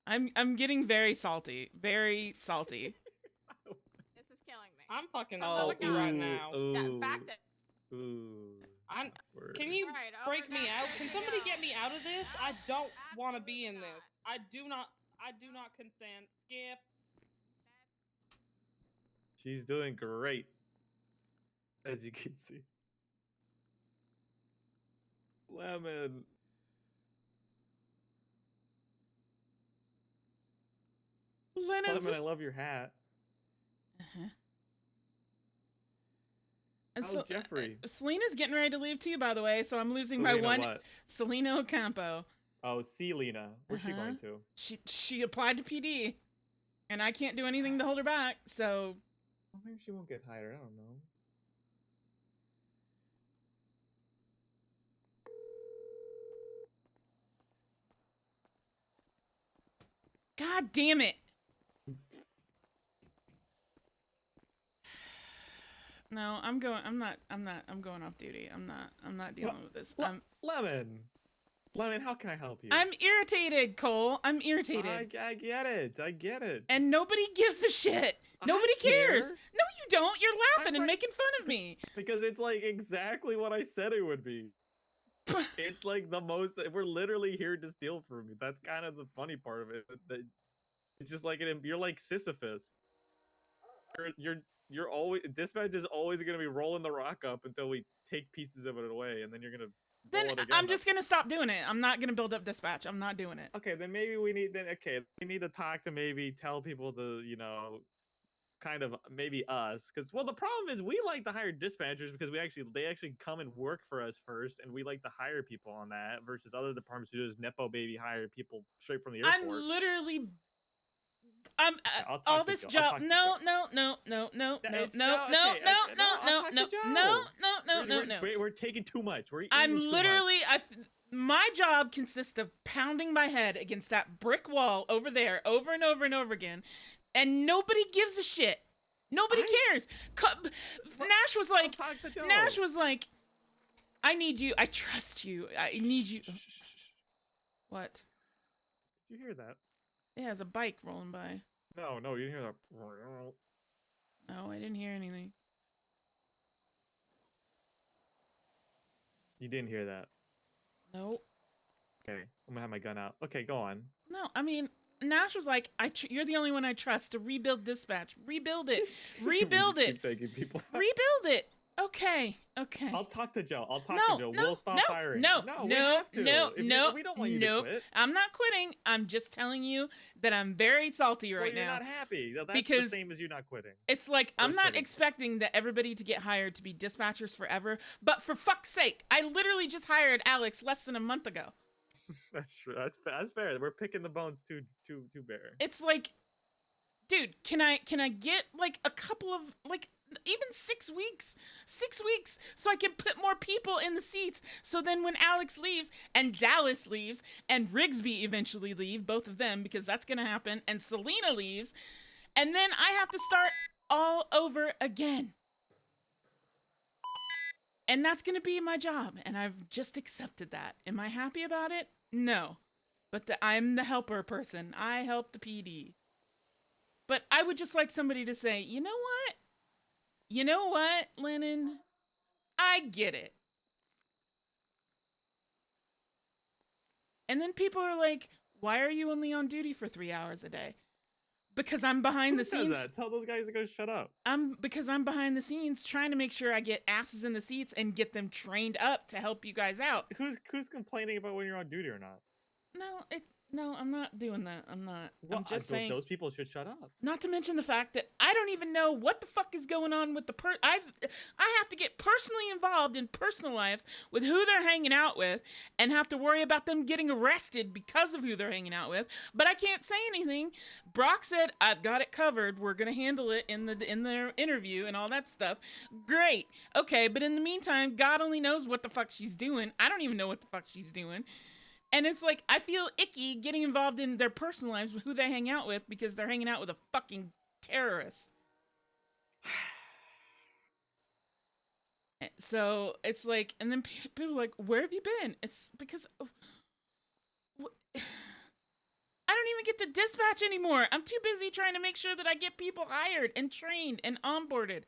I'm getting very salty. Very salty. This is killing me. I'm fucking Oh, salty right now. Back to. Can you Right, break me over out? there. Can somebody get me out of this? I don't want to be in this. I do not consent. Skip. She's doing great, as you can see. Lemon. Lemon, I love your hat. And How's Jeffrey? Selena's getting ready to leave too, by the way, so I'm losing my Selena one. what? Selena Ocampo. Oh, Selena. Where's she going to? She applied to PD, and I can't do anything to hold her back. So Well, maybe she won't get hired. I don't know. God damn it. No, I'm going. I'm not. I'm going off duty. I'm not dealing with this. Lemon, how can I help you? I'm irritated, Cole. I'm irritated. I get it. I get it. And nobody gives a shit. Nobody cares. care. No, you don't. You're laughing and making fun of me. Because it's like exactly what I said it would be. It's like the most. We're literally here to steal from you. That's kind of the funny part of it. It's just like you're like Sisyphus. You're always dispatch is always gonna be rolling the rock up until we take pieces of it away, and then you're gonna. Then roll it again I'm up. just gonna stop doing it. I'm not gonna build up dispatch. I'm not doing it. Okay, then maybe we need to talk to maybe tell people to kind of maybe us because the problem is we like to hire dispatchers because they actually come and work for us first, and we like to hire people on that versus other departments who just nepo baby hire people straight from the airport. I'm literally. I'm I'll talk all to this Joe. I'll job. talk to No, Joe. no. We're taking too much. We're eating I'm too much. literally. My job consists of pounding my head against that brick wall over there, over and over and over again, and nobody gives a shit. Nobody cares. Nash was like, I need you. I trust you. I need you. What? Did you hear that? Yeah, there's a bike rolling by. No, you didn't hear that. No, I didn't hear anything. You didn't hear that. Nope. Okay, I'm gonna have my gun out. Okay, go on. No, I mean, Nash was like, "You're the only one I trust to rebuild dispatch. Rebuild it. Rebuild it. Keep taking people. Rebuild it." Okay. I'll talk to Joe. We'll stop hiring. No, we have to. We don't want you to quit. I'm not quitting. I'm just telling you that I'm very salty right you're now. Not happy. That's because the same as you not quitting. It's like I'm not expecting that everybody to get hired to be dispatchers forever. But for fuck's sake, I literally just hired Alex less than a month ago. That's true. That's fair. We're picking the bones too bare. It's like, dude, can I get like a couple of like even 6 weeks, so I can put more people in the seats. So then when Alex leaves and Dallas leaves and Rigsby eventually leave, both of them, because that's gonna happen, and Selena leaves, and then I have to start all over again. And that's gonna be my job, and I've just accepted that. Am I happy about it? No. But I'm the helper person. I help the PD. But I would just like somebody to say, you know what? You know what, Lennon? I get it. And then people are like, why are you only on duty for 3 hours a day? Because I'm behind the scenes. That? Tell those guys to go shut up. Because I'm behind the scenes trying to make sure I get asses in the seats and get them trained up to help you guys out. Who's complaining about when you're on duty or not? No, I'm not doing that. I'm not. Well, I'm just saying those people should shut up. Not to mention the fact that I don't even know what the fuck is going on with the I have to get personally involved in personal lives with who they're hanging out with and have to worry about them getting arrested because of who they're hanging out with. But I can't say anything. Brock said, "I've got it covered. We're gonna handle it in their interview and all that stuff." Great. Okay, but in the meantime, God only knows what the fuck she's doing. I don't even know what the fuck she's doing. And it's like, I feel icky getting involved in their personal lives with who they hang out with because they're hanging out with a fucking terrorist. So it's like, and then people are like, where have you been? It's because I don't even get to dispatch anymore. I'm too busy trying to make sure that I get people hired and trained and onboarded.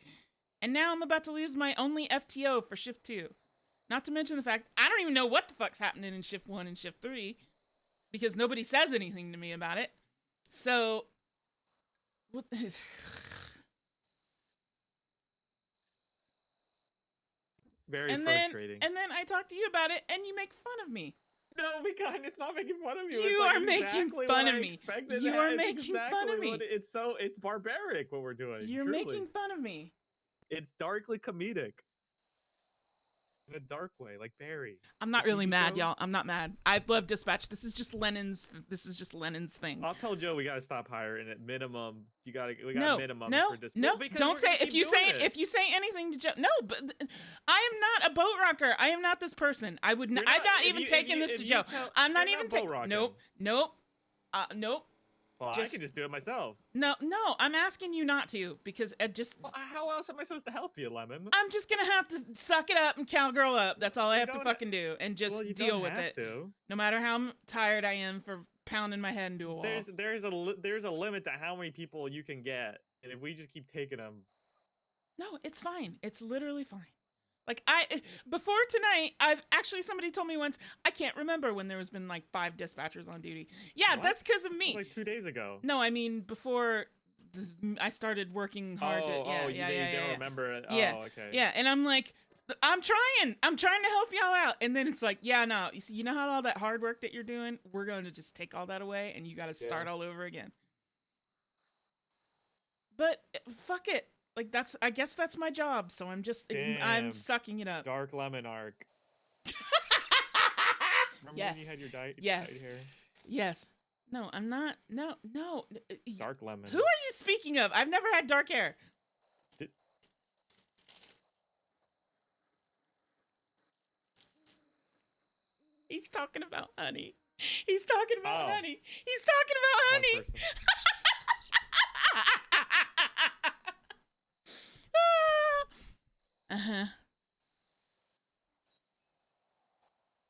And now I'm about to lose my only FTO for shift 2. Not to mention the fact I don't even know what the fuck's happening in shift 1 and shift 3 because nobody says anything to me about it. So, what? Very frustrating. And then I talk to you about it, and you make fun of me. No, it's not making fun of you. You it's are making fun of me. You are making fun of me. It's barbaric what we're doing. You're truly. making fun of me. It's darkly comedic. In a dark way, like Barry. I'm not really mad, y'all. I'm not mad. I love dispatch. This is just Lennon's thing. I'll tell Joe we gotta stop hiring at minimum. We got minimum no, for dispatch. no. Well, don't say if you say anything to Joe. No, but I am not a boat rocker. I am not this person. I'm not even taking this to Joe. I'm not even taking. Nope. Well, I can just do it myself. No, I'm asking you not to because it just. Well, how else am I supposed to help you, Lemon? I'm just gonna have to suck it up and cowgirl up. That's all I have to fucking do, and just you deal don't with have it. to. No matter how tired I am for pounding my head into a wall. There's a limit to how many people you can get, and if we just keep taking them. No, it's fine. It's literally fine. Like before tonight, somebody told me once, I can't remember when there has been like 5 dispatchers on duty. Yeah, What? that's because of me. Like 2 days ago. No, I mean before I started working hard. You don't remember it. Oh, okay. Yeah, and I'm like, I'm trying to help y'all out, and then it's like, yeah, no, you know how all that hard work that you're doing, we're going to just take all that away, and you got to start all over again. But fuck it. Like I guess that's my job, so I'm Damn. sucking it up. Dark Lemon arc. Remember when you had your dyed hair? Yes. No, I'm not. No. Dark Lemon. Who are you speaking of? I've never had dark hair. He's talking about honey. He's talking about honey. He's talking about honey.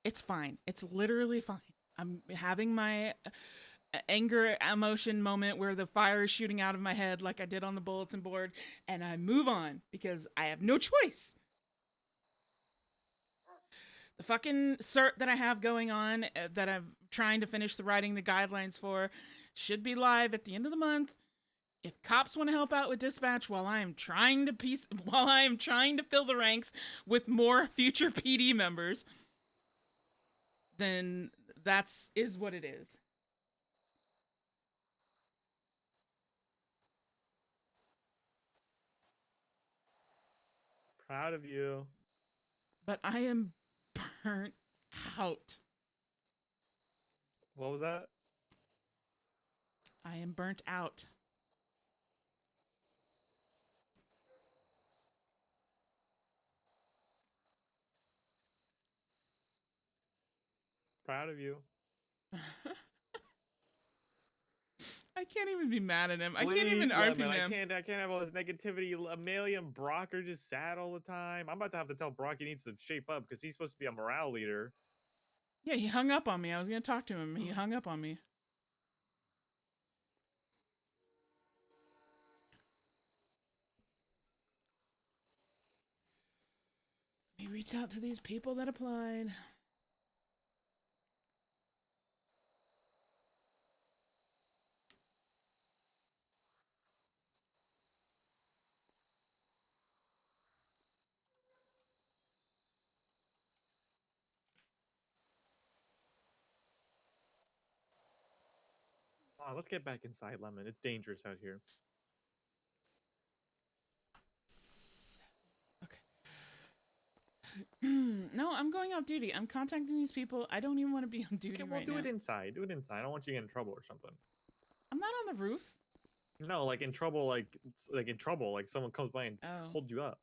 It's fine. It's literally fine. I'm having my anger emotion moment where the fire is shooting out of my head like I did on the bulletin board, and I move on because I have no choice. The fucking cert that I have going on that I'm trying to finish writing the guidelines for should be live at the end of the month. If cops want to help out with dispatch while I am trying to fill the ranks with more future PD members, then is what it is. Proud of you. But I am burnt out. What was that? I am burnt out. Proud of you. I can't even be mad at him. I Please, can't even Lemon, RP him. I can't have all this negativity. Amelia and Brock are just sad all the time. I'm about to have to tell Brock he needs to shape up because he's supposed to be a morale leader. Yeah, he hung up on me. I was going to talk to him. He hung up on me. Let me reach out to these people that applied. Let's get back inside, Lemon. It's dangerous out here. No, I'm going off duty. I'm contacting these people. I don't even want to be on duty Okay, well, right do now. it inside. Do it inside. I don't want you to get in trouble or something. I'm not on the roof. No, like in trouble, like in trouble, like someone comes by and holds you up.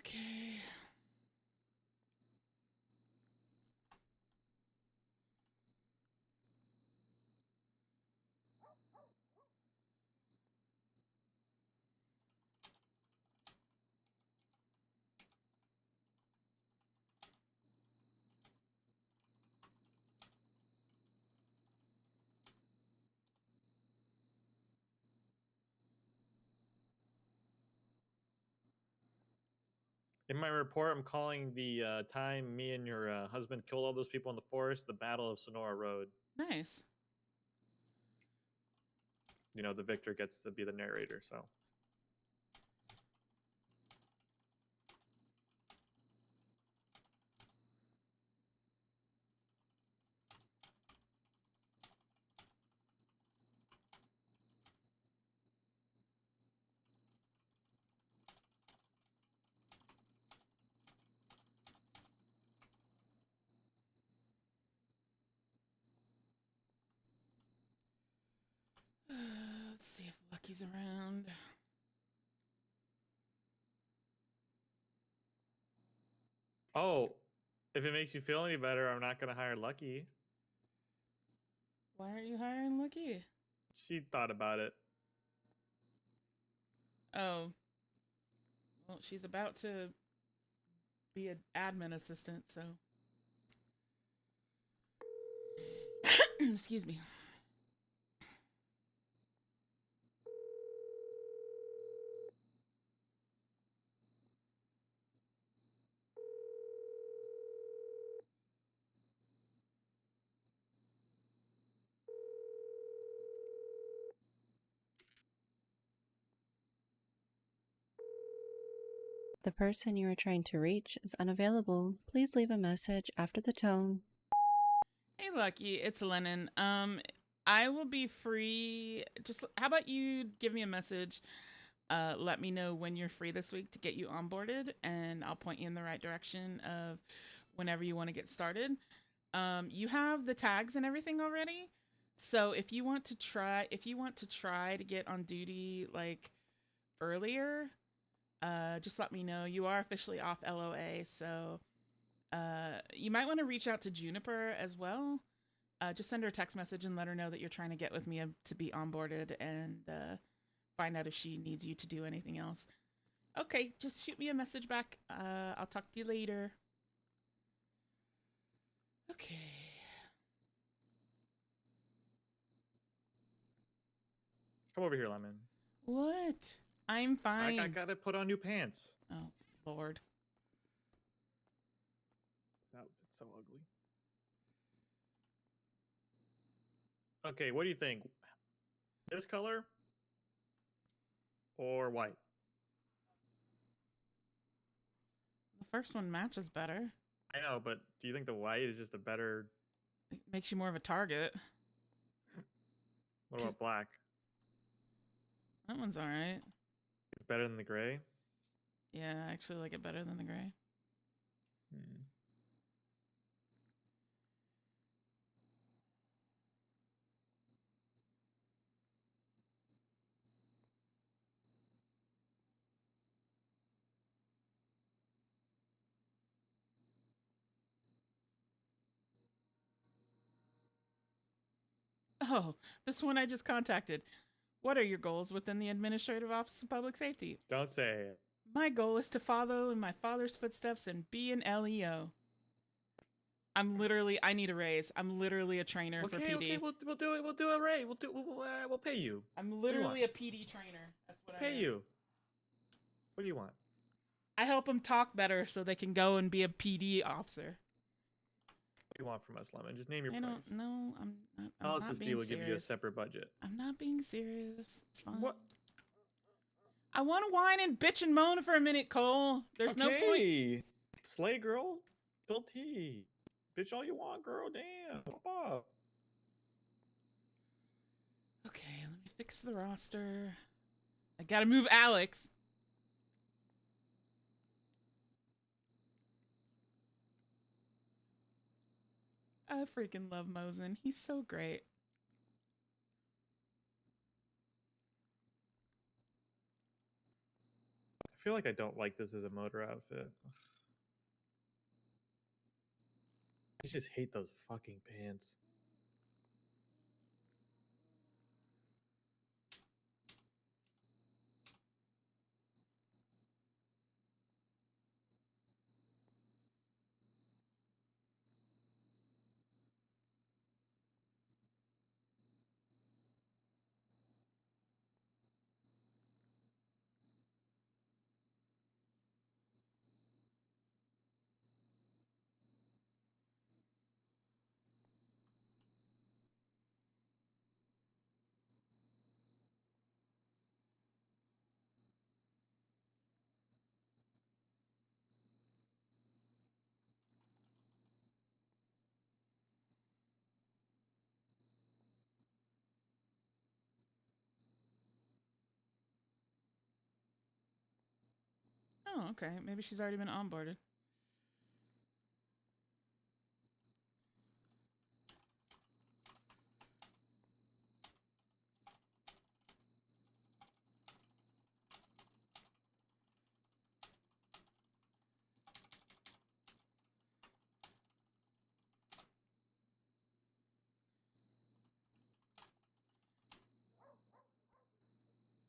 Okay. In my report, I'm calling the time me and your husband killed all those people in the forest, the Battle of Sonora Road. Nice. You know, the victor gets to be the narrator, so. Let's see if Lucky's around. Oh, if it makes you feel any better, I'm not gonna hire Lucky. Why aren't you hiring Lucky? She thought about it. Oh. Well, she's about to be an admin assistant, so. Excuse me. The person you are trying to reach is unavailable. Please leave a message after the tone. Hey, Lucky, it's Lennon. I will be free. Just how about you give me a message? Let me know when you're free this week to get you onboarded, and I'll point you in the right direction of whenever you want to get started. You have the tags and everything already, so if you want to try to get on duty like earlier, just let me know. You are officially off LOA, so you might want to reach out to Juniper as well. Just send her a text message and let her know that you're trying to get with me to be onboarded, and find out if she needs you to do anything else. Okay, just shoot me a message back. I'll talk to you later. Okay. Come over here, Lemon. What? I'm fine. I gotta put on new pants. Oh, Lord. It's so ugly. Okay, what do you think? This color or white? The first one matches better. I know, but do you think the white is just a better? It makes you more of a target. What about black? That one's all right. It's better than the gray. Yeah, I actually like it better than the gray. Oh, this one I just contacted. What are your goals within the Administrative Office of Public Safety? Don't say it. My goal is to follow in my father's footsteps and be an LEO. I need a raise. I'm literally a trainer for PD. Okay, we'll do it. We'll do a rate. We'll pay you. I'm literally a PD trainer. That's what I am. Pay you. What do you want? I help them talk better so they can go and be a PD officer. What do you want from us, Lemon? Just name your I price. don't know. I'm How else not this being deal will give you a serious. separate budget? I'm not being serious. It's fine. What? I want to whine and bitch and moan for a minute, Cole. There's no point. Okay. Slay, girl. Spill tea. Bitch all you want, girl. Damn. Pop up. Okay, let me fix the roster. I gotta move Alex. I freaking love Mosen. He's so great. I feel like I don't like this as a motor outfit. I just hate those fucking pants. Oh, okay. Maybe she's already been onboarded.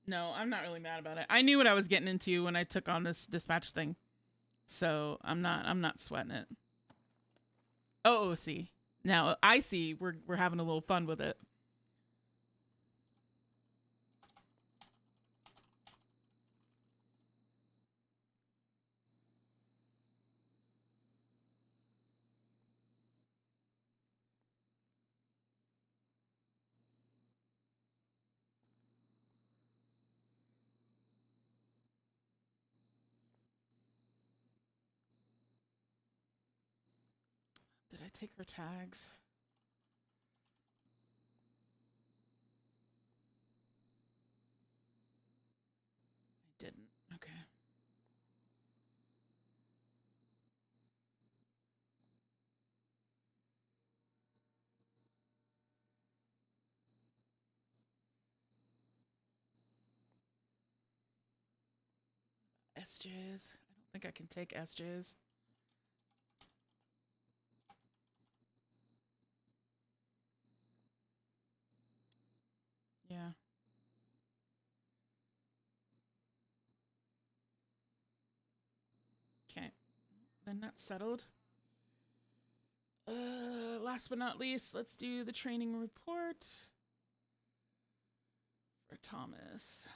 No, I'm not really mad about it. I knew what I was getting into when I took on this dispatch thing. So I'm not sweating it. Oh, see. Now I see we're having a little fun with it. Did I take her tags? I didn't. Okay. SJs. I don't think I can take SJs. Yeah. Okay. Then that's settled. Last but not least, let's do the training report for Thomas.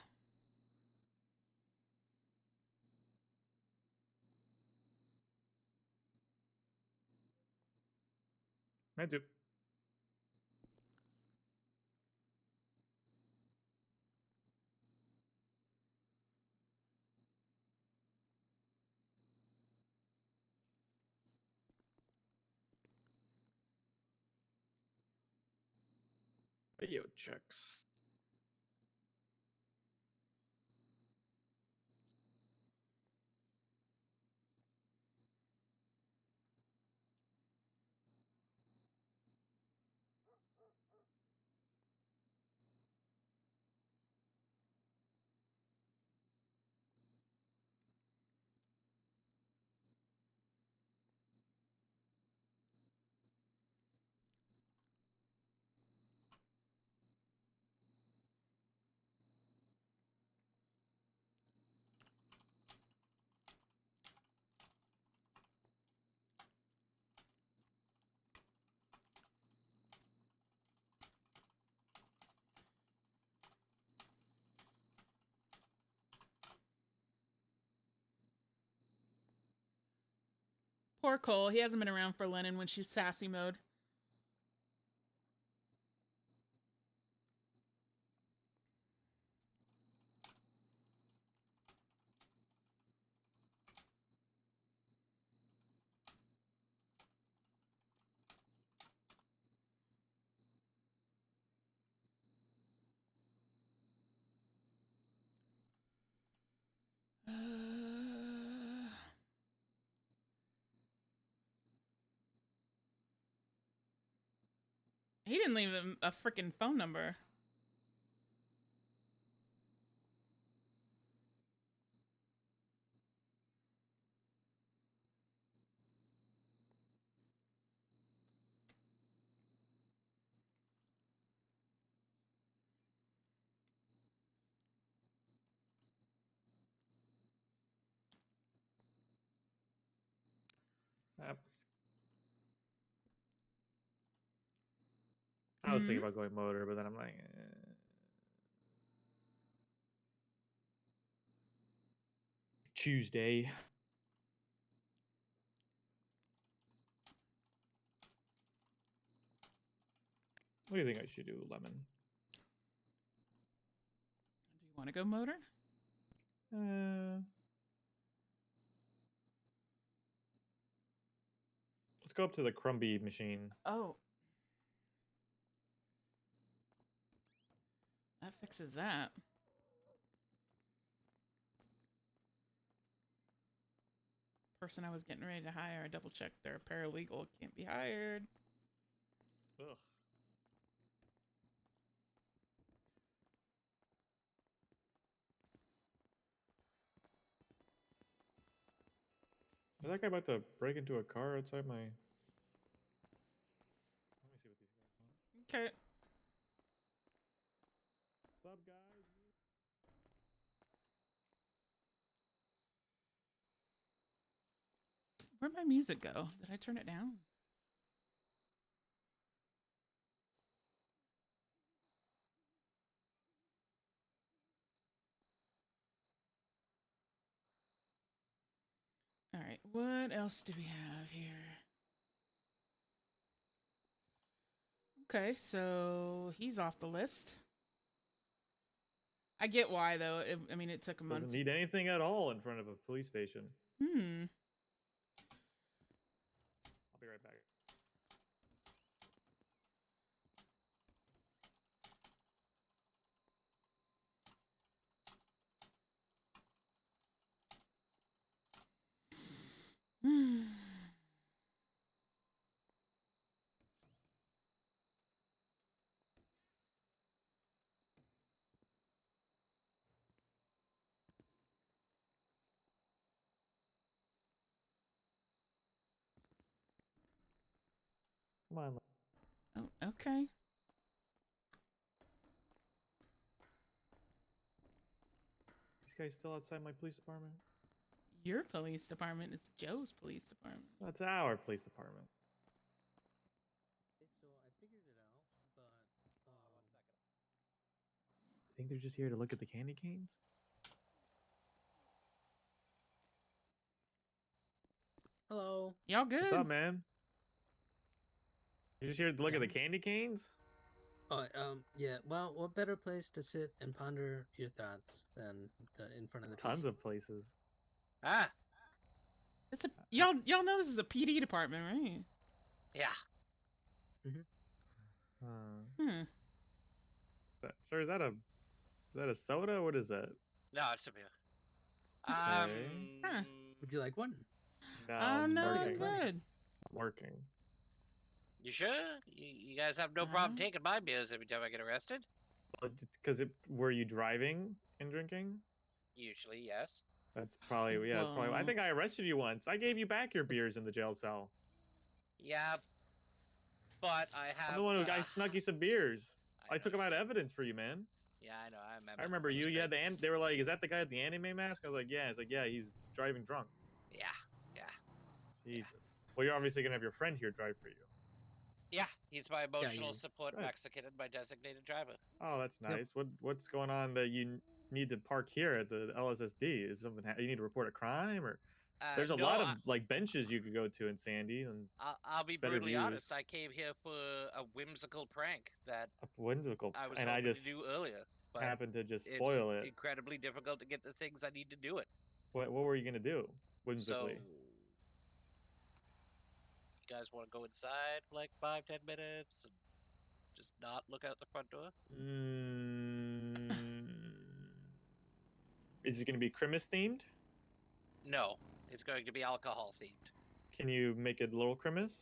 I do. Video checks. Poor Cole. He hasn't been around for Lennon when she's sassy mode. He didn't leave him a freaking phone number. Yep. I was thinking about going motor, but then I'm like, Tuesday. What do you think I should do, Lemon? Do you want to go motor? Let's go up to the Crumby machine. Oh. That fixes that. Person I was getting ready to hire, I double checked they're a paralegal, can't be hired. Ugh. Is that guy about to break into a car outside my... Let me see what these guys want. Okay. What's up, guys? Where'd my music go? Did I turn it down? All right, what else do we have here? Okay, so he's off the list. I get why, though. I mean, it took a month. Doesn't need anything at all in front of a police station. Hmm. I'll be right back. Hmm. Come on. Oh, okay. These guys still outside my police department? Your police department. It's Joe's police department. That's our police department. So I figured it out, but I think they're just here to look at the candy canes. hello. Y'all good? What's up, man? You're just here to look at the candy canes? Oh, yeah. Well, what better place to sit and ponder your thoughts than in front of the Tons TV? of places. Ah, It's a y'all know this is a PD department, right? yeah. Hmm. Sir, is that a soda? What is that? No, it's a beer. Okay. Would you like one? No, Oh I'm no, I'm working. good. I'm working. You sure? You guys have no problem taking my beers every time I get arrested? Because were you driving and drinking? Usually, yes. That's probably That's probably. I Well- think I arrested you once. I gave you back your beers in the jail cell. Yeah, but I have. I'm the one who I snuck you some beers. I took them out of evidence for you, man. Yeah, I know. I remember. I remember you. You had they were like, "Is that the guy with the anime mask?" I was like, "Yeah." It's like, "Yeah, he's driving drunk." Yeah, yeah. Jesus. Well, you're obviously gonna have your friend here drive for you. Yeah, he's my emotional you- support Right. Mexican and my designated driver. Oh, that's nice. What's going on that you need to park here at the LSSD? Is something you need to report a crime or? There's a no, lot of like benches you could go to in Sandy, and I'll be better brutally views. honest. I came here for a whimsical prank that A whimsical, I was and hoping I just to do earlier. But happened to just it's spoil it. incredibly difficult to get the things I need to do it. What were you gonna do? Whimsically. So, you guys want to go inside for like 5-10 minutes and just not look out the front door? Is it gonna be Christmas themed? No, it's going to be alcohol themed. Can you make it a little Christmas?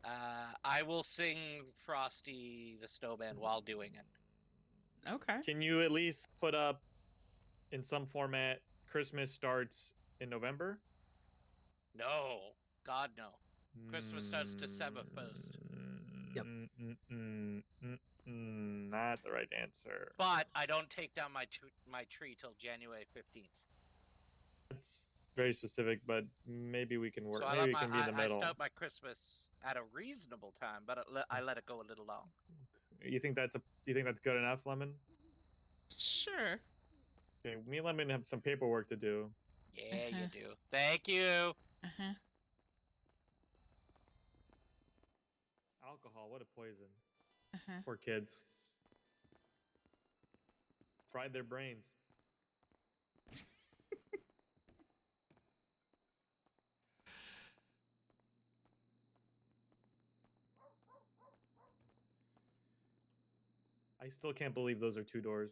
I will sing Frosty the Snowman while doing it. Okay. Can you at least put up in some format Christmas starts in November? No, God no. Christmas starts December 1st. Yep. Not the right answer. But I don't take down my tree till January 15th. It's very specific, but maybe we can work. So Maybe we can be in the I middle. start my Christmas at a reasonable time, but I let it go a little long. You think that's good enough, Lemon? Sure. Okay, me and Lemon have some paperwork to do. Yeah, you do. Thank you. Alcohol, what a poison. Poor kids. Fried their brains. I still can't believe those are 2 doors.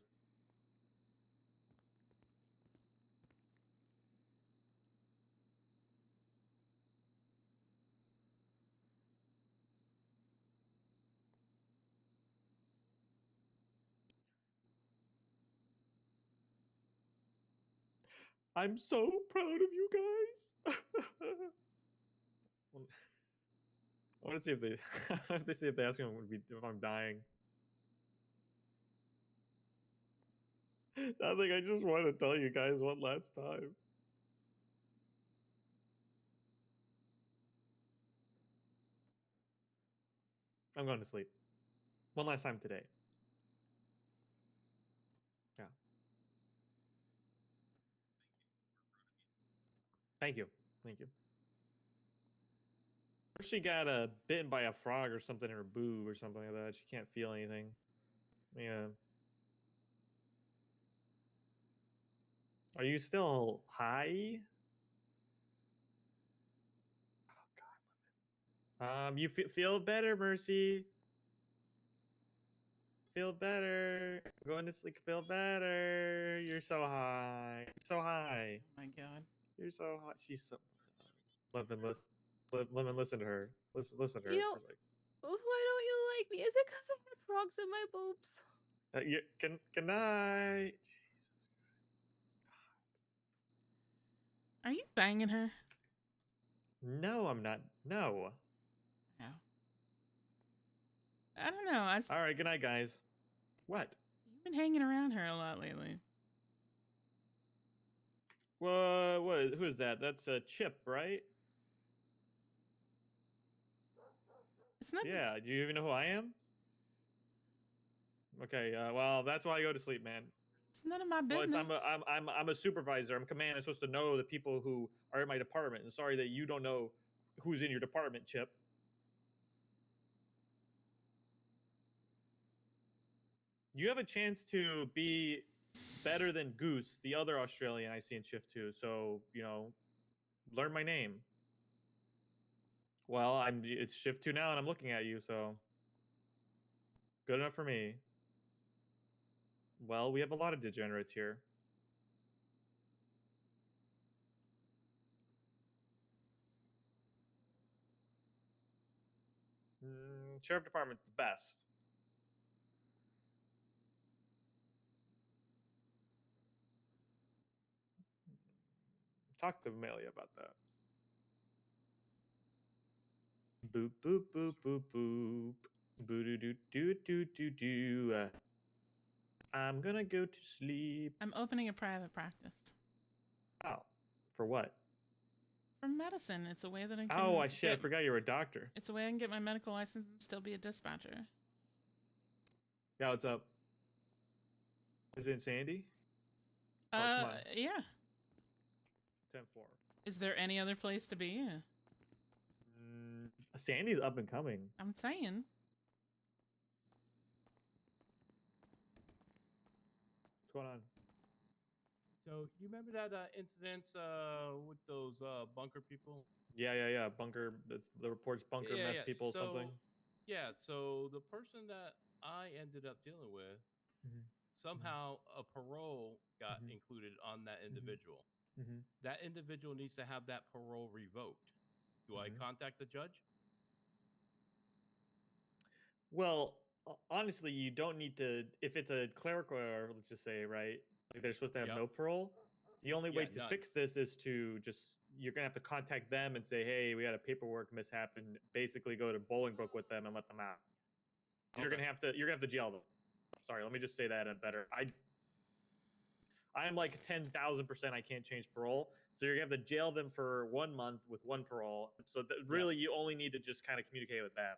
I'm so proud of you guys. I want to see if they, if they ask me if I'm dying. Nothing. I just want to tell you guys one last time. I'm going to sleep. One last time today. Yeah. Thank you. Thank you. She got bitten by a frog or something in her boob or something like that. She can't feel anything. Yeah. Are you still high? Oh God. You feel better, Mercy. Feel better. Going to sleep. Feel better. You're so high. You're so high. Oh my god. You're so hot. She's so. Lemon, listen to her. Listen to her. You know, why don't you like me? Is it because I had frogs in my boobs? Good night. Are you banging her? No, I'm not. No. No. I don't know. All right. Good night, guys. What? You've been hanging around her a lot lately. What? Who is that? That's Chip, right? It's not. Yeah. Do you even know who I am? Okay. Well, that's why I go to sleep, man. It's none of my Well, business. I'm a supervisor. I'm command. I'm supposed to know the people who are in my department. And sorry that you don't know who's in your department, Chip. You have a chance to be better than Goose, the other Australian I see in Shift 2. So, learn my name. Well, it's Shift 2 now, and I'm looking at you, so good enough for me. Well, we have a lot of degenerates here. Sheriff Department, the best. Talk to Amelia about that. Boop, boop, boop, boop, boop. Boo doo doo doo doo doo doo. I'm gonna go to sleep. I'm opening a private practice. Oh, for what? For medicine. It's a way that I can. Oh, I forgot you were a doctor. It's a way I can get my medical license and still be a dispatcher. Yeah, what's up? Is it in Sandy? Oh, come on. Yeah. 10-4. Is there any other place to be? Sandy's up and coming. I'm saying. What's going on? So you remember that incident with those bunker people? Yeah. Bunker. The report's bunker meth people so, something. Yeah. So the person that I ended up dealing with, somehow a parole got included on that individual. That individual needs to have that parole revoked. Do I contact the judge? Well, honestly, you don't need to. If it's a clerical error, let's just say, right? Like they're supposed to have no parole. The only way to fix this is to you're gonna have to contact them and say, hey, we had a paperwork mishap, and basically go to Bolingbroke with them and let them out. You're gonna have to jail them. Sorry, let me just say that better. I'm like 10,000% I can't change parole. So you're gonna have to jail them for 1 month with one parole. So really, you only need to just kind of communicate with them.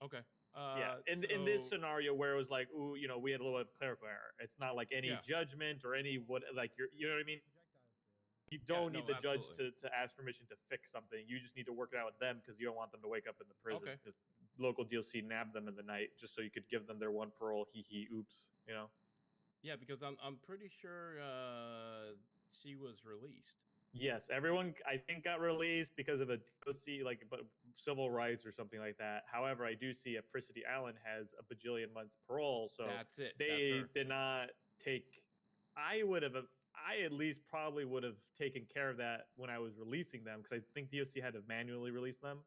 Okay. Yeah. In this scenario where it was like, ooh, we had a little bit of clerical error. It's not like any judgment or any you know what I mean? You don't need the judge to ask permission to fix something. You just need to work it out with them because you don't want them to wake up in the prison because local DLC nabbed them in the night just so you could give them their one parole. Oops. Yeah, because I'm pretty sure she was released. Yes, everyone I think got released because of a DOC, civil rights or something like that. However, I do see Apricity Allen has a bajillion months parole, so that's it. They did not take. I at least probably would have taken care of that when I was releasing them because I think DOC had to manually release them.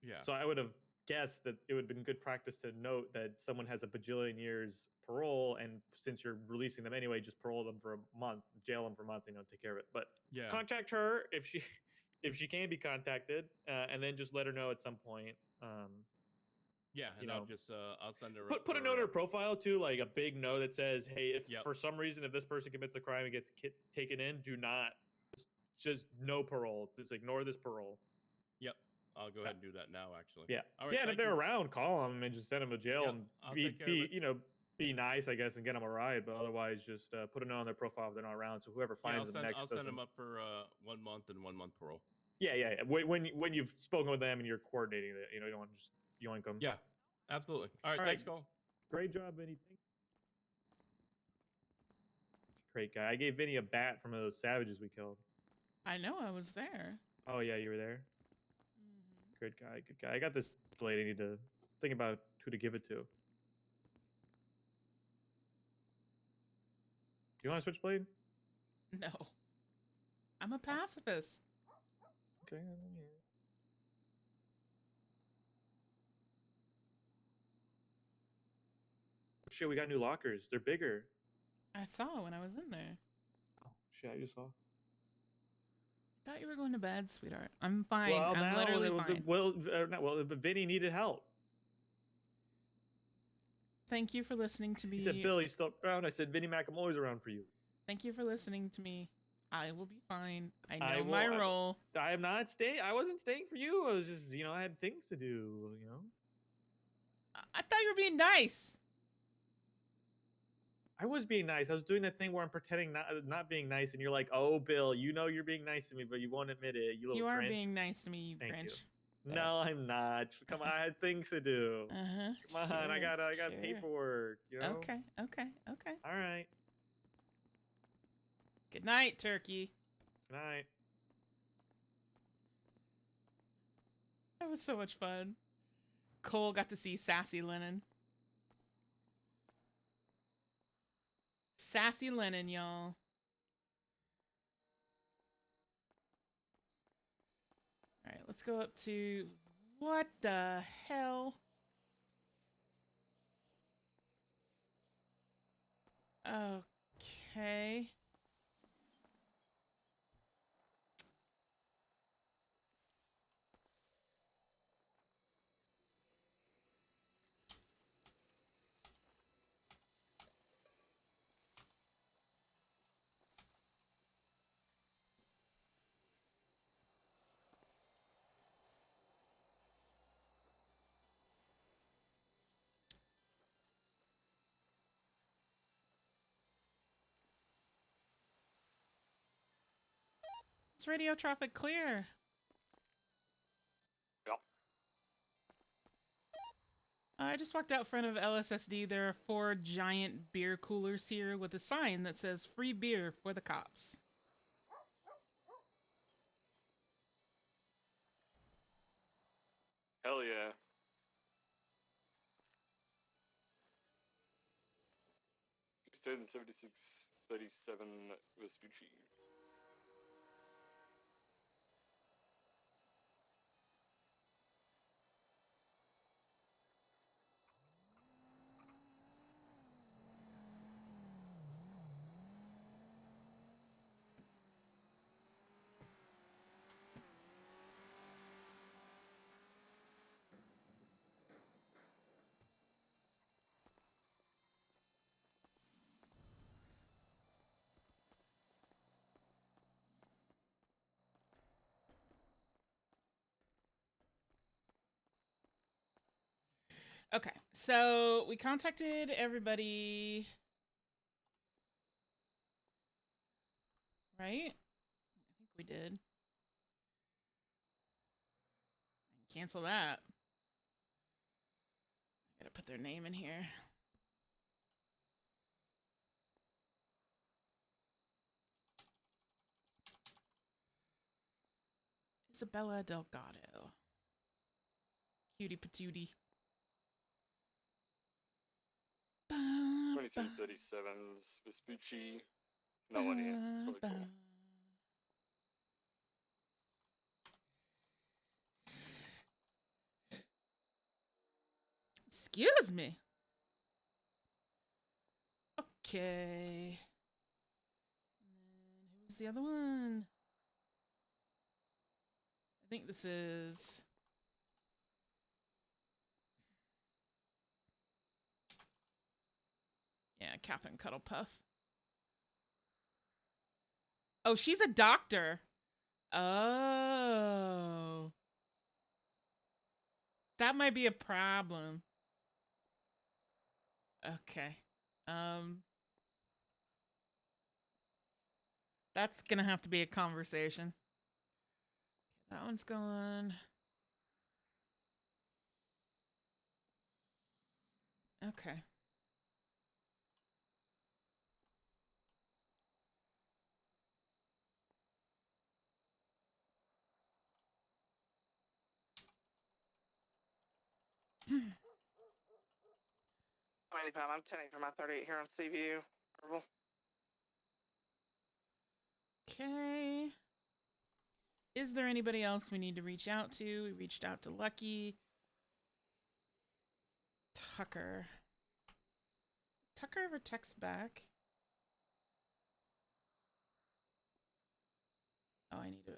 Yeah. So I would have guessed that it would have been good practice to note that someone has a bajillion years parole, and since you're releasing them anyway, just parole them for a month, jail them for a month, take care of it. But contact her if she can be contacted, and then just let her know at some point. I'll send her. Put a note in her profile too, like a big note that says, "Hey, if for some reason if this person commits a crime and gets taken in, do not just no parole. Just ignore this parole." Yep. I'll go ahead and do that now. Actually. Yeah. All right. Yeah, and if thank they're you. around, call them and just send them to jail Yep, and I'll be, take care of it. you know, be nice, I guess, and get them a ride. But otherwise, just put a note on their profile if they're not around. So whoever Yeah, finds them next I'll send doesn't. them up for 1 month and 1 month parole. Yeah. When you've spoken with them and you're coordinating it, you know, you don't want to just yoink them. Yeah, absolutely. All right. All Thanks, right. Cole. Great job, Vinny. Great guy. I gave Vinny a bat from those savages we killed. I know, I was there. Oh yeah, you were there. Good guy. Good guy. I got this blade. I need to think about who to give it to. You want a switchblade? No. I'm a pacifist. Okay. Shit, we got new lockers. They're bigger. I saw when I was in there. Oh shit, I just saw. Thought you were going to bed, sweetheart. I'm fine. Well, I'm now, literally fine. Not well, but Vinny needed help. Thank you for listening to me. He said, "Billy's still around." I said, "Vinny McAmoy's around for you." Thank you for listening to me. I will be fine. I know I will- my role. I am not staying. I wasn't staying for you. I was just, you know, I had things to do. You know. I thought you were being nice. I was being nice. I was doing that thing where I'm pretending not being nice, and you're like, "Oh, Bill, you know you're being nice to me, but you won't admit it. You little You are Grinch." being nice to me, you Thank you. Grinch. No, I'm not. Come on, I had things to do. Uh-huh. Come on, I got sure. paperwork. You know. Okay. All right. Good night, turkey. Good night. That was so much fun. Cole got to see Sassy Lennon. Sassy Lennon, y'all. All right, let's go up to... What the hell? Okay. Is radio traffic clear? Yep. I just walked out front of LSSD. There are 4 giant beer coolers here with a sign that says free beer for the cops. Hell yeah. Stayed in 7637 Vespucci. Okay, so we contacted everybody. Right? I think we did. Cancel that. I gotta put their name in here. Isabella Delgado. Cutie patootie. 2237's Vespucci. No one here. Really cool. Excuse me. Okay. And who's the other one? I think this is... Yeah, Catherine Cuddlepuff. Oh, she's a doctor. Oh. That might be a problem. Okay. That's gonna have to be a conversation. That one's gone. Okay. I'm 10 for my 38 here on CVU. Purple. Okay. Is there anybody else we need to reach out to? We reached out to Lucky. Tucker. Tucker ever texts back? Oh, I need to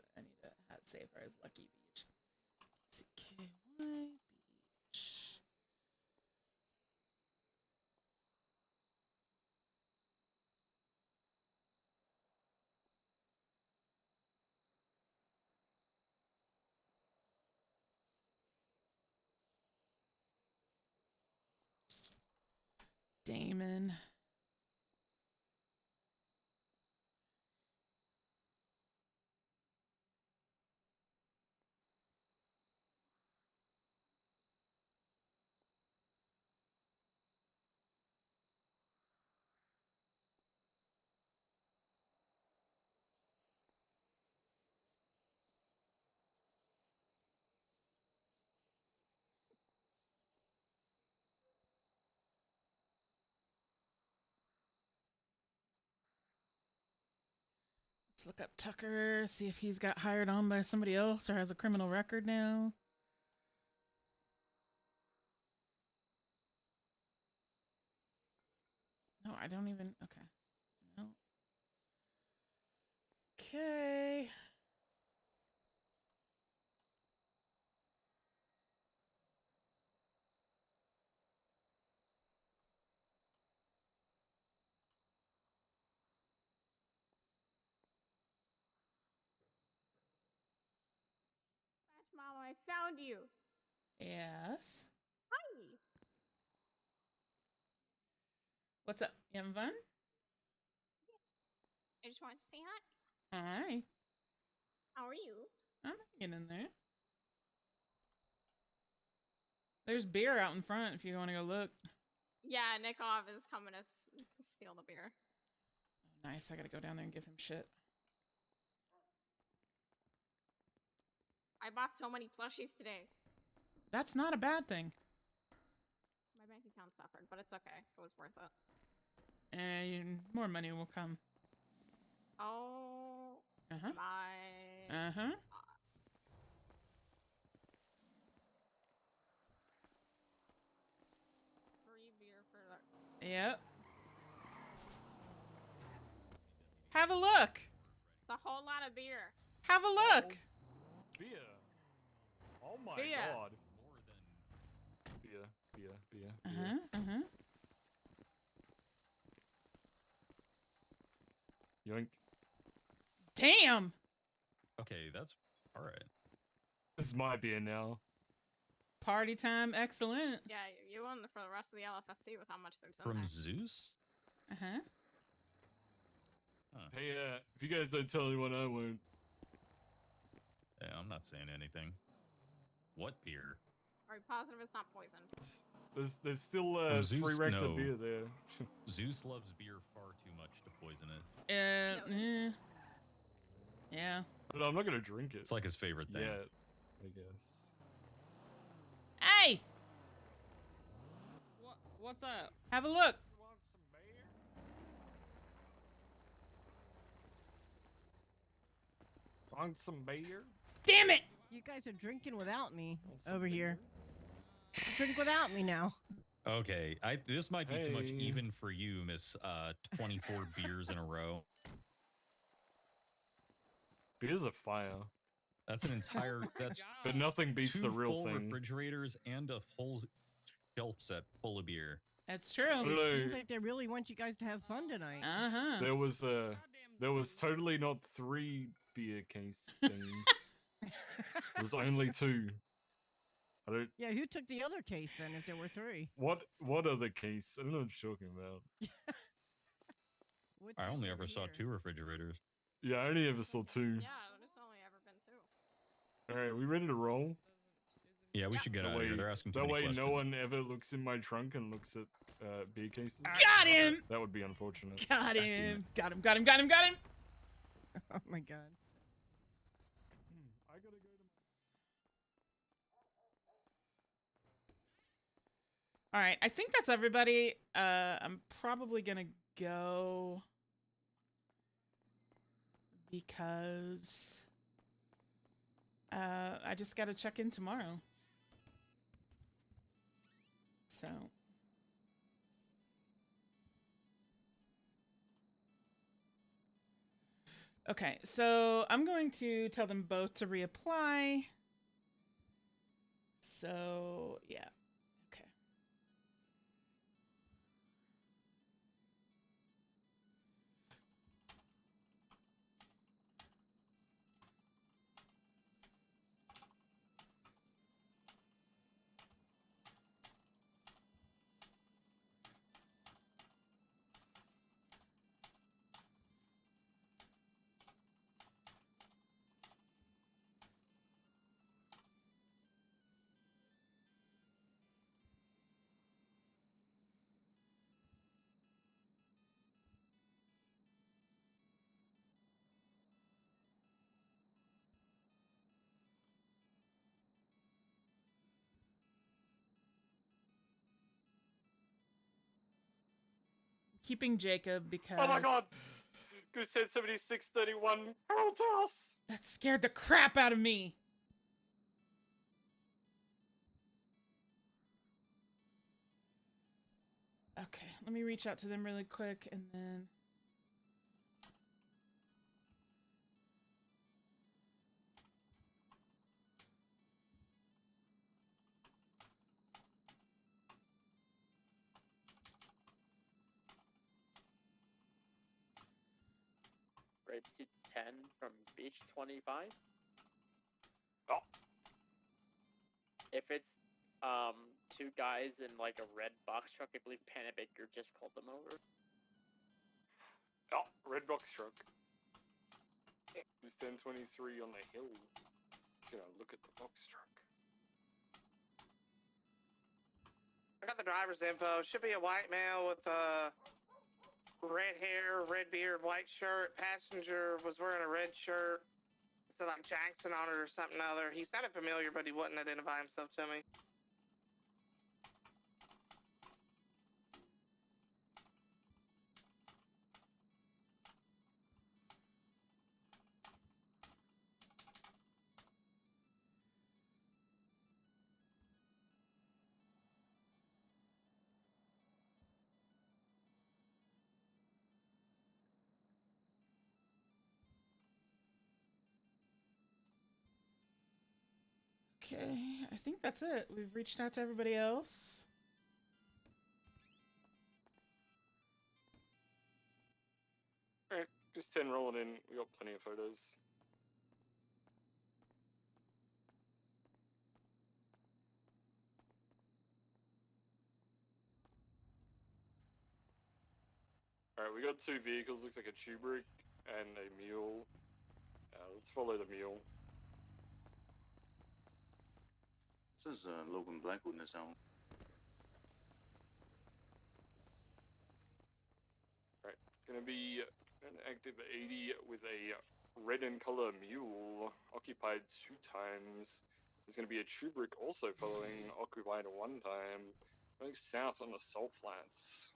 save her as Lucky Beach. CKY Beach. Damon. Let's look up Tucker, see if he's got hired on by somebody else or has a criminal record now. No, I don't even. Okay. No. Okay. Smash Mama, I found you. Yes. Hi. What's up? You having fun? I just wanted to say hi. Hi. How are you? I'm getting in there. There's beer out in front if you want to go look. Yeah, Nikov is coming to steal the beer. Oh, nice. I gotta go down there and give him shit. I bought so many plushies today. That's not a bad thing. My bank account suffered, but it's okay. It was worth it. And more money will come. Oh Uh-huh. my. Uh-huh. Free beer for that. Yep. Have a look. The whole lot of beer. Have a look. Beer. Oh my Beer. god. More than beer. Uh-huh. Uh-huh. Yoink. Damn. Okay, that's all right. This is my beer now. Party time, excellent. Yeah, you won for the rest of the LSST with how much there's in From there. Zeus? Uh-huh. Hey, if you guys don't tell anyone, I won't. Yeah, I'm not saying anything. What beer? Are you positive it's not poison? There's still From 3 Zeus? racks No. of beer there. Zeus loves beer far too much to poison it. Yeah. But I'm not gonna drink it. It's like his favorite thing. Yeah, I guess. Hey! What's up? Have a look. Want some beer? Damn it! You guys are drinking without me over here. Drink without me now. Okay, this might be too much Hey. even for you, Miss 24 beers in a row. Beer's a fire. That's an entire. That's But nothing beats 2 the real full thing. refrigerators and a whole shelf set full of beer. That's true. Hello. It seems like they really want you guys to have fun tonight. Uh-huh. There was totally not 3 beer case things. There's only 2. I don't. Yeah, who took the other case then? If there were 3. What other case? I don't know what you're talking about. What's I this only over ever saw here? 2 refrigerators. Yeah, I only ever saw 2. Yeah, there's only ever been 2. All right, we ready to roll? Yeah, we should get That out of here. way- They're asking too That many way, questions. no one ever looks in my trunk and looks at beer cases. Got him! That would be unfortunate. Got him. Got him. Got him. Got him. Got him. Oh my god. I gotta go to. All right, I think that's everybody. I'm probably gonna go because I just gotta check in tomorrow. So. Okay, so I'm going to tell them both to reapply. So, yeah. Okay. Keeping Jacob because... Oh my god! Goose said 7631 Harold's house! That scared the crap out of me! Okay, let me reach out to them really quick and then... Rapeseed 10 from Beach 25. Oh. If it's 2 guys in like a red box truck, I believe Panabaker just called them over. Oh, red box truck. It's 1023 on the hill. Gonna look at the box truck. I got the driver's info. Should be a white male with red hair, red beard, white shirt. Passenger was wearing a red shirt. Said I'm Jackson on it or something other. He sounded familiar, but he wouldn't identify himself to me. Okay, I think that's it. We've reached out to everybody else. Alright, just 10 rolling in. We got plenty of photos. Alright, we got 2 vehicles. Looks like a Tubric and a mule. Let's follow the mule. This is Logan Blackwood in this zone. Alright, gonna be an active 80 with a red in color mule, occupied 2 times. There's gonna be a Tubric also following, occupied 1 time, going south on the Salt Flats.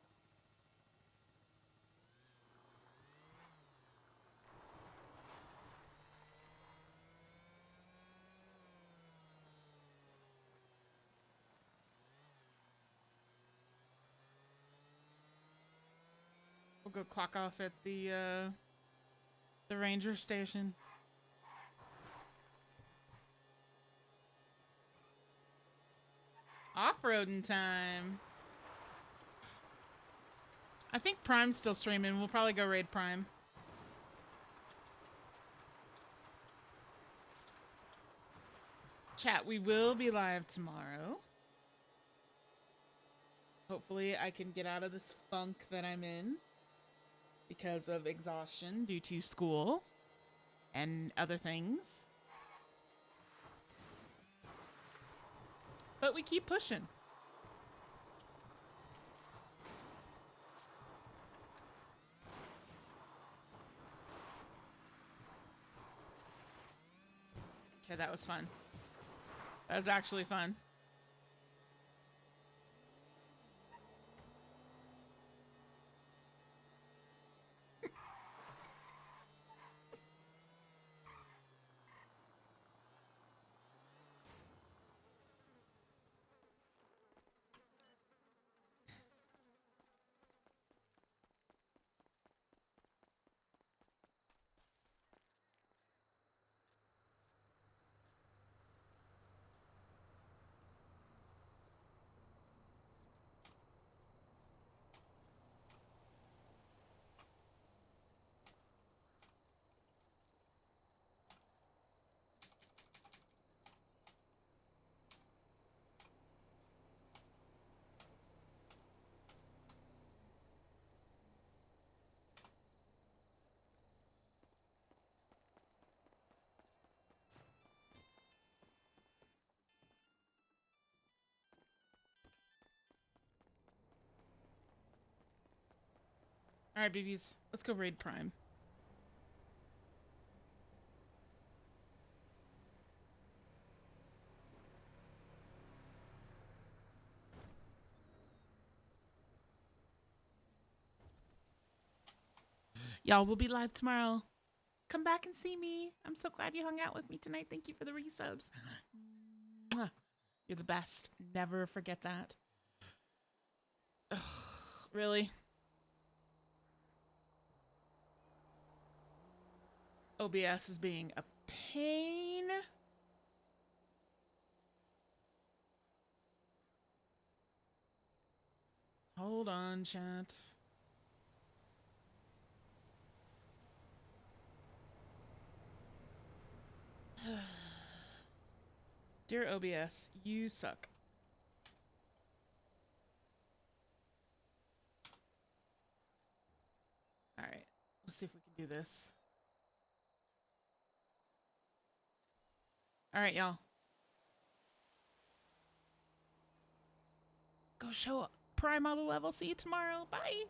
We'll go clock off at the ranger station. Off-roading time. I think Prime's still streaming. We'll probably go raid Prime. Chat, we will be live tomorrow. Hopefully I can get out of this funk that I'm in because of exhaustion due to school and other things. But we keep pushing. Okay, that was fun. That was actually fun. All right, babies, let's go raid Prime. Y'all will be live tomorrow. Come back and see me. I'm so glad you hung out with me tonight. Thank you for the resubs. Mwah. You're the best. Never forget that. Ugh, really? OBS is being a pain. Hold on, chat. Dear OBS, you suck. All right, let's see if we can do this. All right, y'all. Go show up. Prime on the level. See you tomorrow. Bye.